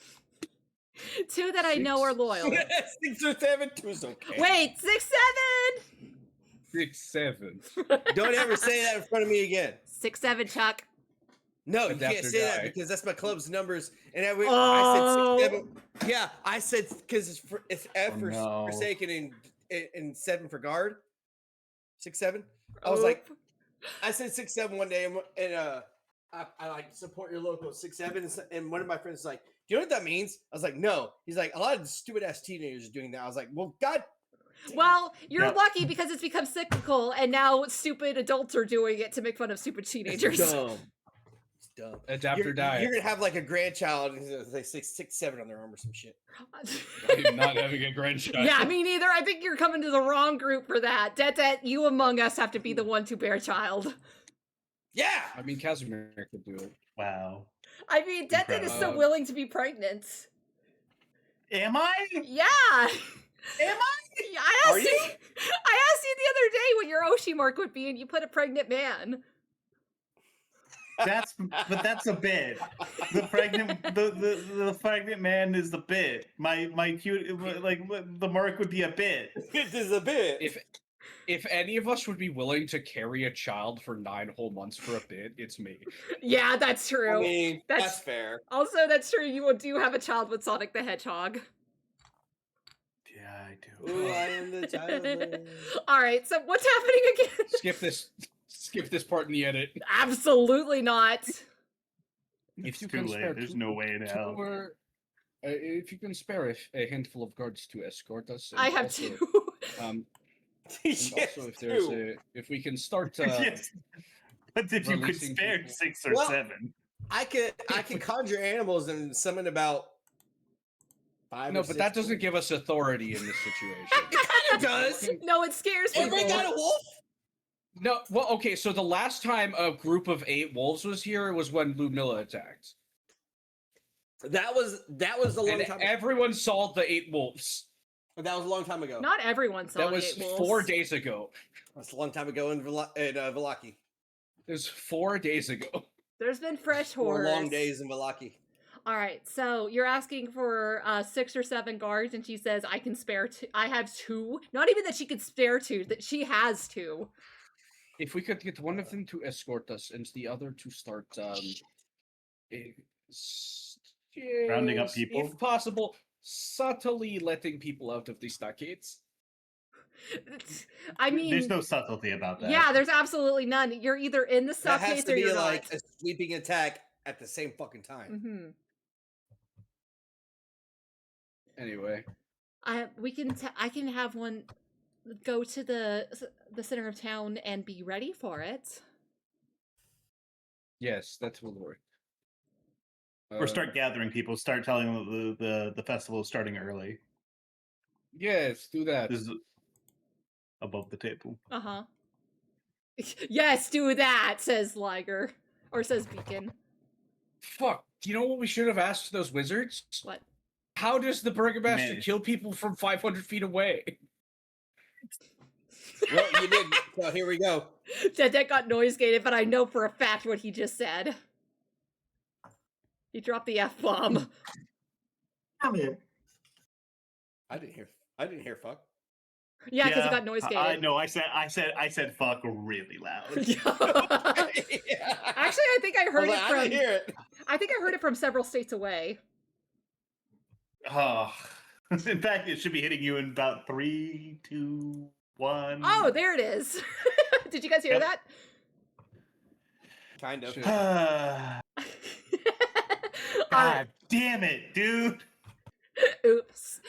2 that I know are loyal. 6 or 7, 2 is okay. Wait, 6, 7! 6, 7. Don't ever say that in front of me again. 6, 7, Chuck. No, you can't say that because that's my club's numbers. And I said 6, 7. Yeah, I said because it's F for Forsaken and 7 for guard. 6, 7. I was like, I said 6, 7 one day, and I support your local 6, 7, and one of my friends was like, you know what that means? I was like, no. He's like, a lot of stupid ass teenagers are doing that. I was like, well, God. Well, you're Yeah. lucky because it's become cyclical, and now stupid adults are doing it to make fun of stupid teenagers. It's dumb. It's dumb. Adapt or You're die. gonna have like a grandchild and he's like 6'7" on their arm or some shit. I'm not having a grandchild. Yeah, me neither. I think you're coming to the wrong group for that. Dettet, you among us have to be the one to bear a child. Yeah. I mean, Casimir could do it. Wow. I mean, Dettet is so Incredible. willing to be pregnant. Am I? Yeah. Am I? I Are asked you? I asked you the other day what your Oshi mark would be, and you put a pregnant man. But that's a bit. The pregnant man is the bit. My cute like the mark would be a bit. This is a bit. If any of us would be willing to carry a child for 9 whole months for a bit, it's me. Yeah, that's true. I mean, That's- that's fair. Also, that's true. You do have a child with Sonic the Hedgehog. Yeah, I do. Ooh, I am the child. All right, so what's happening again? Skip this part in the edit. Absolutely not. If It's you too can late. spare There's two- no way in two, hell. if you can spare a handful of guards to escort us, and I have also, two. and Yes, also if there's too. if we can start Yes. But if you could releasing spare people. 6 or Well, 7. I can conjure animals and summon about 5 no, or but 6 that doesn't give us authority in this situation. It kind of does. No, it scares people. Everybody got a wolf? No, well, okay, so the last time a group of 8 wolves was here was when Lumilla attacked. That was a long And time ago. everyone saw the 8 wolves. That was a long time ago. Not everyone saw That was eight wolves. 4 days ago. That's a long time ago in Velaki. It was 4 days ago. There's been fresh 4 horrors. long days in Velaki. All right, so you're asking for 6 or 7 guards, and she says, I can spare 2. I have 2. Not even that she could spare 2, that she has 2. If we could get one of them to escort us and the other to start Rounding up yes, people? if possible, subtly letting people out of the stockades. I mean, There's no subtlety about that. yeah, there's absolutely none. You're either in the That has stockades to or be you're like not. a sweeping attack at the same fucking time. Anyway, I can have one go to the center of town and be ready for it. yes, that will work. Or start gathering people. Start telling them the festival is starting early. Yes, do that. This is above the table. Uh-huh. Yes, do that, says Liger. Or says Beacon. Fuck. Do you know what we should have asked those wizards? What? How does the Burgomaster Man. kill people from 500 feet away? Well, you did. So here we go. Dettet got noise gated, but I know for a fact what he just said. He dropped the F-bomb. I didn't hear fuck. Yeah, because he got noise gated. I know. I said fuck really loud. Actually, Yeah. I think I heard I was it like, from. I didn't hear it. I think I heard it from several states away. Oh. In fact, it should be hitting you in about 3, 2, 1. Oh, there it is. Did you guys hear Yep. that? Kind of. Shit. God Alright. damn it, dude. Oops.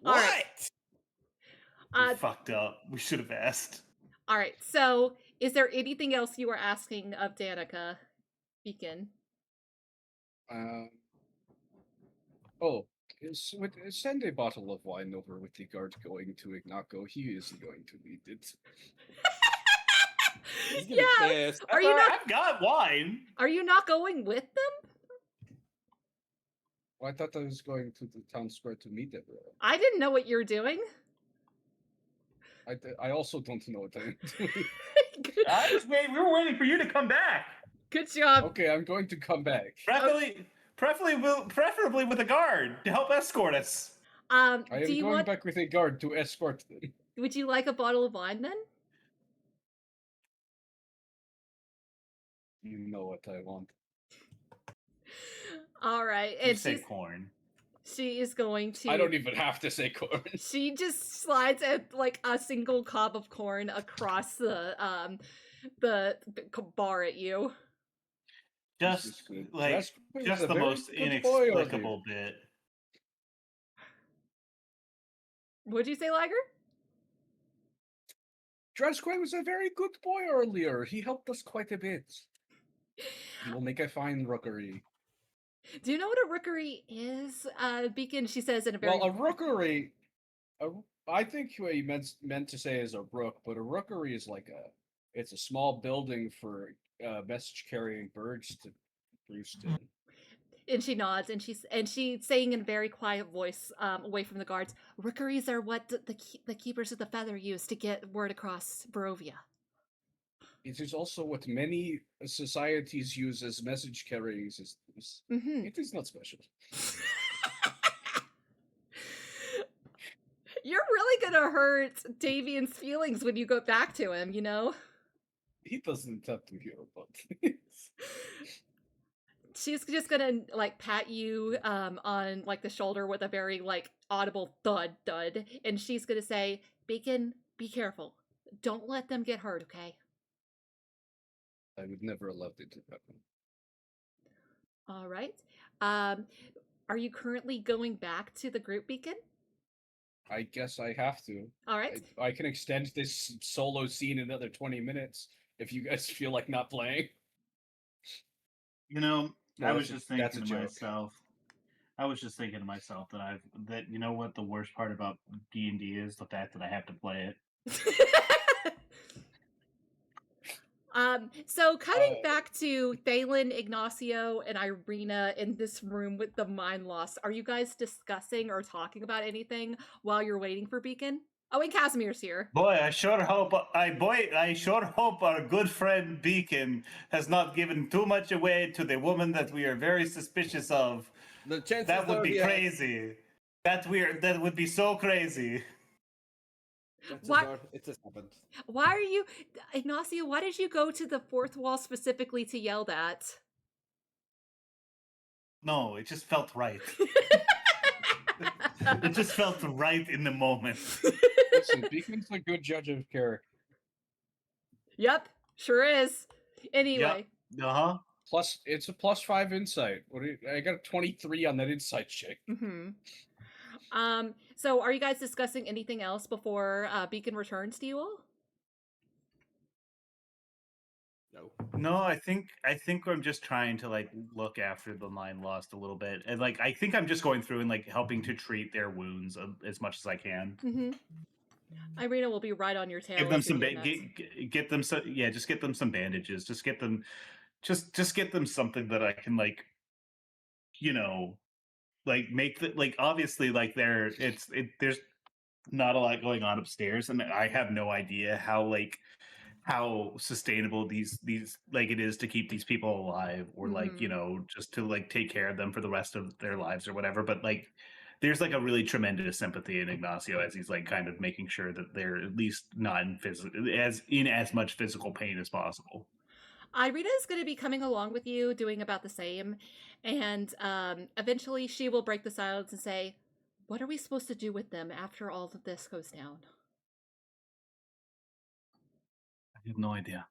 What? Alright. We fucked up. We should have asked. All right. So, is there anything else you were asking of Danica, Beacon? Send a bottle of wine over with the guard going to Ignacio. He is going to need it. He's gonna Yeah. be pissed. Are you not? I've got wine. Are you not going with them? Well, I thought I was going to the town square to meet everyone. I didn't know what you're doing. I also don't know what I'm doing. We were waiting for you to come back. Good job. Okay, I'm going to come back. Preferably with a guard to help escort us. I am Do you going want? back with a guard to escort them. Would you like a bottle of wine then? You know what I want. All right, You and say corn. she is going to. I don't even have to say corn. She just slides like a single cob of corn across the bar at you. Just This is good. like Jasper is just a the very most good boy, inexplicable bit. What'd you say, Liger? Drasquay was a very good boy earlier. He helped us quite a bit. He will make a fine rookery. Do you know what a rookery is? Beacon, she says in a very... Well, a rookery, I think what he meant to say is a rook, but a rookery is like it's a small building for message-carrying birds to roost in. And she nods, and she's saying in a very quiet voice, away from the guards, rookeries are what the keepers of the feather use to get word across Barovia. It is also what many societies use as message-carrying systems. Mm-hmm. It is not special. You're really gonna hurt Davian's feelings when you go back to him, you know? He doesn't have to hear about this. She's just gonna like pat you on like the shoulder with a very like audible thud, and she's gonna say, Beacon, be careful. Don't let them get hurt, okay? I would never allow it to happen. All right. Are you currently going back to the group, Beacon? I guess I have to. All right. I can extend this solo scene another 20 minutes if you guys feel like not playing. You know, No, I was that's just a thinking to joke. myself. I was just thinking to myself that you know what the worst part about D&D is? The fact that I have to play it. So cutting back to Thalin, Ignacio, and Irina in this room with the mind loss, are you guys discussing or talking about anything while you're waiting for Beacon? Oh, and Casimir's here. Boy, I sure hope our good friend Beacon has not given too much away to the woman that we are very suspicious of. The chances That would are be he has- crazy. That would be so crazy. chances What? are it just happened. Why are you, Ignacio, why did you go to the fourth wall specifically to yell that? No, it just felt right. It just felt right in the moment. Listen, Beacon's a good judge of character. Yep, sure is. Anyway. Yep. Uh-huh. Plus, it's a +5 insight. I got a 23 on that insight check. Mm-hmm. So are you guys discussing anything else before Beacon returns to you all? No. No, I think I'm just trying to like look after the mind lost a little bit, and like I think I'm just going through and like helping to treat their wounds as much as I can. Mm-hmm. Irina will be right on your tail. Give them as you're some doing that. get them some just get them some bandages. Just get them get them something that I can like, you know, like make the like obviously like there's not a lot going on upstairs, and I have no idea how sustainable these like it is to keep these people alive, or like, you know, just to like take care of them for the rest of their lives or whatever. But like there's like a really tremendous sympathy in Ignacio as he's like kind of making sure that they're at least not in as much physical pain as possible. Irina is going to be coming along with you, doing about the same, and eventually she will break the silence and say, what are we supposed to do with them after all of this goes down? I have no idea.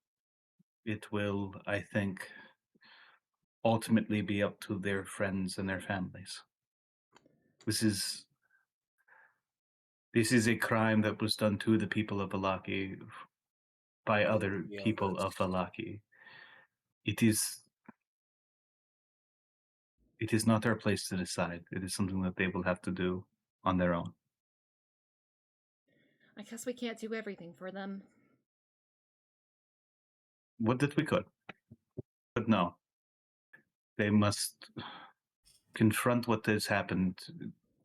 It will, I think, ultimately be up to their friends and their families. This is a crime that was done to the people of Valaki by other people of Valaki. It is not our place to decide. It is something that they will have to do on their own. I guess we can't do everything for them. Would that we could. But no. They must confront what has happened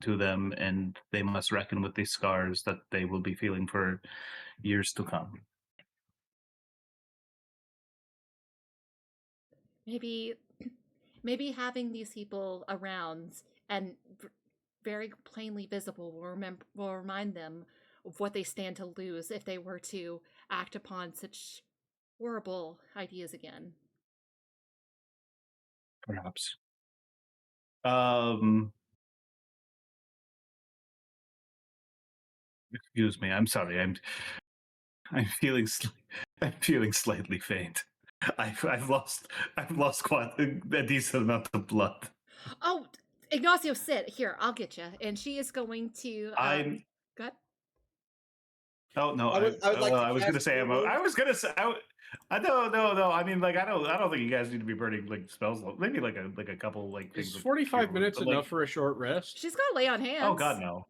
to them, and they must reckon with these scars that they will be feeling for years to come. Maybe having these people around and very plainly visible will remind them of what they stand to lose if they were to act upon such horrible ideas again. Perhaps. Excuse me. I'm sorry. I'm feeling slightly faint. I've lost quite a decent amount of blood. Oh, Ignacio, sit here. I'll get you. And she is going to. I'm. Go ahead. Oh no! I would like to I was gonna cast say Cure Wounds. I was gonna say. I no. I mean, like, I don't think you guys need to be burning like spells. Maybe like a couple like things. Is with 45 cure minutes wounds, but, enough like, for a short rest? She's got to lay on hands. Oh god, no.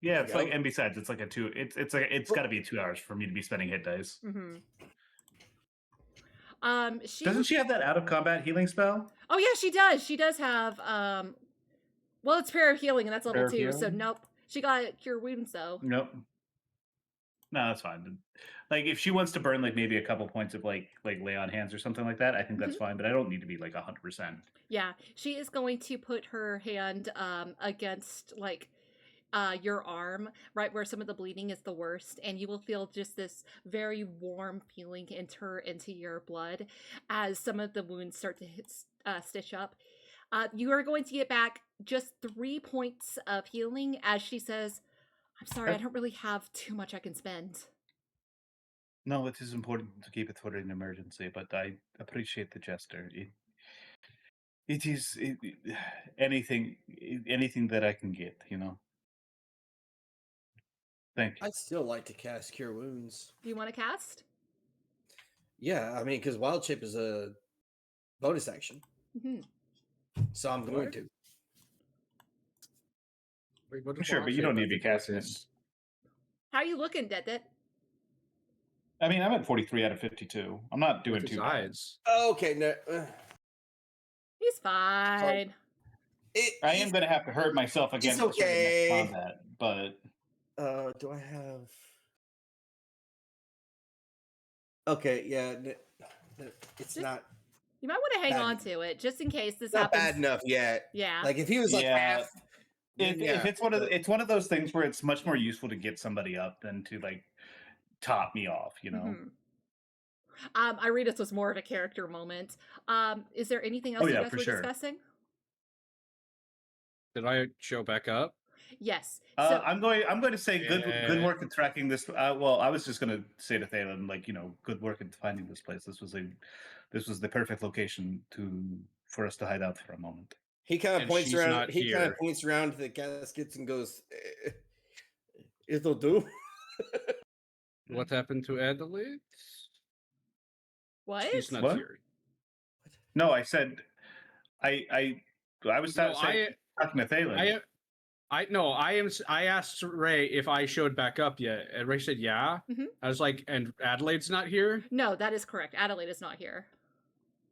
Yeah, it's Yeah. like, and besides, it's like a 2. It's got to be 2 hours for me to be spending hit dice. Mm-hmm. Doesn't she have that out of combat healing spell? Oh yeah, she does. She does have. Well, it's prayer of healing, and that's level Prayer 2. of So healing? nope. She got cure wounds though. Nope. No, that's fine. Like, if she wants to burn like maybe a couple points of like lay on hands or something like that, I think that's fine. But I don't need to be like 100%. Yeah, she is going to put her hand against like your arm, right where some of the bleeding is the worst, and you will feel just this very warm feeling enter into your blood as some of the wounds start to stitch up. You are going to get back just 3 points of healing as she says, "I'm sorry, I don't really have too much I can spend." No, it is important to keep it for an emergency, but I appreciate the gesture. It is anything that I can get, you know. Thank you. I'd still like to cast Cure Wounds. Do you want to cast? Yeah, I mean, because Wild Shape is a bonus action, Mm-hmm. so I'm going to. Wait, what does Sure, Wild but you Shape don't need have to be do with casting it. this? How are you looking, Detdet? I mean, I'm at 43 out of 52. I'm not doing With his too bad. eyes. Okay, no. He's fine. I am going to have to hurt myself again for the okay. next combat, but Do I have? Okay, yeah. It's not You might want to hang bad. on to it just in case this not happens. bad enough yet. Yeah. Like if he was like Yeah. half. then if it's one of those things where it's much more useful to get somebody up than to like top me off, you know. I read this was more of a character moment. Is there anything else Oh, you yeah, guys for were sure. discussing? Did I show back up? Yes. So I'm going to say good Yeah. work in tracking this. Well, I was just going to say to Thalin, like, you know, good work in finding this place. This was the perfect location for us to hide out for a moment. He kind of And points she's around. not He kind here. of points around to the caskets and goes, "It'll do." What happened to Adelaide? what? She's not What? here. No, I said I was No, talking to Thalin. I asked Ray if I showed back up yet, and Ray said yeah. Mhm. I was like, and Adelaide's not here? No, that is correct. Adelaide is not here.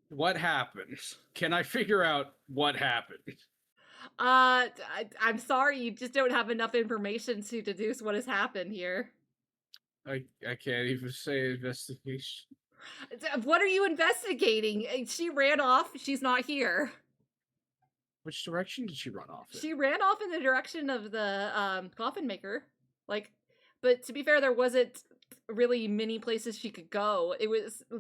What happened? Can I figure out what happened? I'm sorry, you just don't have enough information to deduce what has happened here. I can't even say investigation. What are you investigating? She ran off. She's not here. Which direction did she run off in? She ran off in the direction of the coffin maker. Like, but to be fair, there wasn't really many places she could go.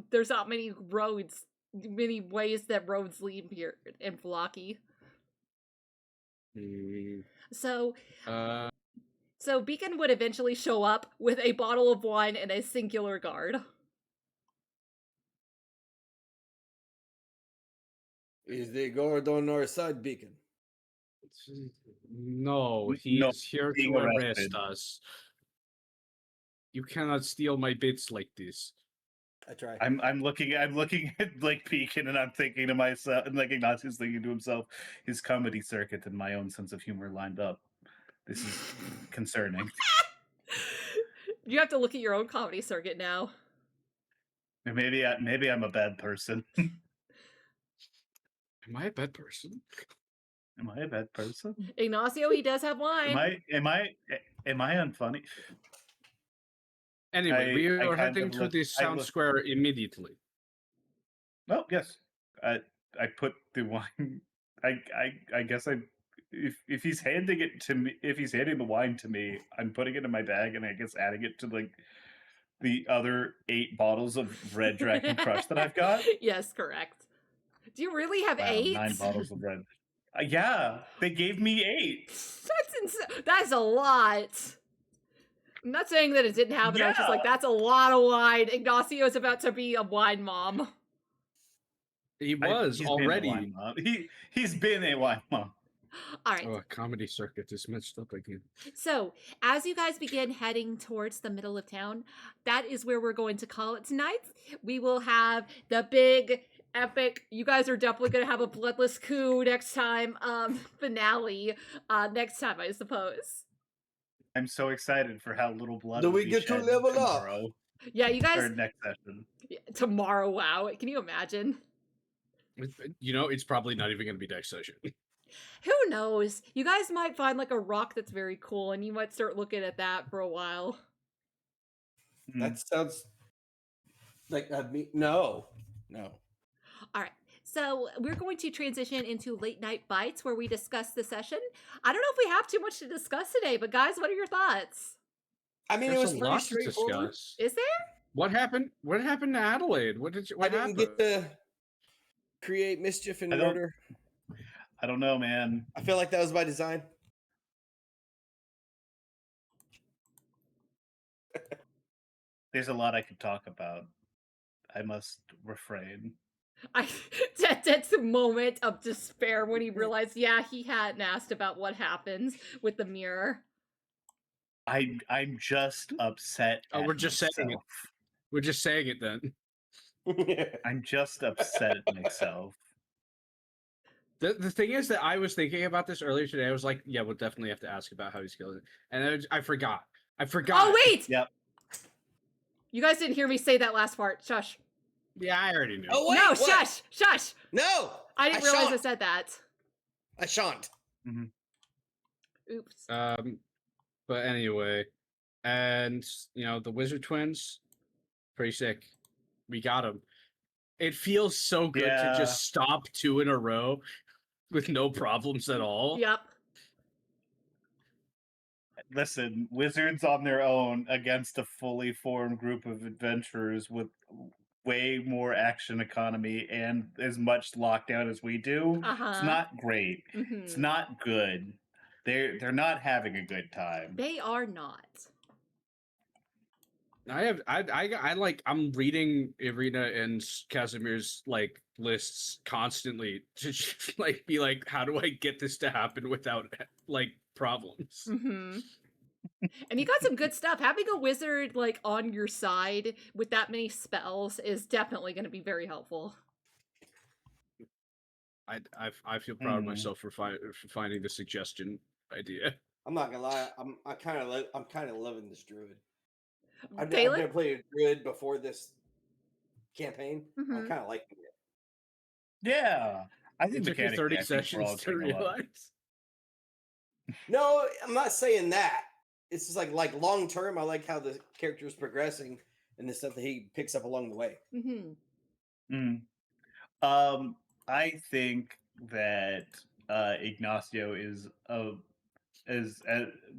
There's not many roads, many ways that roads lead here in Falaki. So Beacon would eventually show up with a bottle of wine and a singular guard. Is the guard on our side, Beacon? No, he is here being to arrest arrested. us. You cannot steal my bits like this. I try. I'm looking at like Pekin, and I'm thinking to myself, and like Ignacio's thinking to himself, his comedy circuit and my own sense of humor lined up. This is concerning. You have to look at your own comedy circuit now. Maybe I'm a bad person. Am I a bad person? Am I a bad person? Ignacio, he does have wine. Am I unfunny? Anyway, we I are kind heading of to look- the I sound look- square immediately. Oh yes, I put the wine. I guess if he's handing it to me, if he's handing the wine to me, I'm putting it in my bag, and I guess adding it to like the other 8 bottles of Red Dragon Crush that I've got. Yes, correct. Do you really have Wow, 8? 9 bottles of red. Yeah, they gave me 8. That's insane. That's a lot. I'm not saying that it didn't happen. I was just like, that's a lot of wine. Ignacio's about to be a wine mom. He was He's already. been a wine mom. He's been a wine mom. All right. Oh, comedy circuit is messed up again. So, as you guys begin heading towards the middle of town, that is where we're going to call it tonight. We will have the big, epic, you guys are definitely going to have a bloodless coup next time, finale next time, I suppose. I'm so excited for how little blood Do will we be get to shed level up? tomorrow. Yeah, you Or guys, next session. tomorrow, wow. Can you imagine? You know, it's probably not even going to be next session. Who knows? You guys might find like a rock that's very cool and you might start looking at that for a while. That sounds like no. All right. So we're going to transition into late night bites where we discuss the session. I don't know if we have too much to discuss today, but guys, what are your thoughts? I mean, There's it was a pretty lot to straightforward. discuss. Is there? What happened? What happened to Adelaide? What I happened? didn't get to create mischief and murder. I don't know, man. I feel like that was by design. There's a lot I could talk about. I must refrain. That's a moment of despair when he realized, yeah, he hadn't asked about what happens with the mirror. I'm just upset. Oh, at we're just saying it. myself. We're just saying it then. I'm just upset at myself. The thing is that I was thinking about this earlier today. I was like, yeah, we'll definitely have to ask about how he's killing it. And I forgot. Oh, wait! Yep. You guys didn't hear me say that last part. Shush. Yeah, I already knew. Oh, wait, no, what? shush! Shush! No! I didn't realize I shan't. said that. I shan't. Oops. But anyway, and you know, the Wizard twins, pretty sick. We got them. It feels so good to just stop 2 in a row with no problems at all. Yep. Listen, wizards on their own against a fully formed group of adventurers with way more action economy and as much lockdown as we do. It's not great. It's not good. They're not having a good time. They are not. I'm reading Irina and Casimir's like lists constantly to like be like, how do I get this to happen without like problems? And you got some good stuff. Having a wizard like on your side with that many spells is definitely going to be very helpful. I feel proud of myself for finding the suggestion idea. I'm not gonna lie. I'm kind of loving this druid. I've Thalin? never played a druid before this campaign. I'm kind of liking it. Yeah, I think it took you 30 we're all sessions to getting along. realize. No, I'm not saying that. It's just like long term. I like how the character is progressing and the stuff that he picks up along the way. I think that Ignacio is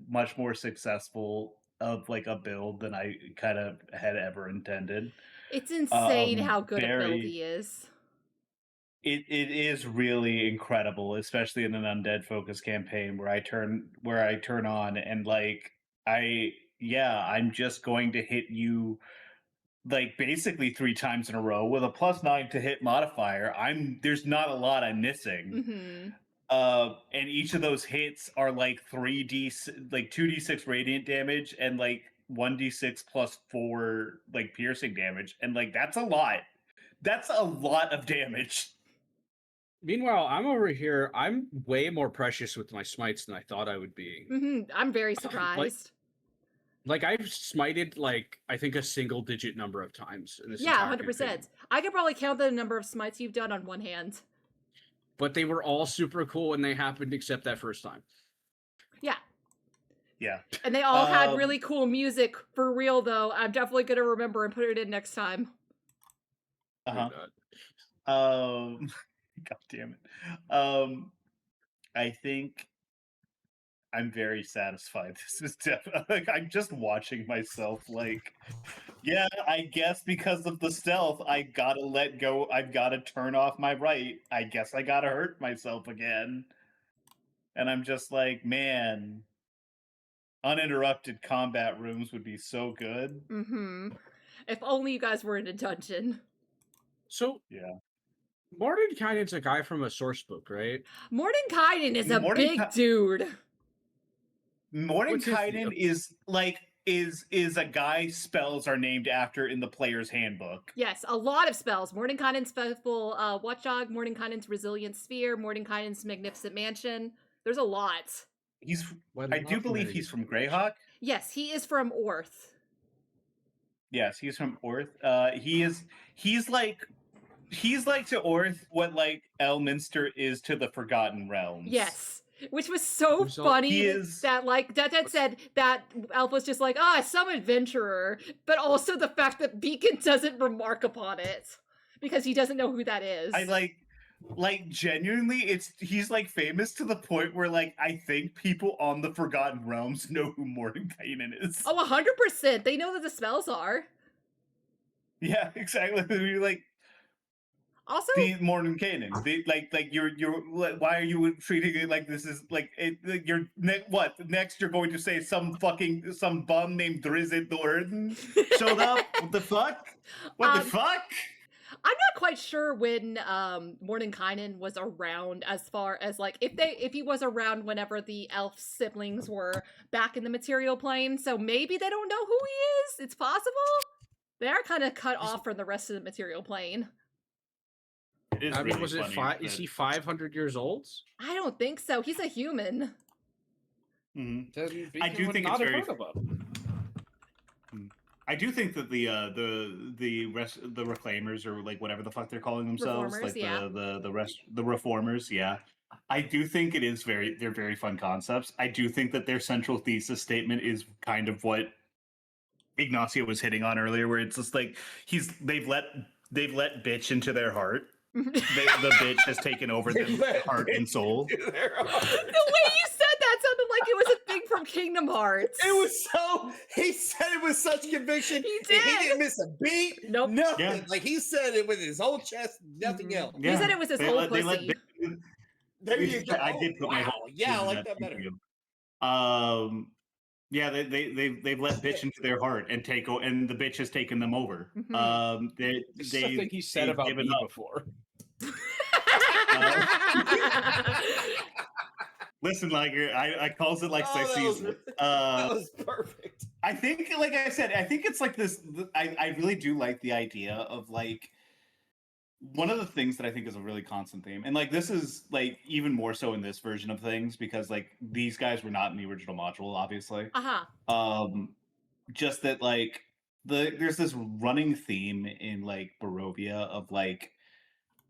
much more successful of like a build than I kind of had ever intended. It's insane how good a build he is. It is really incredible, especially in an undead focus campaign where I turn on and like I'm just going to hit you like basically 3 times in a row with a +9 to hit modifier. There's not a lot I'm missing. And each of those hits are like 2d6 radiant damage and like 1d6 +4 like piercing damage, and like that's a lot. That's a lot of damage. Meanwhile, I'm over here. I'm way more precious with my smites than I thought I would be. I'm very surprised. Like I've smited like I think a single-digit number of times in this. Yeah, 100%. I could probably count the number of smites you've done on one hand. But they were all super cool when they happened, except that first time. Yeah. Yeah. And they all had really cool music for real, though. I'm definitely gonna remember and put it in next time. God damn it. I think I'm very satisfied. This is definitely like I'm just watching myself like, yeah, I guess because of the stealth, I gotta let go. I've gotta turn off my right. I guess I gotta hurt myself again. And I'm just like, man, Uninterrupted combat rooms would be so good. Mm-hmm. If only you guys were in a dungeon. So Yeah. Mordenkainen's a guy from a source book, right? Mordenkainen is a big dude. Mordenkainen is like is a guy spells are named after in the player's handbook. Yes, a lot of spells. Mordenkainen's Faithful Watchdog, Mordenkainen's Resilient Sphere, Mordenkainen's Magnificent Mansion. There's a lot. I do believe he's from Greyhawk. Yes, he is from Orth. Yes, he's from Orth. He's like to Orth what like Elminster is to the Forgotten Realms. Yes. Which was so funny that, like, Detdet said that Elf was just like, some adventurer, but also the fact that Beacon doesn't remark upon it because he doesn't know who that is. I like genuinely, he's like famous to the point where like I think people on the Forgotten Realms know who Mordenkainen is. Oh, 100%. They know that the spells are. Yeah, exactly. You're like. Also, the Mordenkainen, you're why are you treating it like this is like you're what next you're going to say some bum named Drizzt the Orden showed up? What the fuck? What the fuck? I'm not quite sure when Mordenkainen was around, as far as like if he was around whenever the elf siblings were back in the material plane. So maybe they don't know who he is. It's possible. They are kind of cut off from the rest of the material plane. I mean, was it is he 500 years old? I don't think so. He's a human. I do think it's very. I do think that the reclaimers or like whatever the fuck they're calling themselves, Reformers, like the reformers, yeah. I do think they're very fun concepts. I do think that their central thesis statement is kind of what Ignacio was hitting on earlier, where it's just like they've let bitch into their heart. The bitch has taken over their heart and soul. The way you said that sounded like it was a thing from Kingdom Hearts. It was so. He said it with such conviction. He did. He didn't miss a beat. Nope. Nothing. Yeah. Like he said it with his whole chest. Nothing else. Yeah. He said it was his whole pussy. There you go. I did put my whole. Yeah, I like that better. Yeah, they've let bitch into their heart and and the bitch has taken them over. Something he said about me before. Listen, Liger, I calls it like I season. That was perfect. I think, like I said, I think it's like this. I really do like the idea of like one of the things that I think is a really constant theme, and like this is like even more so in this version of things because like these guys were not in the original module, obviously. Just that like there's this running theme in like Barovia of like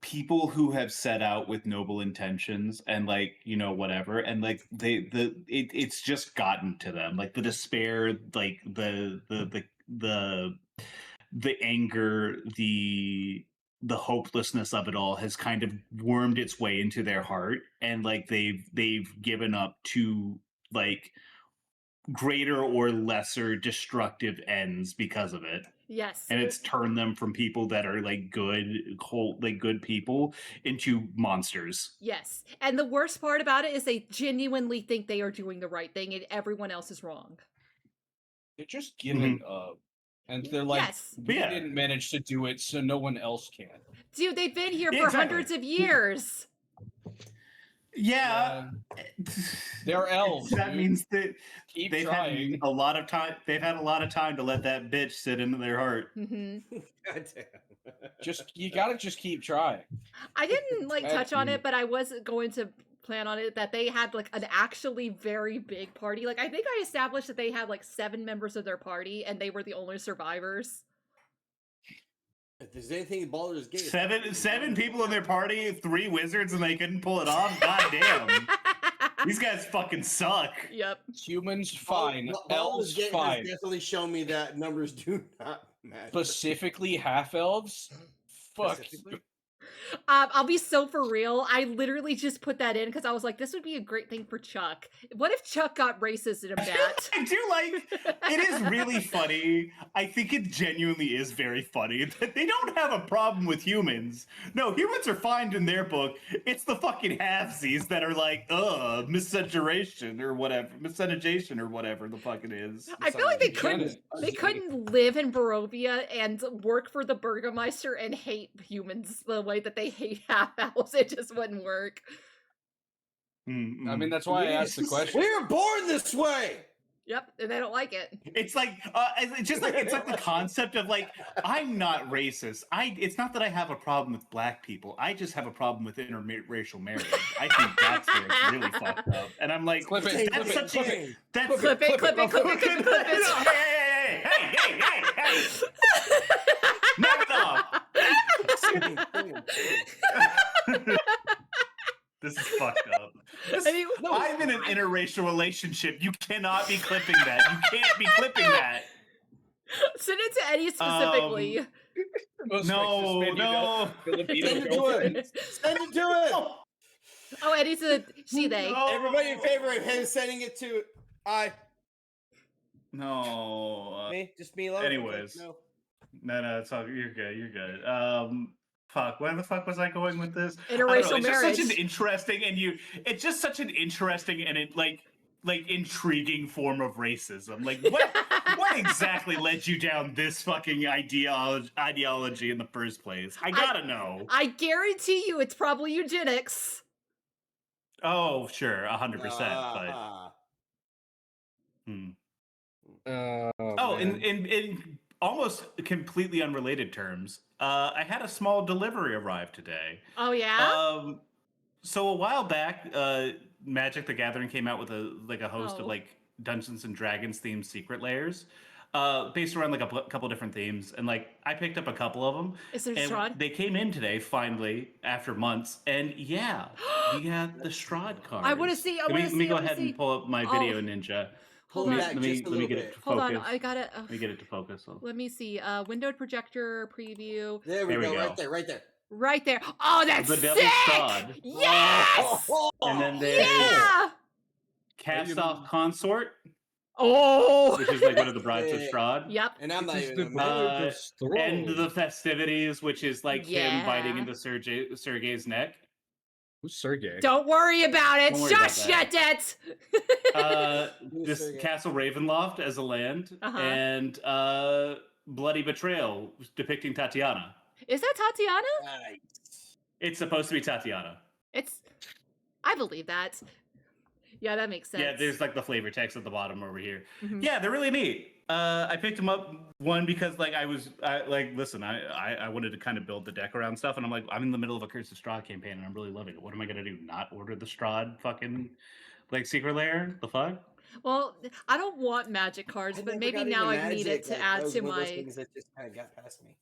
people who have set out with noble intentions and like whatever, and like it's just gotten to them, like the despair, like the anger, the hopelessness of it all has kind of wormed its way into their heart, and like they've given up to like greater or lesser destructive ends because of it. Yes. And it's turned them from people that are like good people into monsters. Yes. And the worst part about it is they genuinely think they are doing the right thing and everyone else is wrong. They're just giving up. And they're like, we didn't manage to do it, so no one else can. Dude, they've been here for hundreds of years. Yeah. They're elves. That means that they've had a lot of time. They've had a lot of time to let that bitch sit into their heart. You gotta just keep trying. I didn't touch on it, but I was going to plan on it that they had like an actually very big party. Like I think I established that they had like 7 members of their party and they were the only survivors. If there's anything in Baldur's Gate, 7 people in their party, 3 wizards, and they couldn't pull it off. God damn, these guys fucking suck. Yep. Humans fine, elves Gate fine. has definitely shown me that numbers do not matter. Specifically half elves. Fuck. I'll be so for real. I literally just put that in because I was like, this would be a great thing for Chuck. What if Chuck got racist in a bat? I do like it is really funny. I think it genuinely is very funny that they don't have a problem with humans. No, humans are fine in their book. It's the fucking halfsies that are like, miscegenation or whatever, miscegenation or whatever the fuck it is. I feel like they couldn't live in Barovia and work for the Burgermeister and hate humans the way that they hate half-elves. It just wouldn't work. I mean, that's why I asked the question. We were born this way. Yep, and they don't like it. It's like it's like the concept of like, I'm not racist. It's not that I have a problem with black people. I just have a problem with interracial marriage. I think that's where it's really fucked up. And I'm like, Clip it, that's clip it, such clip a it. that's Clip it, clip it, clip it, clip it, clip it. Hey! Knock it off. This is fucked up. I'm in an interracial relationship. You cannot be clipping that. You can't be clipping that. Send it to Eddie specifically. No. Send it to it. Send it to it. Oh, Eddie's a she/they. No. Everybody in favor of him sending it to I. No. Me? Just me alone? Anyways. No, it's all you're good. You're good. Fuck. Where the fuck was I going with this? Interracial it's marriage. just such an interesting it's just such an interesting and like intriguing form of racism. Like what exactly led you down this fucking ideology in the first place? I gotta know. I guarantee you it's probably eugenics. Oh, sure, 100%. But in almost completely unrelated terms, I had a small delivery arrive today. Oh yeah. So a while back, Magic the Gathering came out with a host of like Dungeons and Dragons themed secret layers, based around like a couple different themes, and like I picked up a couple of them. Is there and Strahd? They came in today finally after months, and yeah, we got the Strahd cards. I want to see. Let me go ahead and pull up my video ninja. Hold on. Let me get it to focus. Hold on, I got it. Let me get it to focus. Let me see. Windowed projector preview. There we go. go. Right there. Right there. Oh, that's The sick! Devil's Strahd. Yes! And then there's Cast Off Consort, Oh! which is like one of the brides of Strahd. Yep. And I'm not It is even. the End the Festivities, which is like him biting Yeah. into Sergei's neck. Who's Sergey? Don't worry about it. Don't worry about Just that. shut it. This Sergei? Castle Ravenloft as a land, Uh-huh. and Bloody Betrayal depicting Tatiana. Is that Tatiana? Nice. It's supposed to be Tatiana. I believe that. Yeah, that makes sense. Yeah, there's like the flavor text at the bottom over here. Mhm. Yeah, they're really neat. I picked them up because like I wanted to kind of build the deck around stuff, and I'm like, I'm in the middle of a Curse of Strahd campaign, and I'm really loving it. What am I gonna do? Not order the Strahd fucking like secret layer? The fuck? Well, I don't want magic cards, I but never maybe got now into I need it Magic, to like, add that was to one of those my things that just kind of got past me.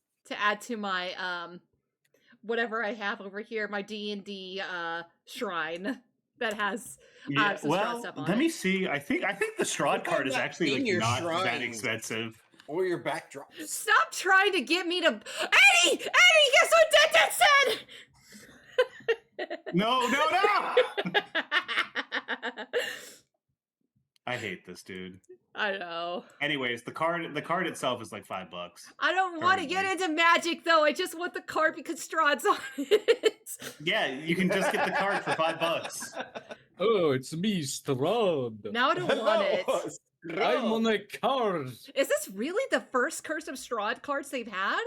whatever I have over here, my D&D shrine that has Yeah. some Strahd Well, stuff on let me it. see. I think the Strahd card is not actually in like your not that shrines. expensive. Or your backdrop. Stop trying to get me to Eddie! Guess what Detdet said? No! I hate this dude. I know. Anyways, the card itself is like $5. I don't want to get Currently. into magic though. I just want the card because Strahd's on it. Yeah, you can just get the card for $5. Oh, it's me, Strahd. Now I don't want it. I'm on a card. Is this really the first Curse of Strahd cards they've had?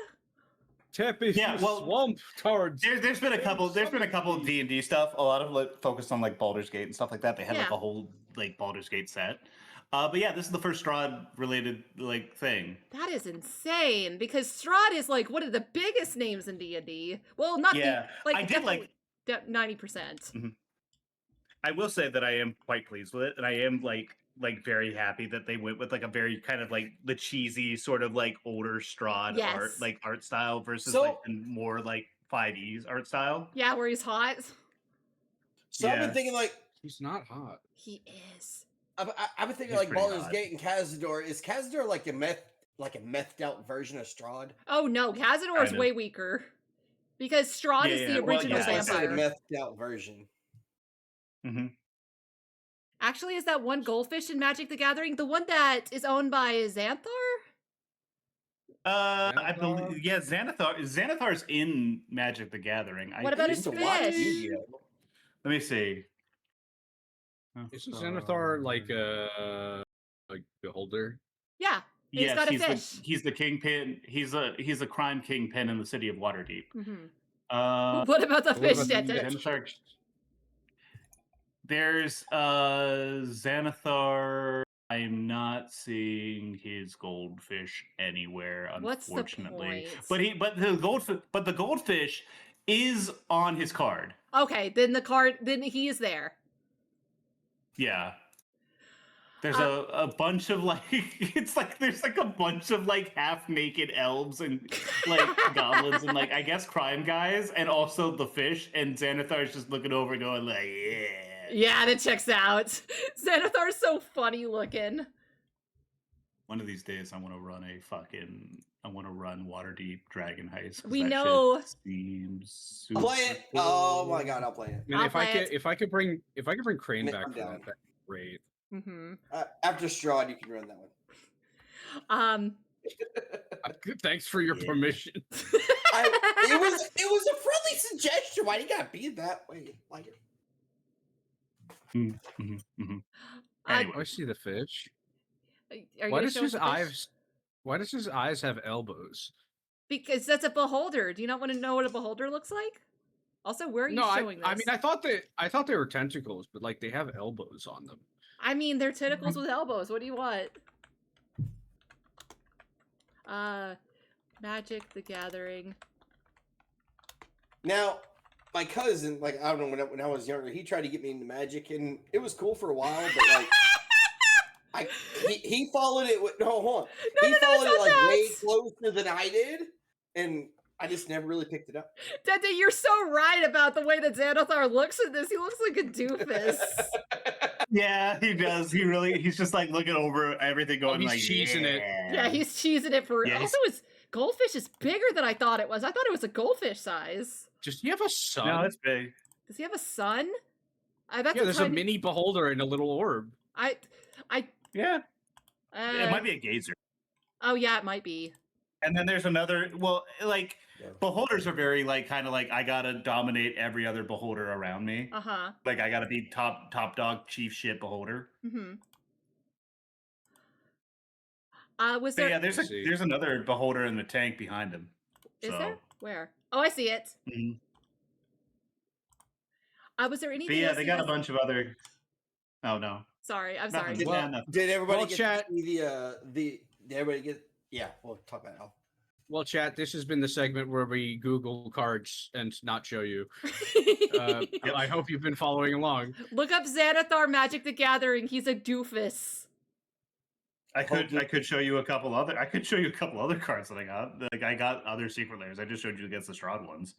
Tap if Yeah, you well, swamp cards. There's been a couple of D&D stuff. A lot of it focused on like Baldur's Gate and stuff like that. They had like Yeah. a whole like Baldur's Gate set. But yeah, this is the first Strahd related like thing. That is insane because Strahd is like one of the biggest names in D&D. Well, not Yeah, like I did like. 90%. I will say that I am quite pleased with it, and I am like very happy that they went with like a very kind of like the cheesy sort of like older Strahd Yes. art style versus So- like the more like 5e's art style. Yeah, where he's hot. So I've Yeah. been thinking like He's not hot. He is. I've been thinking He's like pretty Baldur's hot. Gate and Khazador. Is Khazador like a methed out version of Strahd? Oh no, Cazador is Kind of. way weaker Because Strahd is the Well, original yeah, That's like vampire. a methed out version. Mm-hmm. Actually, is that one goldfish in Magic the Gathering the one that is owned by Xanathar? I believe, yeah, Xanathar's in Magic the Gathering. What I about think his used to watch fish? Yu-Gi-Oh! Let me see. Isn't Xanathar like a beholder? Yeah, and he's Yes, got a fish. he's the kingpin. He's a crime kingpin in the city of Waterdeep. Mm-hmm. What about the what fish, about the Dettet? Xanathar. There's Xanathar. I'm not seeing his goldfish anywhere, What's the unfortunately. point? But the goldfish is on his card. Okay, then he is there. Yeah. There's a bunch of like it's like there's like a bunch of like half naked elves and like goblins and like I guess crime guys and also the fish and Xanathar's just looking over going like yeah. Yeah, that checks out. Xanathar's so funny looking. One of these days I want to run Waterdeep Dragon Heist. We that know. shit seems I'll play it. Oh my god, I'll play it. And I'll if I play could, it. if I could bring Crane I'm back for down. that, that'd be great. Mm-hmm. After Strahd, you can run that one. Thanks for your permission. It was a friendly suggestion. Why do you gotta be that way? Like it. Anyway. I see the fish. Are you Why gonna does show us his the fish? eyes? Why does his eyes have elbows? Because that's a beholder. Do you not want to know what a beholder looks like? Also, where are you showing this? I mean, I thought they were tentacles, but like they have elbows on them. I mean, they're tentacles with elbows. What do you want? Magic the Gathering. Now, my cousin, like I don't know, when I was younger, he tried to get me into Magic, and it was cool for a while, but like, he followed it with hold on. He followed it like way closer than I did, and I just never really picked it up. Dettet, you're so right about the way that Xanathar looks in this. He looks like a doofus. Yeah, he does. He's just like looking over everything going he's like cheesing it. Yeah, he's cheesing it for real. Yeah, Also, his goldfish is bigger than I thought it was. I thought it was a goldfish size. Does he have a son? No, it's big. Does he have a son? There's a mini beholder and a little orb. Yeah. It might be a gazer. Oh yeah, it might be. And then there's another. Well, like beholders are very like kind of like I gotta dominate every other beholder around me. Like I gotta be top dog chief shit beholder. Mm-hmm. Was there? Yeah, there's another beholder in the tank behind him. Is there? Where? Oh, I see it. Mm-hmm. Was there anything? But yeah, else they you got guys... a bunch of other. Oh no. Sorry, I'm Nothing. sorry. Well, Did everybody well, get chat, to see did everybody get? Yeah, we'll talk about it now. Well, chat, this has been the segment where we Google cards and not show you. I hope you've been following along. Look up Xanathar Magic the Gathering. He's a doofus. I could show you a couple other. I could show you a couple other cards that I got. Like I got other secret layers. I just showed you against the Strahd ones.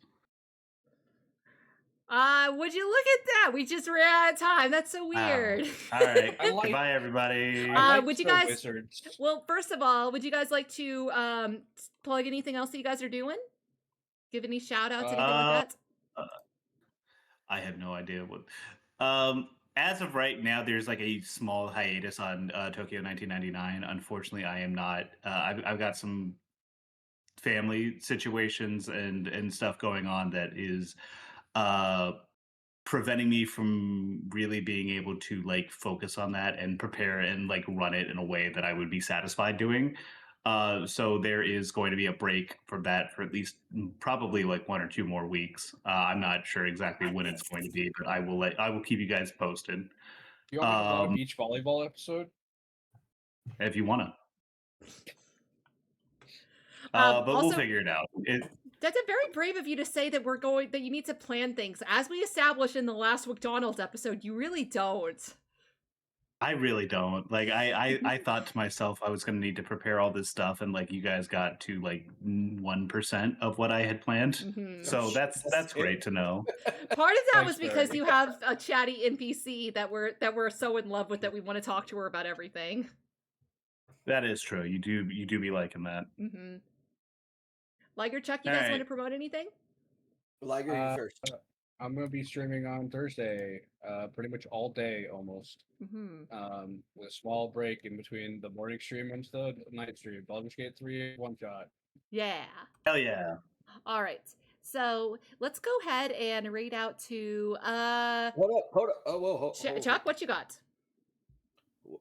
Would you look at that? We just ran out of time. That's so weird. All right. Goodbye, everybody. Would you guys? Wizards. Well, first of all, would you guys like to plug anything else that you guys are doing? Give any shout outs, anything like that? I have no idea what. As of right now, there's like a small hiatus on Tokyo 1999. Unfortunately, I am not. I've got some family situations and stuff going on that is preventing me from really being able to like focus on that and prepare and like run it in a way that I would be satisfied doing. So there is going to be a break from that for at least probably like 1 or 2 more weeks. I'm not sure exactly when it's going to be, but I will keep you guys posted. You want me to run a beach volleyball episode? If you want to. But also, we'll figure it out. That's very brave of you to say that that you need to plan things. As we established in the last McDonald's episode, you really don't. I really don't. Like I thought to myself I was going to need to prepare all this stuff, and like you guys got to like 1% of what I had planned. Mm-hmm. So that's great to know. Part of that was because you have a chatty NPC that we're so in love with that we want to talk to her about everything. That is true. You do be liking that. Mm-hmm. Liger, Chuck, you guys want to promote anything? Liger, you first. I'm gonna be streaming on Thursday, pretty much all day almost. With a small break in between the morning stream and the night stream. Baldur's Gate 3 one shot. Yeah. Hell yeah. All right. So let's go ahead and read out to Hold up. Oh, whoa, Chuck. What you got?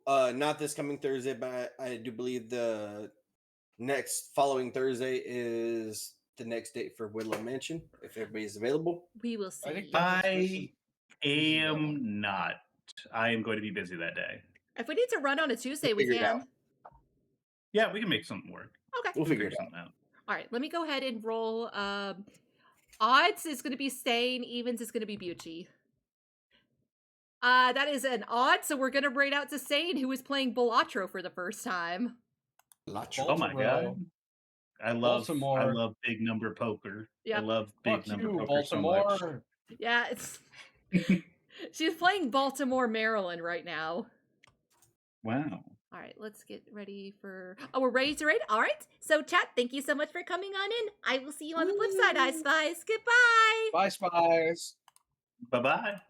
Not this coming Thursday, but I do believe the next following Thursday is the next date for Woodland Mansion. If everybody's available, We will see. I think I am not. I am going to be busy that day. If we need to run on a Tuesday, we figure it out. can. Yeah, we can make something work. Okay. we'll figure it out. something out. All right. Let me go ahead and roll. Odds is going to be Stain. Evens is going to be Bucci. That is an odd, so we're going to bring out to Stain, who is playing Balatro for the first time. Oh my god. I love big number poker. Yeah. I love big Fuck number you, poker Baltimore. so much. Yeah, it's she's playing Baltimore, Maryland right now. Wow. All right, let's get ready for... Oh, we're ready to raid? All right. So, chat, thank you so much for coming on in. I will see you on the flip side, I Spies. Goodbye. Bye, Spies. Bye-bye.